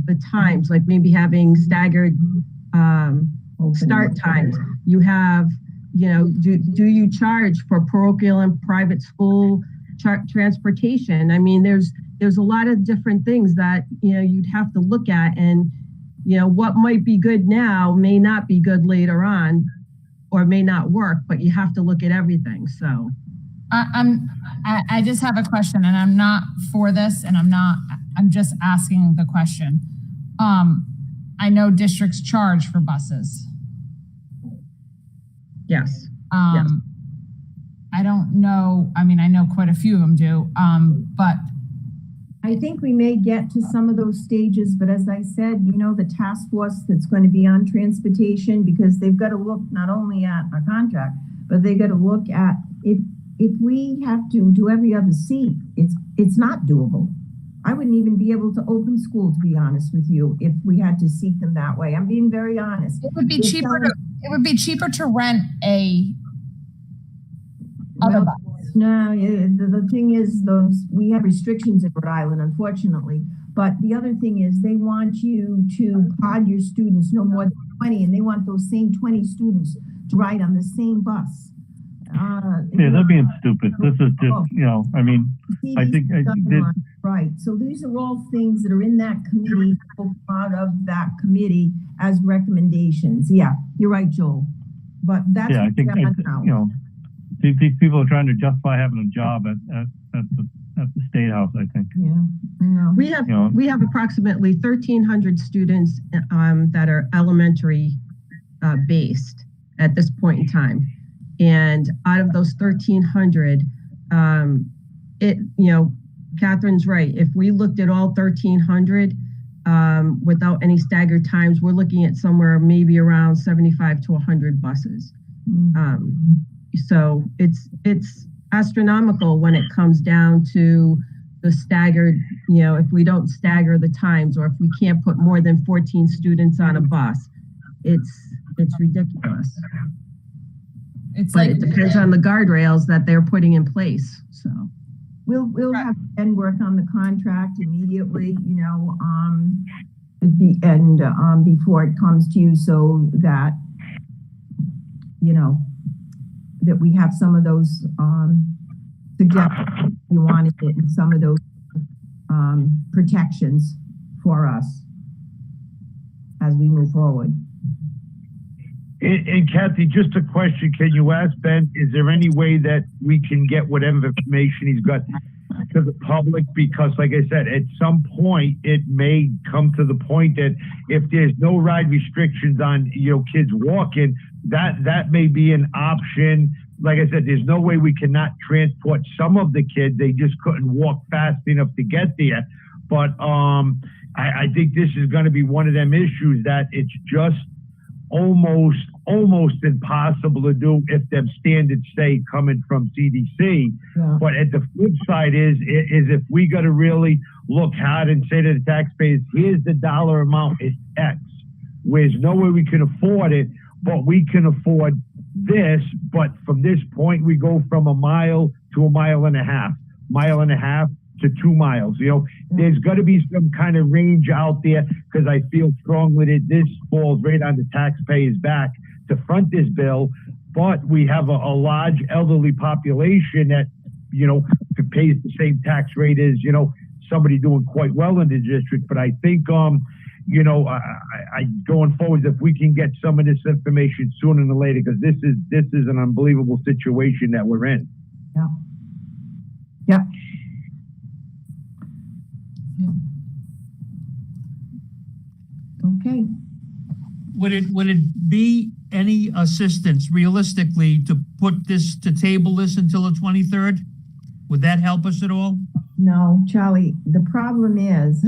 the times, like maybe having staggered start times. You have, do you charge for parochial and private school transportation? I mean, there's a lot of different things that, you'd have to look at, and, what might be good now may not be good later on, or may not work, but you have to look at everything. So I just have a question, and I'm not for this, and I'm just asking the question. I know districts charge for buses. Yes. Yes. I don't know. I mean, I know quite a few of them do, but I think we may get to some of those stages, but as I said, the task force that's going to be on transportation, because they've got to look not only at our contract, but they got to look at if we have to do every other seat, it's not doable. I wouldn't even be able to open school, to be honest with you, if we had to seat them that way. I'm being very honest. It would be cheaper to rent a other bus. No, the thing is, we have restrictions in Rhode Island, unfortunately. But the other thing is, they want you to pod your students no more than 20, and they want those same 20 students to ride on the same bus. They're being stupid. This is just, I think right. So these are all things that are in that committee, out of that committee as recommendations. Yeah, you're right, Joel. But that's I think these people are trying to justify having a job at the State House, I think. Yeah, I know. We have approximately 1,300 students that are elementary based at this point in time. And out of those 1,300, Catherine's right. If we looked at all 1,300 without any staggered times, we're looking at somewhere maybe around 75 to 100 buses. So it's astronomical when it comes down to the staggered, if we don't stagger the times, or if we can't put more than 14 students on a bus, it's ridiculous. But it depends on the guardrails that they're putting in place. So we'll have Ben work on the contract immediately, before it comes to you, so that that we have some of those, suggestions you wanted it and some of those, protections for us as we move forward. And Kathy, just a question. Can you ask Ben, is there any way that we can get whatever information he's got to the public? Because like I said, at some point, it may come to the point that if there's no ride restrictions on, kids walking, that may be an option. Like I said, there's no way we cannot transport some of the kids. They just couldn't walk fast enough to get there. But I think this is going to be one of them issues that it's just almost impossible to do if them standards say coming from CDC. Yeah. But at the flip side is if we got to really look hard and say to the taxpayers, here's the dollar amount, it's X. There's no way we can afford it, but we can afford this. But from this point, we go from a mile to a mile and a half to 2 miles. There's got to be some kind of range out there, because I feel strongly that this falls right on the taxpayers' back to front this bill. But we have a large elderly population that, pays the same tax rate as, somebody doing quite well in the district. But I think, I going forward, if we can get some of this information sooner than later, because this is an unbelievable situation that we're in. Yeah. Yeah. Okay. Would it be any assistance realistically to table this until the 23rd? Would that help us at all? No, Charlie, the problem is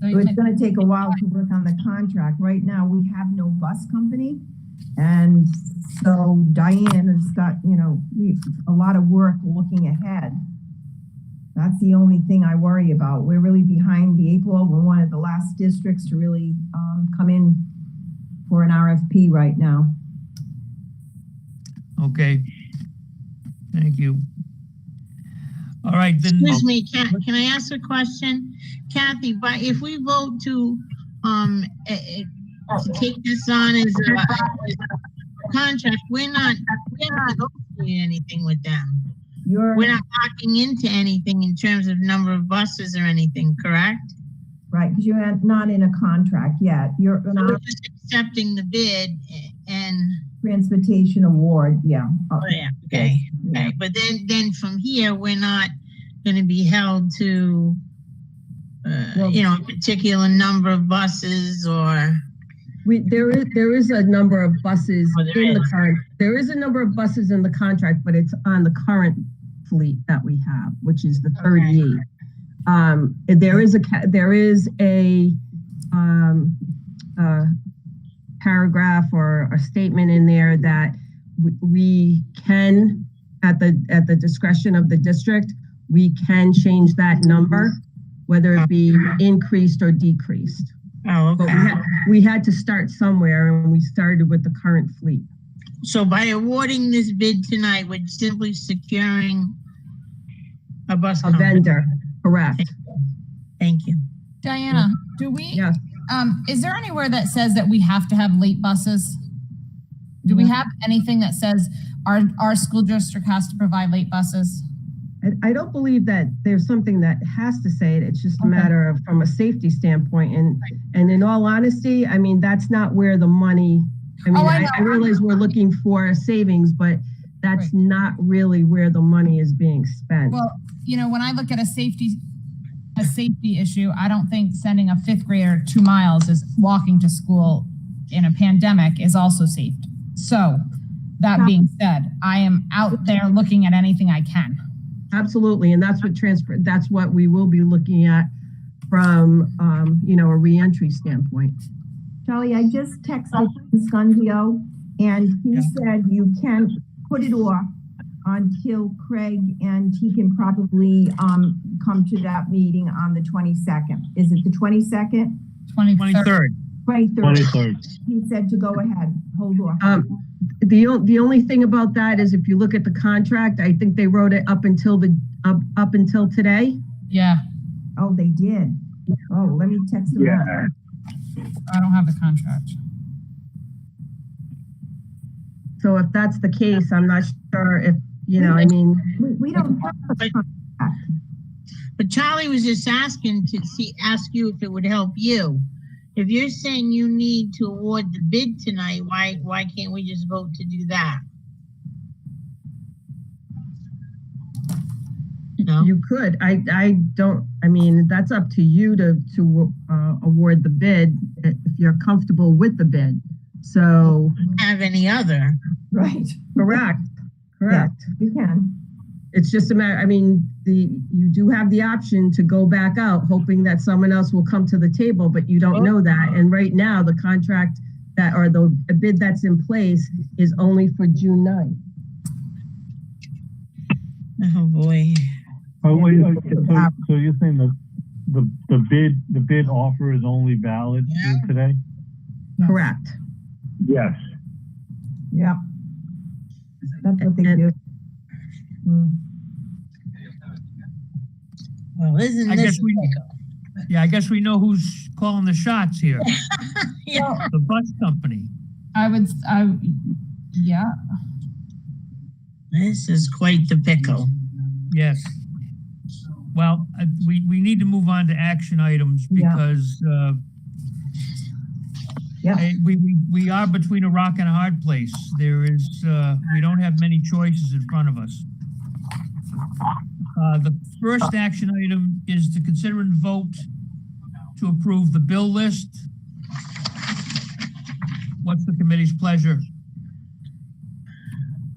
it's going to take a while to work on the contract. Right now, we have no bus company. And so Diane has got, a lot of work looking ahead. That's the only thing I worry about. We're really behind the 8 ball. We're one of the last districts to really come in for an RFP right now. Okay. Thank you. All right, then. Excuse me, can I ask a question? Kathy, but if we vote to take this on as a contract, we're not negotiating anything with them. We're not locking into anything in terms of number of buses or anything, correct? Right, because you're not in a contract yet. We're just accepting the bid and transportation award. Yeah. Oh yeah. Okay. Yeah. Okay. But then from here, we're not going to be held to, a particular number of buses or. There is a number of buses in the current. There is a number of buses in the contract, but it's on the current fleet that we have, which is the 38. There is a paragraph or a statement in there that we can, at the discretion of the district, we can change that number, whether it be increased or decreased. Oh, okay. But we had to start somewhere, and we started with the current fleet. So by awarding this bid tonight, we're simply securing a bus company. Vendor, correct. Thank you. Diana, Yes. Is there anywhere that says that we have to have late buses? Do we have anything that says our school district has to provide late buses? I don't believe that there's something that has to say it. It's just a matter of from a safety standpoint. And in all honesty, I mean, that's not where the money, I realize we're looking for savings, but that's not really where the money is being spent. Well, when I look at a safety issue, I don't think sending a 5th grader 2 miles is walking to school in a pandemic is also safe. So that being said, I am out there looking at anything I can. Absolutely, and that's what we will be looking at from a reentry standpoint. Charlie, I just texted Scunzio, and he said you can put it off until Craig, and he can probably come to that meeting on the 22nd. Is it the 22nd? 23rd. 23rd. He said to go ahead. Hold on. The only thing about that is if you look at the contract, I think they wrote it up until today. Yeah. Oh, they did. Oh, let me text them. Yeah. I don't have the contract. So if that's the case, I'm not sure if, I mean. We don't have a But- contract. But Charlie was just asking to ask you if it would help you. If you're saying you need to award the bid tonight, why can't we just vote to do that? No? You could. I don't, I mean, that's up to you to award the bid if you're comfortable with the bid. So. Have any other? Right. Correct. Yeah, you can. It's just a matter, I mean, you do have the option to go back out, hoping that someone else will come to the table, but you don't know that. And right now, the contract or the bid that's in place is only for June 9th. Oh, boy. Oh, wait, so you're saying the bid offer is only valid for today? Correct. Yes. Yeah. That's what they do. Well, isn't I this guess we know who's calling the shots here. Yeah. The bus company. Yeah. This is quite the pickle. Yes. Well, we need to move on to action items because we are between a rock and a hard place. There is we don't have many choices in front of us. The first action item is to consider and vote to approve the bill list. What's the committee's pleasure?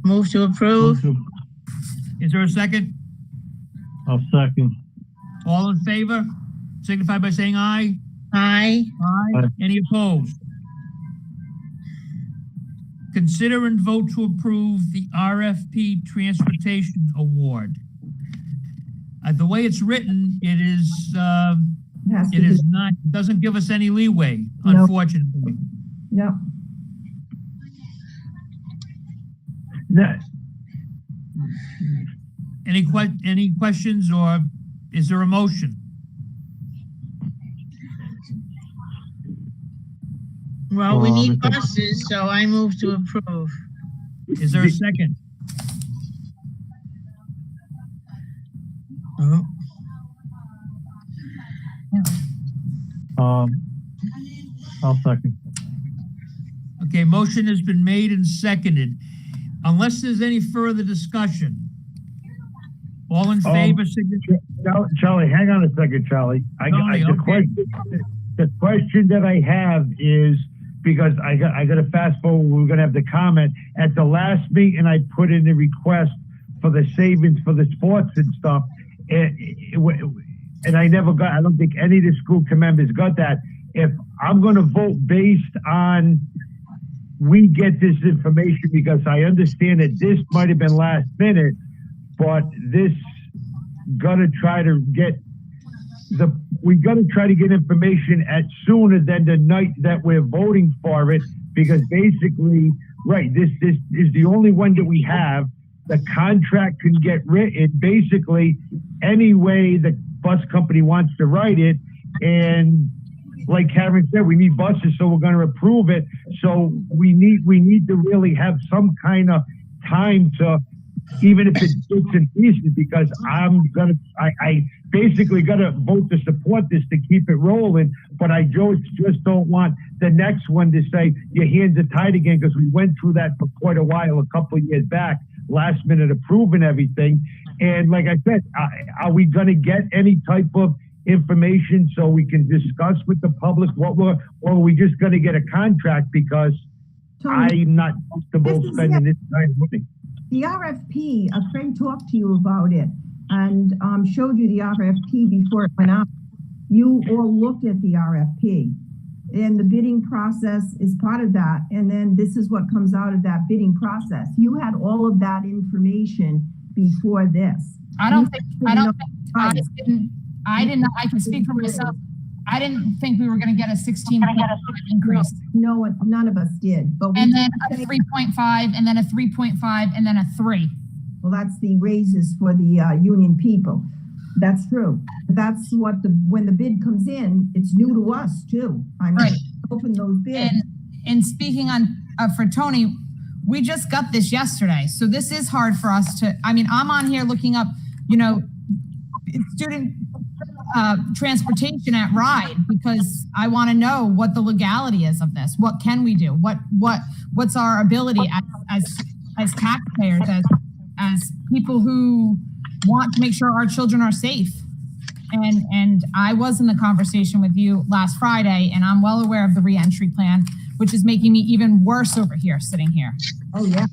Move to approve. Is there a second? I'll second. All in favor? Signify by saying aye. Aye. Aye. Any opposed? Consider and vote to approve the RFP Transportation Award. The way it's written, it is not, doesn't give us any leeway, unfortunately. Yep. Any questions, or is there a motion? Well, we need buses, so I move to approve. Is there a second? I'll second. Okay, motion has been made and seconded. Unless there's any further discussion. All in favor, Charlie, hang on a second, Charlie. The question that I have is, because I got to fast forward, we're going to have the comment. At the last meeting, I put in the request for the savings for the sports and stuff. And I never got, I don't think any of the school members got that. If I'm going to vote based on we get this information, because I understand that this might have been last minute, but this we got to try to get information at sooner than the night that we're voting for it, because basically, right, this is the only one that we have. The contract can get written basically any way the bus company wants to write it. And like Karen said, we need buses, so we're going to approve it. So we need to really have some kind of time to, even if it's bits and pieces, because I basically got to vote to support this to keep it rolling. But I just don't want the next one to say your hands are tied again, because we went through that for quite a while, a couple of years back, last minute approving everything. And like I said, are we going to get any type of information so we can discuss with the public or are we just going to get a contract, because I'm not comfortable spending this kind of money. The RFP, a friend talked to you about it and showed you the RFP before it went out. You all looked at the RFP, and the bidding process is part of that. And then this is what comes out of that bidding process. You had all of that information before this. I can speak for myself. I didn't think we were going to get a 16% increase. No, none of us did. But and then a 3.5, and then a 3.5, and then a 3. Well, that's the raises for the union people. That's true. That's what when the bid comes in, it's new to us too. I mean, open those bids. And speaking on for Tony, we just got this yesterday. So this is hard for us to, I mean, I'm on here looking up, student transportation at RIDE because I want to know what the legality is of this. What can we do? What's our ability as taxpayers, as people who want to make sure our children are safe? And I was in the conversation with you last Friday, and I'm well aware of the reentry plan, which is making me even worse over here, sitting here. Oh, yeah.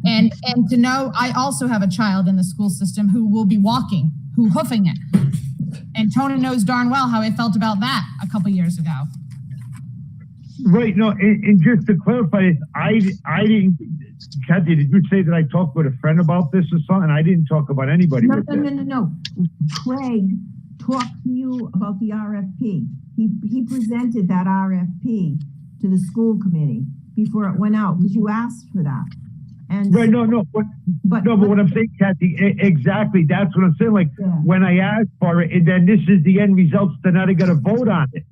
And to know, I also have a child in the school system who will be walking, hoofing it. And Tony knows darn well how I felt about that a couple years ago. Right. No, and just to clarify, I didn't, Kathy, did you say that I talked with a friend about this or something? I didn't talk about anybody with this. No. Craig talked to you about the RFP. He presented that RFP to the school committee before it went out because you asked for that. And right, but what I'm saying, Kathy, exactly. That's what I'm saying. Like when I asked for it, and then this is the end results, then I got to vote on it.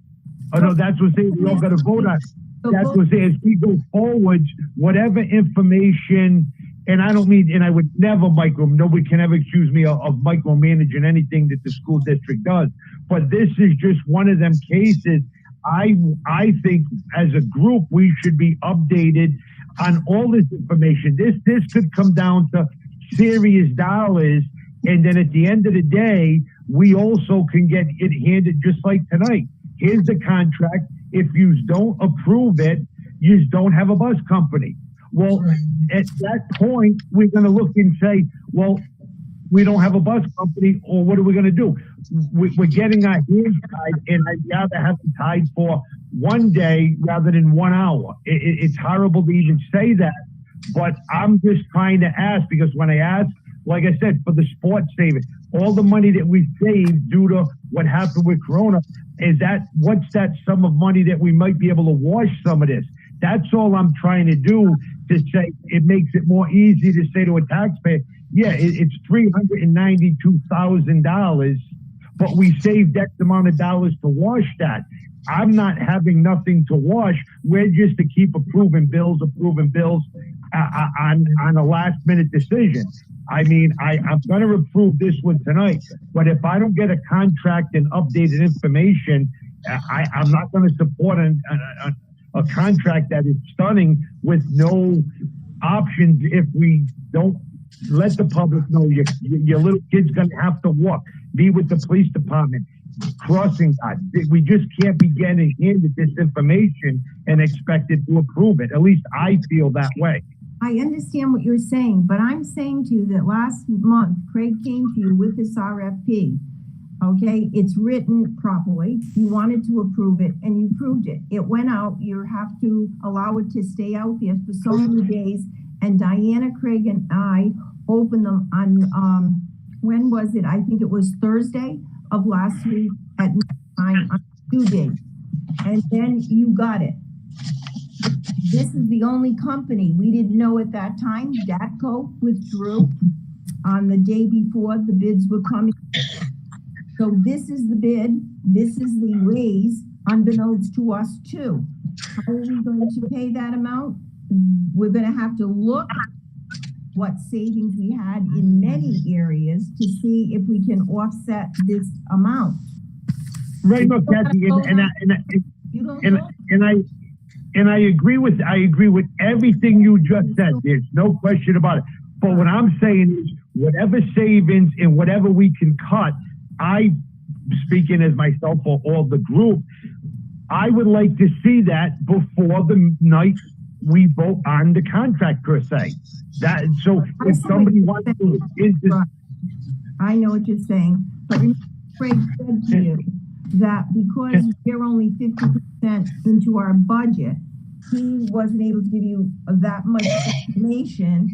Oh no, that's what I'm saying. We all got to vote on it. That's what I'm saying. As we go forward, whatever information, and I don't mean, and I would never nobody can ever accuse me of micromanaging anything that the school district does. But this is just one of them cases. I think as a group, we should be updated on all this information. This could come down to serious dollars. And then at the end of the day, we also can get it handed just like tonight. Here's the contract. If you don't approve it, you don't have a bus company. Well, at that point, we're going to look and say, well, we don't have a bus company, or what are we going to do? We're getting our hands tied, and I'd rather have them tied for one day rather than 1 hour. It's horrible to even say that, but I'm just trying to ask, because when I ask, like I said, for the sports saving, all the money that we saved due to what happened with Corona, what's that sum of money that we might be able to wash some of this? That's all I'm trying to do, to say it makes it more easy to say to a taxpayer, yeah, it's $392,000, but we saved X amount of dollars to wash that. I'm not having nothing to wash. We're just to keep approving bills on a last minute decision. I mean, I'm going to approve this one tonight, but if I don't get a contract and updated information, I'm not going to support a contract that is stunning with no options. If we don't let the public know your little kid's going to have to walk, be with the police department, crossing guard. We just can't be getting handed this information and expected to approve it. At least I feel that way. I understand what you're saying, but I'm saying to you that last month, Craig came to you with this RFP. Okay, it's written properly. You wanted to approve it and you approved it. It went out. You have to allow it to stay out there for so many days. And Diana, Craig, and I opened them on, when was it? I think it was Thursday of last week at 9 on due date. And then you got it. This is the only company we didn't know at that time. DATCO withdrew on the day before the bids were coming. So this is the bid. This is the raise, unbeknownst to us too. How are we going to pay that amount? We're going to have to look what savings we had in many areas to see if we can offset this amount. Right, no, Kathy, and I agree with everything you just said. There's no question about it. But what I'm saying is, whatever savings and whatever we can cut, speaking as myself or all the group, I would like to see that before the night we vote on the contract per se. So if somebody wants to, I know what you're saying, but remember, Craig said to you that because we're only 50% into our budget, he wasn't able to give you that much information,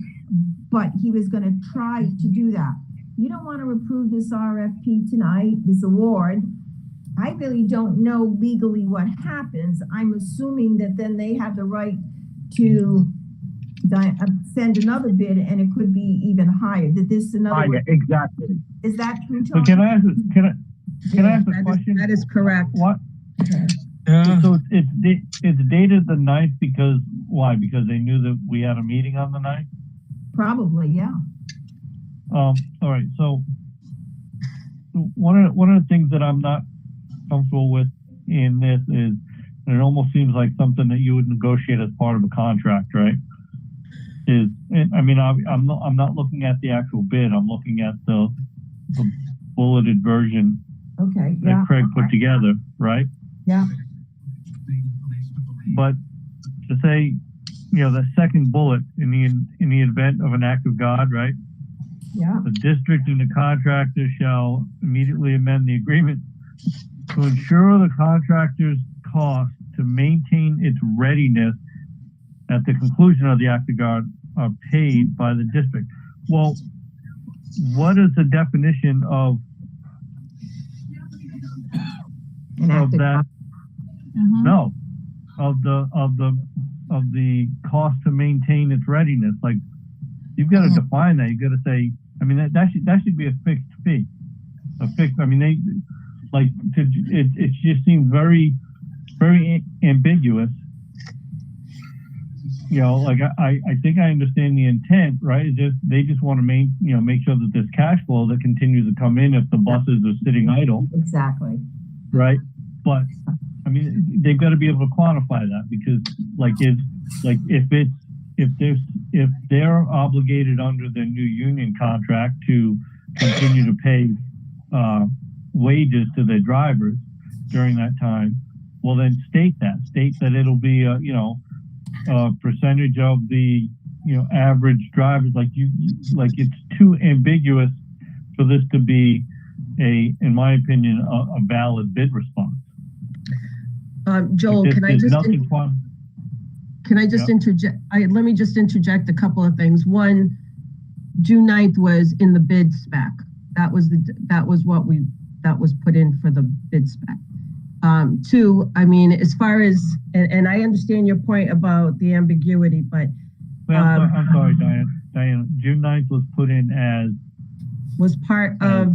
but he was going to try to do that. You don't want to approve this RFP tonight, this award. I really don't know legally what happens. I'm assuming that then they have the right to send another bid, and it could be even higher. That this is another exactly. Is that true, Tom? So can I ask a question? That is correct. What? So it's dated the 9th because, why? Because they knew that we had a meeting on the 9th? Probably, yeah. All right, so one of the things that I'm not comfortable with in this is, and it almost seems like something that you would negotiate as part of a contract, right? I mean, I'm not looking at the actual bid. I'm looking at the bulleted version that Craig put together, right? Yeah. But to say, the second bullet in the event of an act of God, right? Yeah. The district and the contractor shall immediately amend the agreement to ensure the contractor's cost to maintain its readiness at the conclusion of the act of God are paid by the district. Well, what is the definition of that? Mm-hmm. No, of the cost to maintain its readiness. Like, you've got to define that. You've got to say, I mean, that should be a fixed fee. I mean, it just seems very, very ambiguous. Like I think I understand the intent, right? They just want to make sure that there's cash flow that continues to come in if the buses are sitting idle. Exactly. Right. But I mean, they've got to be able to quantify that, because if they're obligated under their new union contract to continue to pay wages to their drivers during that time, well, then state that it'll be a percentage of the average drivers. Like it's too ambiguous for this to be in my opinion, a valid bid response. Joel, can I just interject? Let me just interject a couple of things. One, June 9th was in the bid spec. That was put in for the bid spec. Two, I mean, as far as, and I understand your point about the ambiguity, but I'm sorry, Diane. June 9th was put in as was part of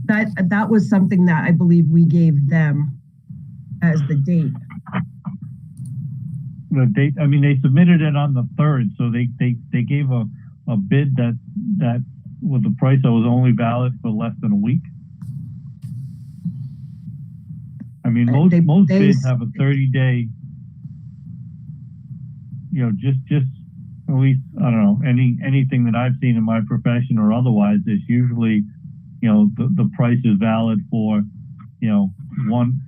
that was something that I believe we gave them as the date. The date, I mean, they submitted it on the 3rd, so they gave a bid that with the price that was only valid for less than a week. I mean, most bids have a 30-day, just at least, I don't know, anything that I've seen in my profession or otherwise, is usually, the price is valid for,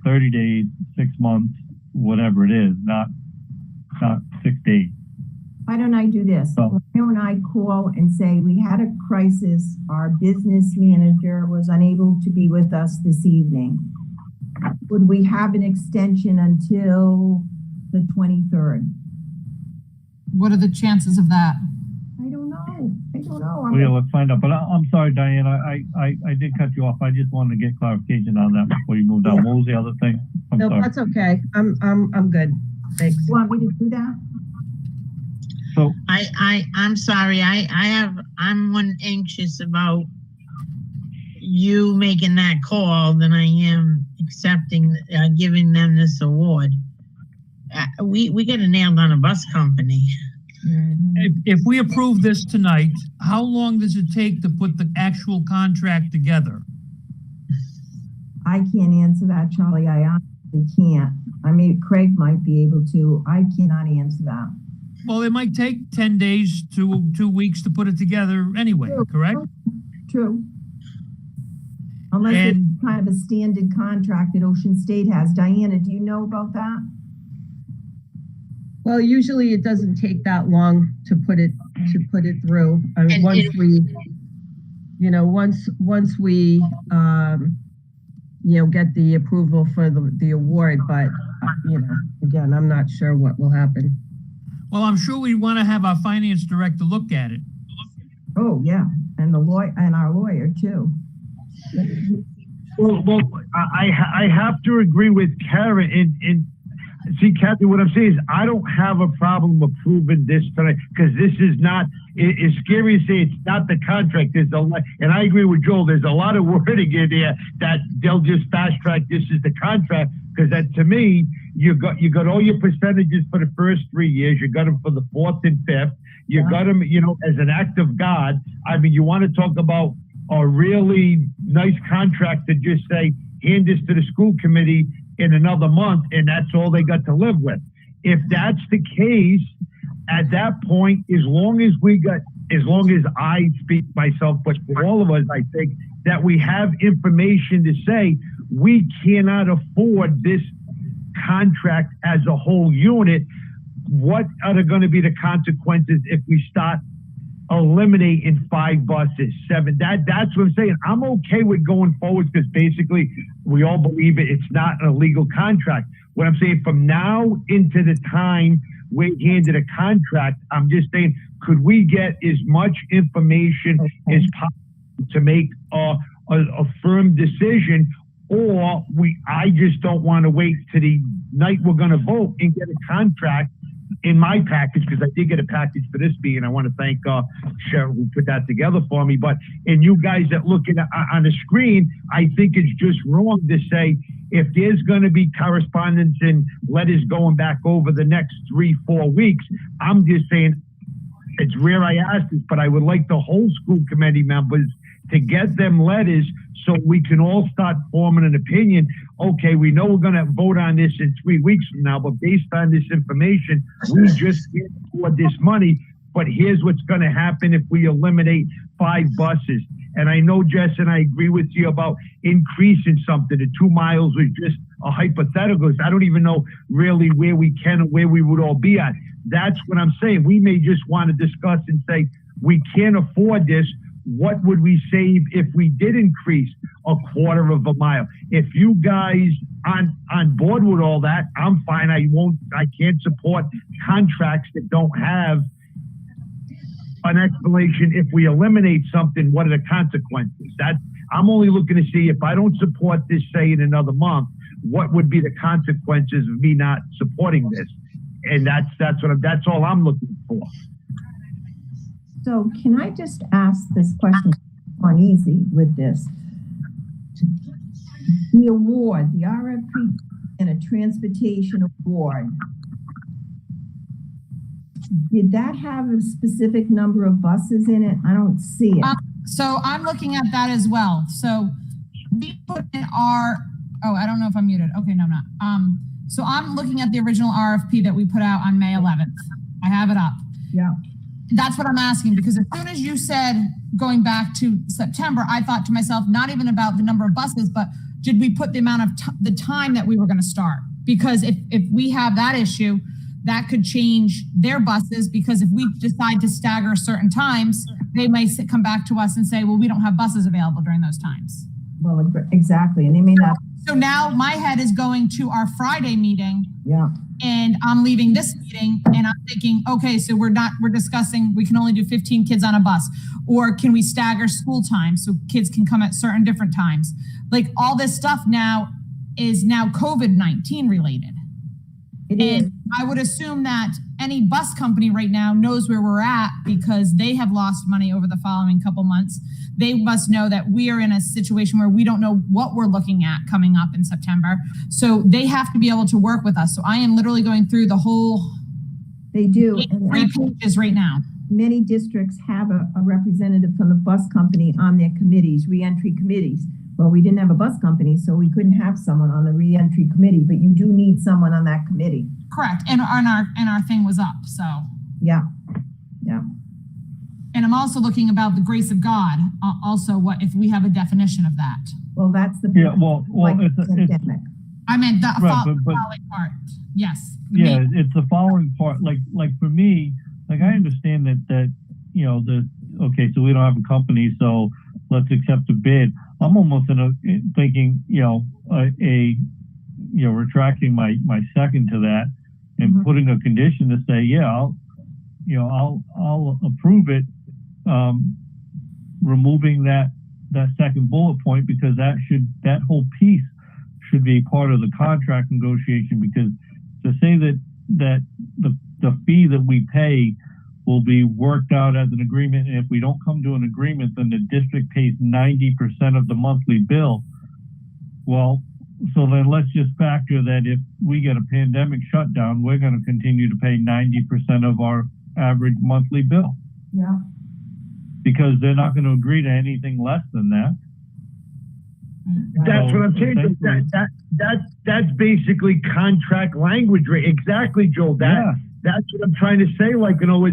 30 days, 6 months, whatever it is, not 6 days. Why don't I do this? Why don't I call and say, we had a crisis. Our business manager was unable to be with us this evening. Would we have an extension until the 23rd? What are the chances of that? I don't know. Well, yeah, let's find out. But I'm sorry, Diane, I did cut you off. I just wanted to get clarification on that before you moved on. What was the other thing? No, sorry. That's okay. I'm good. Thanks. You want me to do that? So I'm sorry. I'm more anxious about you making that call than I am accepting, giving them this award. We get a nailed on a bus company. If we approve this tonight, how long does it take to put the actual contract together? I can't answer that, Charlie. I honestly can't. I mean, Craig might be able to. I cannot answer that. Well, it might take 10 days to 2 weeks to put it together anyway, correct? True. Unless it's kind of a standard contract that Ocean State has. Diana, do you know about that? Well, usually it doesn't take that long to put it through. I mean, once we get the approval for the award, but again, I'm not sure what will happen. Well, I'm sure we want to have our finance director look at it. Oh yeah, and our lawyer too. Well, I have to agree with Karen. See, Kathy, what I'm saying is I don't have a problem approving this tonight, because this is not, it's scary to say it's not the contract. There's a lot, and I agree with Joel, there's a lot of wording in there that they'll just fast track this is the contract, Because that, to me, you got all your percentages for the first 3 years. You got them for the fourth and fifth. You got them, as an act of God. I mean, you want to talk about a really nice contract to just say, hand this to the school committee in another month, and that's all they got to live with. If that's the case, at that point, as long as I speak myself, but for all of us, I think that we have information to say we cannot afford this contract as a whole unit. What are going to be the consequences if we start eliminating 5 buses, 7? That's what I'm saying. I'm okay with going forward because basically we all believe it's not an illegal contract. What I'm saying, from now into the time we handed a contract, I'm just saying, could we get as much information as possible to make a firm decision? Or I just don't want to wait to the night we're going to vote and get a contract in my package, because I did get a package for this meeting. I want to thank Cheryl who put that together for me. But and you guys that looking on the screen, I think it's just wrong to say if there's going to be correspondence and letters going back over the next 3-4 weeks. I'm just saying, it's rare I ask this, but I would like the whole school committee members to get them letters so we can all start forming an opinion. Okay, we know we're going to vote on this in 3 weeks from now, but based on this information, we just can't afford this money. But here's what's going to happen if we eliminate 5 buses. And I know, Jess, and I agree with you about increasing something. The 2 miles was just a hypothetical. I don't even know really where we can or where we would all be at. That's what I'm saying. We may just want to discuss and say, we can't afford this. What would we save if we did increase a 1/4 of a mile? If you guys on board with all that, I'm fine. I can't support contracts that don't have an explanation. If we eliminate something, what are the consequences? I'm only looking to see, if I don't support this, say in another month, what would be the consequences of me not supporting this? And that's all I'm looking for. So can I just ask this question on easy with this? The award, the RFP and a transportation award, did that have a specific number of buses in it? I don't see it. So I'm looking at that as well. So we put in I don't know if I'm muted. Okay, no, I'm not. So I'm looking at the original RFP that we put out on May 11th. I have it up. Yeah. That's what I'm asking, because as soon as you said going back to September, I thought to myself, not even about the number of buses, but did we put the amount of the time that we were going to start? Because if we have that issue, that could change their buses, because if we decide to stagger certain times, they may come back to us and say, well, we don't have buses available during those times. Well, exactly. And they may not. So now my head is going to our Friday meeting. Yeah. And I'm leaving this meeting and I'm thinking, okay, so we're discussing, we can only do 15 kids on a bus, or can we stagger school time so kids can come at certain different times? Like, all this stuff now is COVID-19 related. And I would assume that any bus company right now knows where we're at, because they have lost money over the following couple months. They must know that we are in a situation where we don't know what we're looking at coming up in September. So they have to be able to work with us. So I am literally going through the whole. They do. 3 pages right now. Many districts have a representative from the bus company on their committees, reentry committees. Well, we didn't have a bus company, so we couldn't have someone on the reentry committee, but you do need someone on that committee. Correct. And our thing was up, so. Yeah, yeah. And I'm also looking about the grace of God, also what if we have a definition of that? Well, that's the. Yeah, well, pandemic. I meant the following part. Yes. Yeah, it's the following part. Like for me, like I understand that okay, so we don't have a company, so let's accept a bid. I'm almost thinking, retracting my second to that and putting a condition to say, yeah, I'll approve it, removing that second bullet point, because that whole piece should be part of the contract negotiation. Because to say that the fee that we pay will be worked out as an agreement, and if we don't come to an agreement, then the district pays 90% of the monthly bill. Well, so then let's just factor that if we get a pandemic shutdown, we're going to continue to pay 90% of our average monthly bill. Yeah. because they're not going to agree to anything less than that. That's what I'm saying. That's basically contract language, right? Exactly, Joel. That's what I'm trying to say. Like, you know,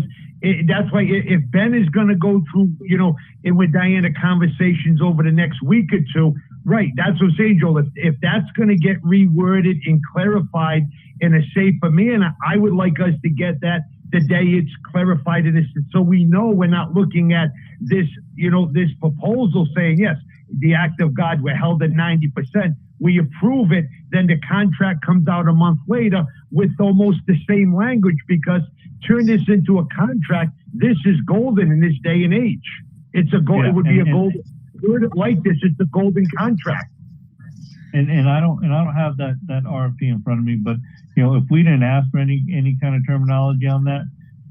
that's why if Ben is going to go through, you know, with Diana conversations over the next week or two, right? That's what I'm saying, Joel. If that's going to get reworded and clarified in a safer manner, I would like us to get that the day it's clarified in this, so we know we're not looking at this, you know, this proposal saying, yes, the act of God, we're held at 90%. We approve it, then the contract comes out a month later with almost the same language, because turn this into a contract. This is golden in this day and age. It's a gold. It would be a golden word like this. It's a golden contract. And I don't have that RFP in front of me, but you know, if we didn't ask for any kind of terminology on that,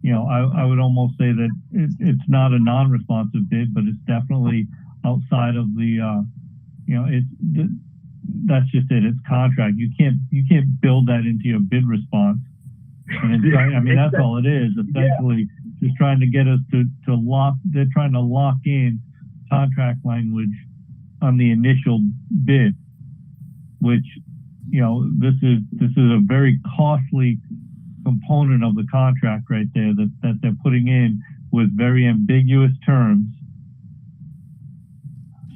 you know, I would almost say that it's not a non-responsive bid, but it's definitely outside of the, you know, that's just it. It's contract. You can't build that into your bid response. And it's, I mean, that's all it is. Essentially, just trying to get us to lock. They're trying to lock in contract language on the initial bid, which, you know, this is a very costly component of the contract right there that they're putting in with very ambiguous terms.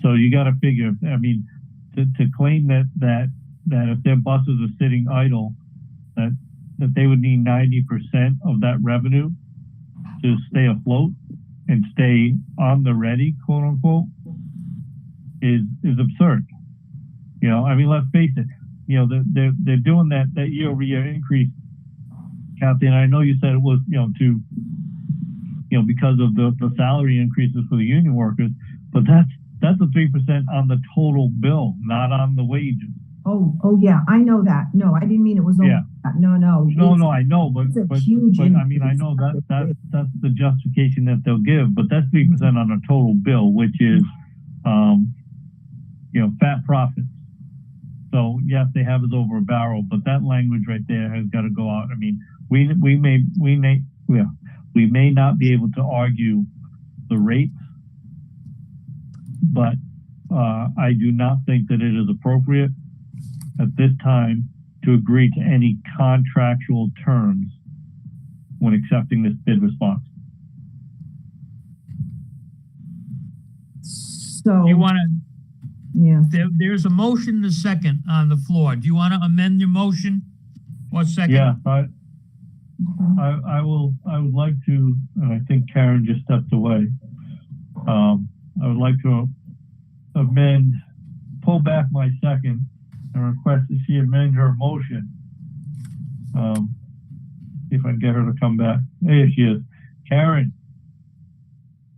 So you got to figure, I mean, to claim that if their buses are sitting idle, that they would need 90% of that revenue to stay afloat and stay on the ready, quote unquote, is absurd. You know, I mean, let's face it. You know, they're doing that year-over-year increase, Kathy. And I know you said it was, you know, because of the salary increases for the union workers, but that's a 3% on the total bill, not on the wages. Oh yeah, I know that. No, I didn't mean it was only that. No, I know, but I mean, I know that's the justification that they'll give, but that's 3% on a total bill, which is, you know, fat profits. So yes, they have us over a barrel, but that language right there has got to go out. I mean, we may not be able to argue the rates, but I do not think that it is appropriate at this time to agree to any contractual terms when accepting this bid response. So you want to? Yeah. There's a motion and a second on the floor. Do you want to amend your motion? What second? Yeah, I would like to, and I think Karen just stepped away. I would like to pull back my second and request that she amend her motion. See if I can get her to come back. There she is. Karen.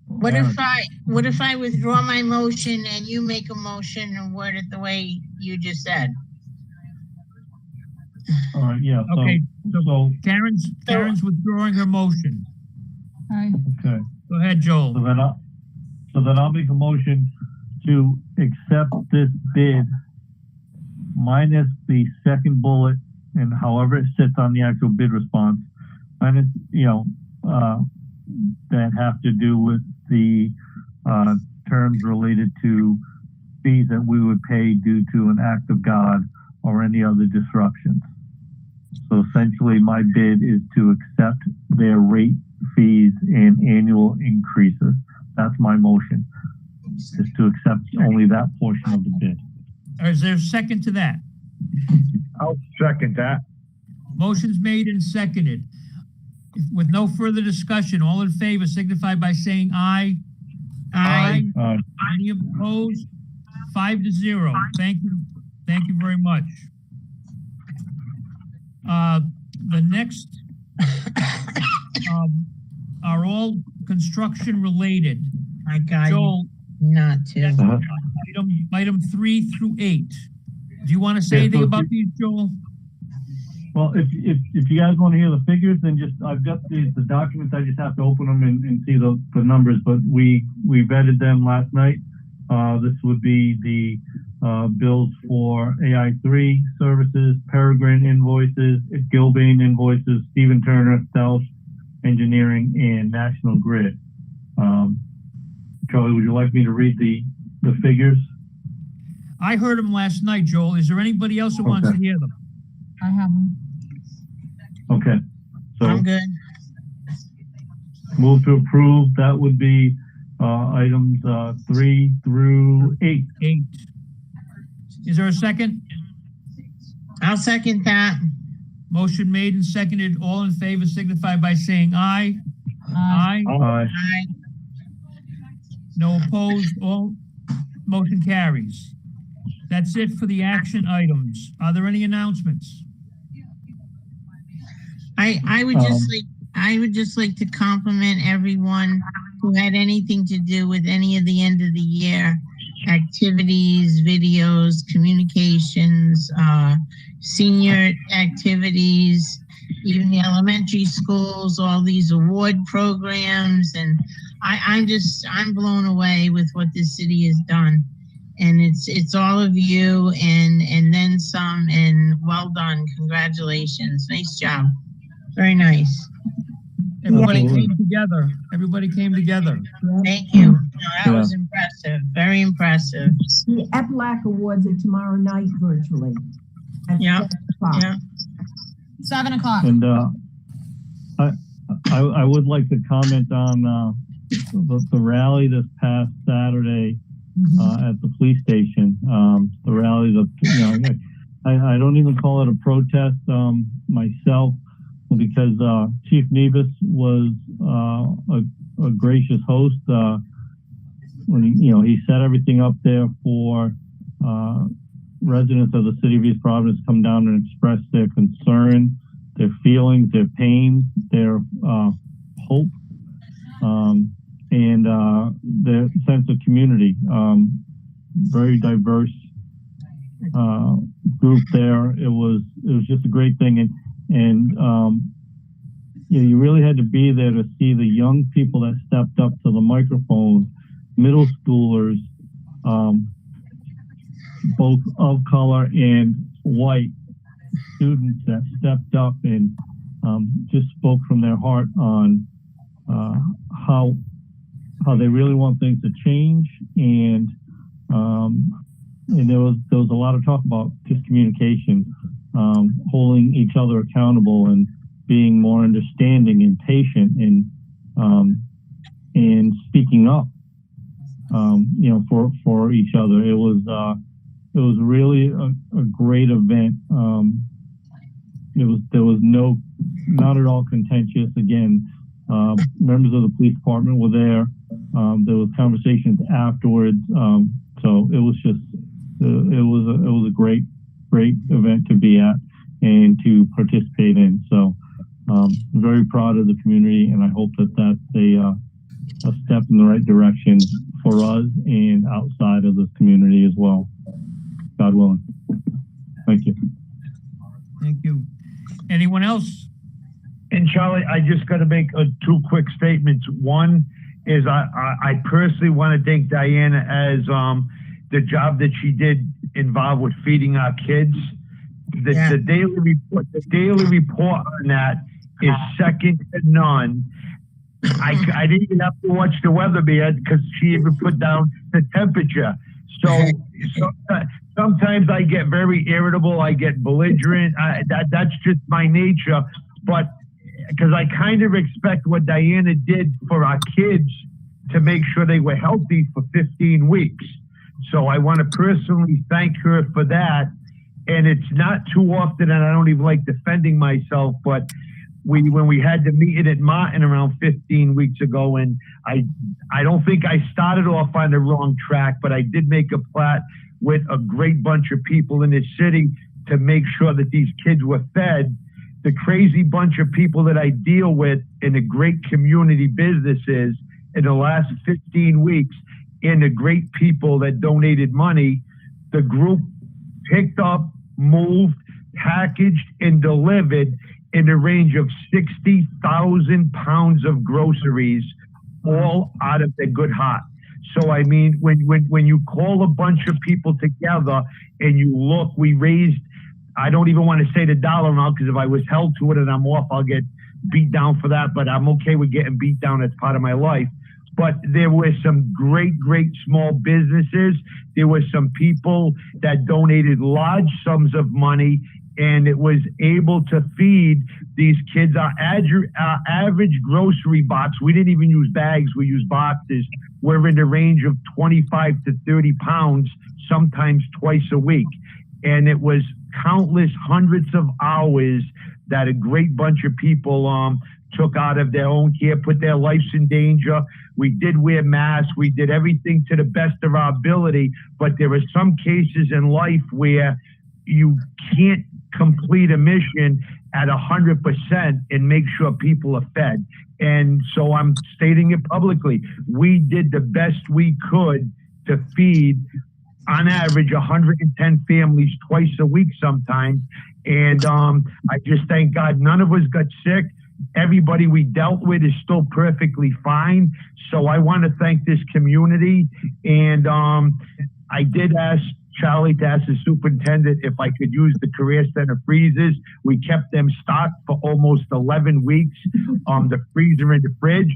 What if I withdraw my motion and you make a motion and word it the way you just said? All right, yeah. Okay, so Karen's withdrawing her motion. Okay. Go ahead, Joel. So then I'll make a motion to accept this bid minus the second bullet and however it sits on the actual bid response, minus, you know, that have to do with the terms related to fees that we would pay due to an act of God or any other disruptions. So essentially my bid is to accept their rate, fees, and annual increases. That's my motion, is to accept only that portion of the bid. Is there a second to that? I'll second that. Motion's made and seconded. With no further discussion, all in favor signify by saying aye. Aye. Any opposed? 5-0. Thank you. Thank you very much. The next are all construction related. I got Joel, not to. Item 3 through 8. Do you want to say anything about these, Joel? Well, if you guys want to hear the figures, then I've got the documents. I just have to open them and see the numbers. But we vetted them last night. This would be the bills for AI3 services, Peregrine invoices, Gilbane invoices, Stephen Turner, Stelch Engineering, and National Grid. Charlie, would you like me to read the figures? I heard them last night, Joel. Is there anybody else who wants to hear them? I have them. Okay. So I'm good. move to approve. That would be items 3 through 8. 8. Is there a second? I'll second that. Motion made and seconded. All in favor signify by saying aye. Aye. Aye. Aye. No opposed. All motion carries. That's it for the action items. Are there any announcements? I would just like to compliment everyone who had anything to do with any of the end of the year activities, videos, communications, senior activities, even the elementary schools, all these award programs. And I'm blown away with what this city has done. And it's all of you and then some, and well done. Congratulations. Nice job. Very nice. Everybody came together. Everybody came together. Thank you. No, that was impressive. Very impressive. The EPLAC Awards are tomorrow night virtually. Yeah. 7 o'clock. And I would like to comment on the rally this past Saturday at the police station. The rally, I don't even call it a protest myself, because Chief Nevis was a gracious host when he set everything up there for residents of the city of East Providence to come down and express their concern, their feelings, their pain, their hope, and their sense of community. Very diverse group there. It was just a great thing, and you really had to be there to see the young people that stepped up to the microphone, middle schoolers, both of color and white students that stepped up and just spoke from their heart on how they really want things to change, and there was a lot of talk about just communication, holding each other accountable and being more understanding and patient and speaking up, for each other. It was really a great event. There was not at all contentious. Again, members of the police department were there. There was conversations afterwards. So it was just, it was a great event to be at and to participate in. So very proud of the community, and I hope that that's a step in the right direction for us and outside of the community as well. God willing. Thank you. Thank you. Anyone else? And Charlie, I just got to make 2 quick statements. One is I personally want to thank Diana as the job that she did involved with feeding our kids. The daily report on that is second to none. I didn't even have to watch the weather because she even put down the temperature. So sometimes I get very irritable. I get belligerent. That's just my nature. But because I kind of expect what Diana did for our kids to make sure they were healthy for 15 weeks. So I want to personally thank her for that. And it's not too often, and I don't even like defending myself, but when we had the meeting at Martin around 15 weeks ago, and I don't think I started off on the wrong track, but I did make a plat with a great bunch of people in this city to make sure that these kids were fed. The crazy bunch of people that I deal with in the great community businesses in the last 15 weeks, and the great people that donated money, the group picked up, moved, packaged, and delivered in the range of 60,000 pounds of groceries, all out of their good heart. So, I mean, when you call a bunch of people together and you look, we raised, I don't even want to say the dollar amount, because if I was held to it and I'm off, I'll get beat down for that, but I'm okay with getting beat down. That's part of my life. But there were some great small businesses. There were some people that donated large sums of money, and it was able to feed these kids. Our average grocery box, we didn't even use bags, we used boxes. We're in the range of 25 to 30 pounds, sometimes twice a week. And it was countless hundreds of hours that a great bunch of people took out of their own care, put their lives in danger. We did wear masks. We did everything to the best of our ability. But there are some cases in life where you can't complete a mission at 100% and make sure people are fed. And so I'm stating it publicly. We did the best we could to feed, on average, 110 families twice a week sometimes. And I just thank God none of us got sick. Everybody we dealt with is still perfectly fine. So I want to thank this community. And I did ask Charlie to ask the superintendent if I could use the Career Center freezers. We kept them stocked for almost 11 weeks, the freezer and the fridge.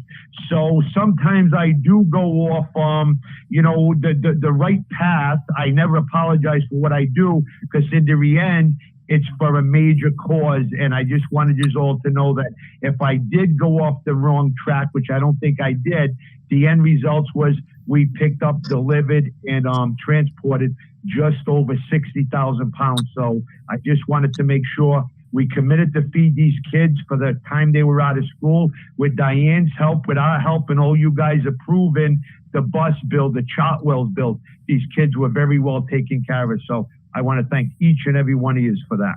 So sometimes I do go off, the right path. I never apologize for what I do, because in the end, it's for a major cause. And I just wanted you all to know that if I did go off the wrong track, which I don't think I did, the end results was we picked up, delivered, and transported just over 60,000 pounds. So I just wanted to make sure we committed to feed these kids for the time they were out of school. With Diane's help, with our help, and all you guys approving the bus bill, the Chartwells bill, these kids were very well taken care of. So I want to thank each and every one of you for that.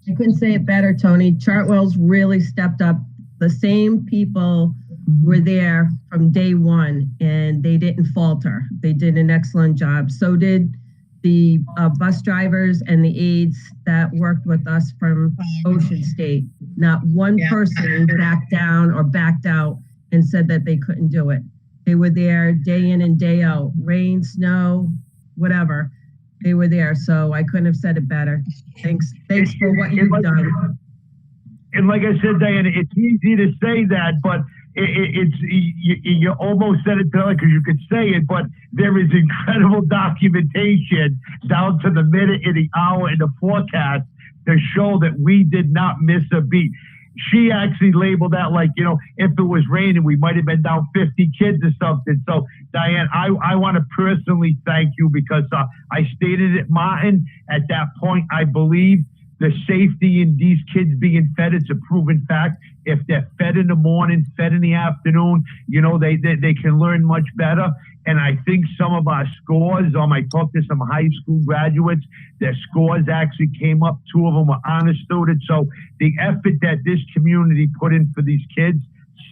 I couldn't say it better, Tony. Chartwells really stepped up. The same people were there from day one, and they didn't falter. They did an excellent job. So did the bus drivers and the aides that worked with us from Ocean State. Not one person backed down or backed out and said that they couldn't do it. They were there day in and day out, rain, snow, whatever. They were there. So I couldn't have said it better. Thanks for what you've done. And like I said, Diana, it's easy to say that, but you almost said it because you could say it, but there is incredible documentation down to the minute and the hour in the forecast to show that we did not miss a beat. She actually labeled that like, if it was raining, we might have been down 50 kids or something. So, Diane, I want to personally thank you, because I stated it, Martin, at that point, I believe the safety in these kids being fed, it's a proven fact. If they're fed in the morning, fed in the afternoon, they can learn much better. And I think some of our scores, I talked to some high school graduates, their scores actually came up. 2 of them were honor students. So the effort that this community put in for these kids,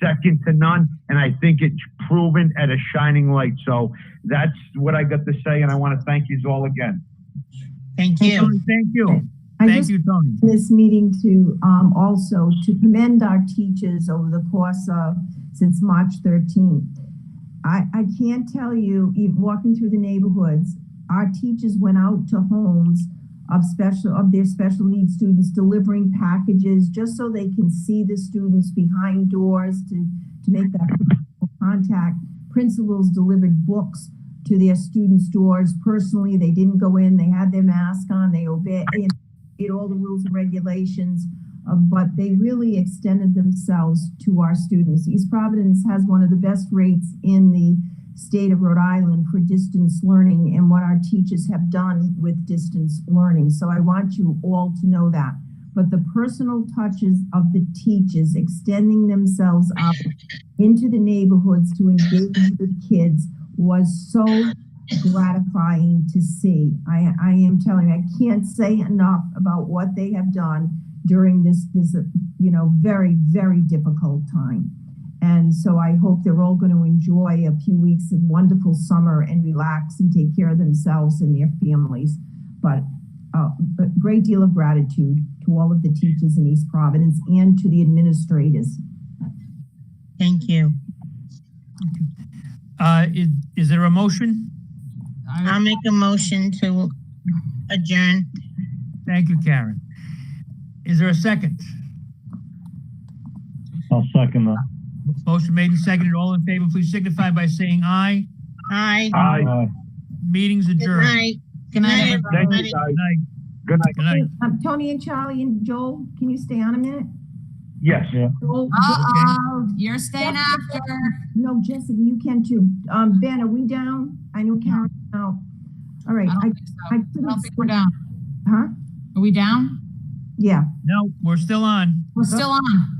second to none. And I think it's proven at a shining light. So that's what I got to say. And I want to thank you all again. Thank you. Thank you. Thank you, Tony. This meeting to also to commend our teachers over the course of since March 13th. I can't tell you, even walking through the neighborhoods, our teachers went out to homes of their special needs students, delivering packages just so they can see the students behind doors to make that contact. Principals delivered books to their students' doors personally. They didn't go in, they had their mask on, they obeyed all the rules and regulations, but they really extended themselves to our students. East Providence has one of the best rates in the state of Rhode Island for distance learning and what our teachers have done with distance learning. So I want you all to know that. But the personal touches of the teachers extending themselves out into the neighborhoods to engage with kids was so gratifying to see. I am telling you, I can't say enough about what they have done during this very, very difficult time. And so I hope they're all going to enjoy a few weeks of wonderful summer and relax and take care of themselves and their families. But a great deal of gratitude to all of the teachers in East Providence and to the administrators. Thank you. Is there a motion? I'll make a motion to adjourn. Thank you, Karen. Is there a second? I'll second that. Motion made and seconded. All in favor, please signify by saying aye. Aye. Aye. Meeting's Good adjourned. night. Good night, Good everybody. Thank you, everybody. guys. Good night. Good night. Good night. Tony and Charlie and Joel, can you stay on a minute? Yes. Yeah. Joel, Uh-oh, you're staying after. no, Jessica, you can too. Ben, are we down? I know Karen's out. All right. I don't think so. I don't think we're down. Huh? Are we down? Yeah. No, we're still on. We're still on.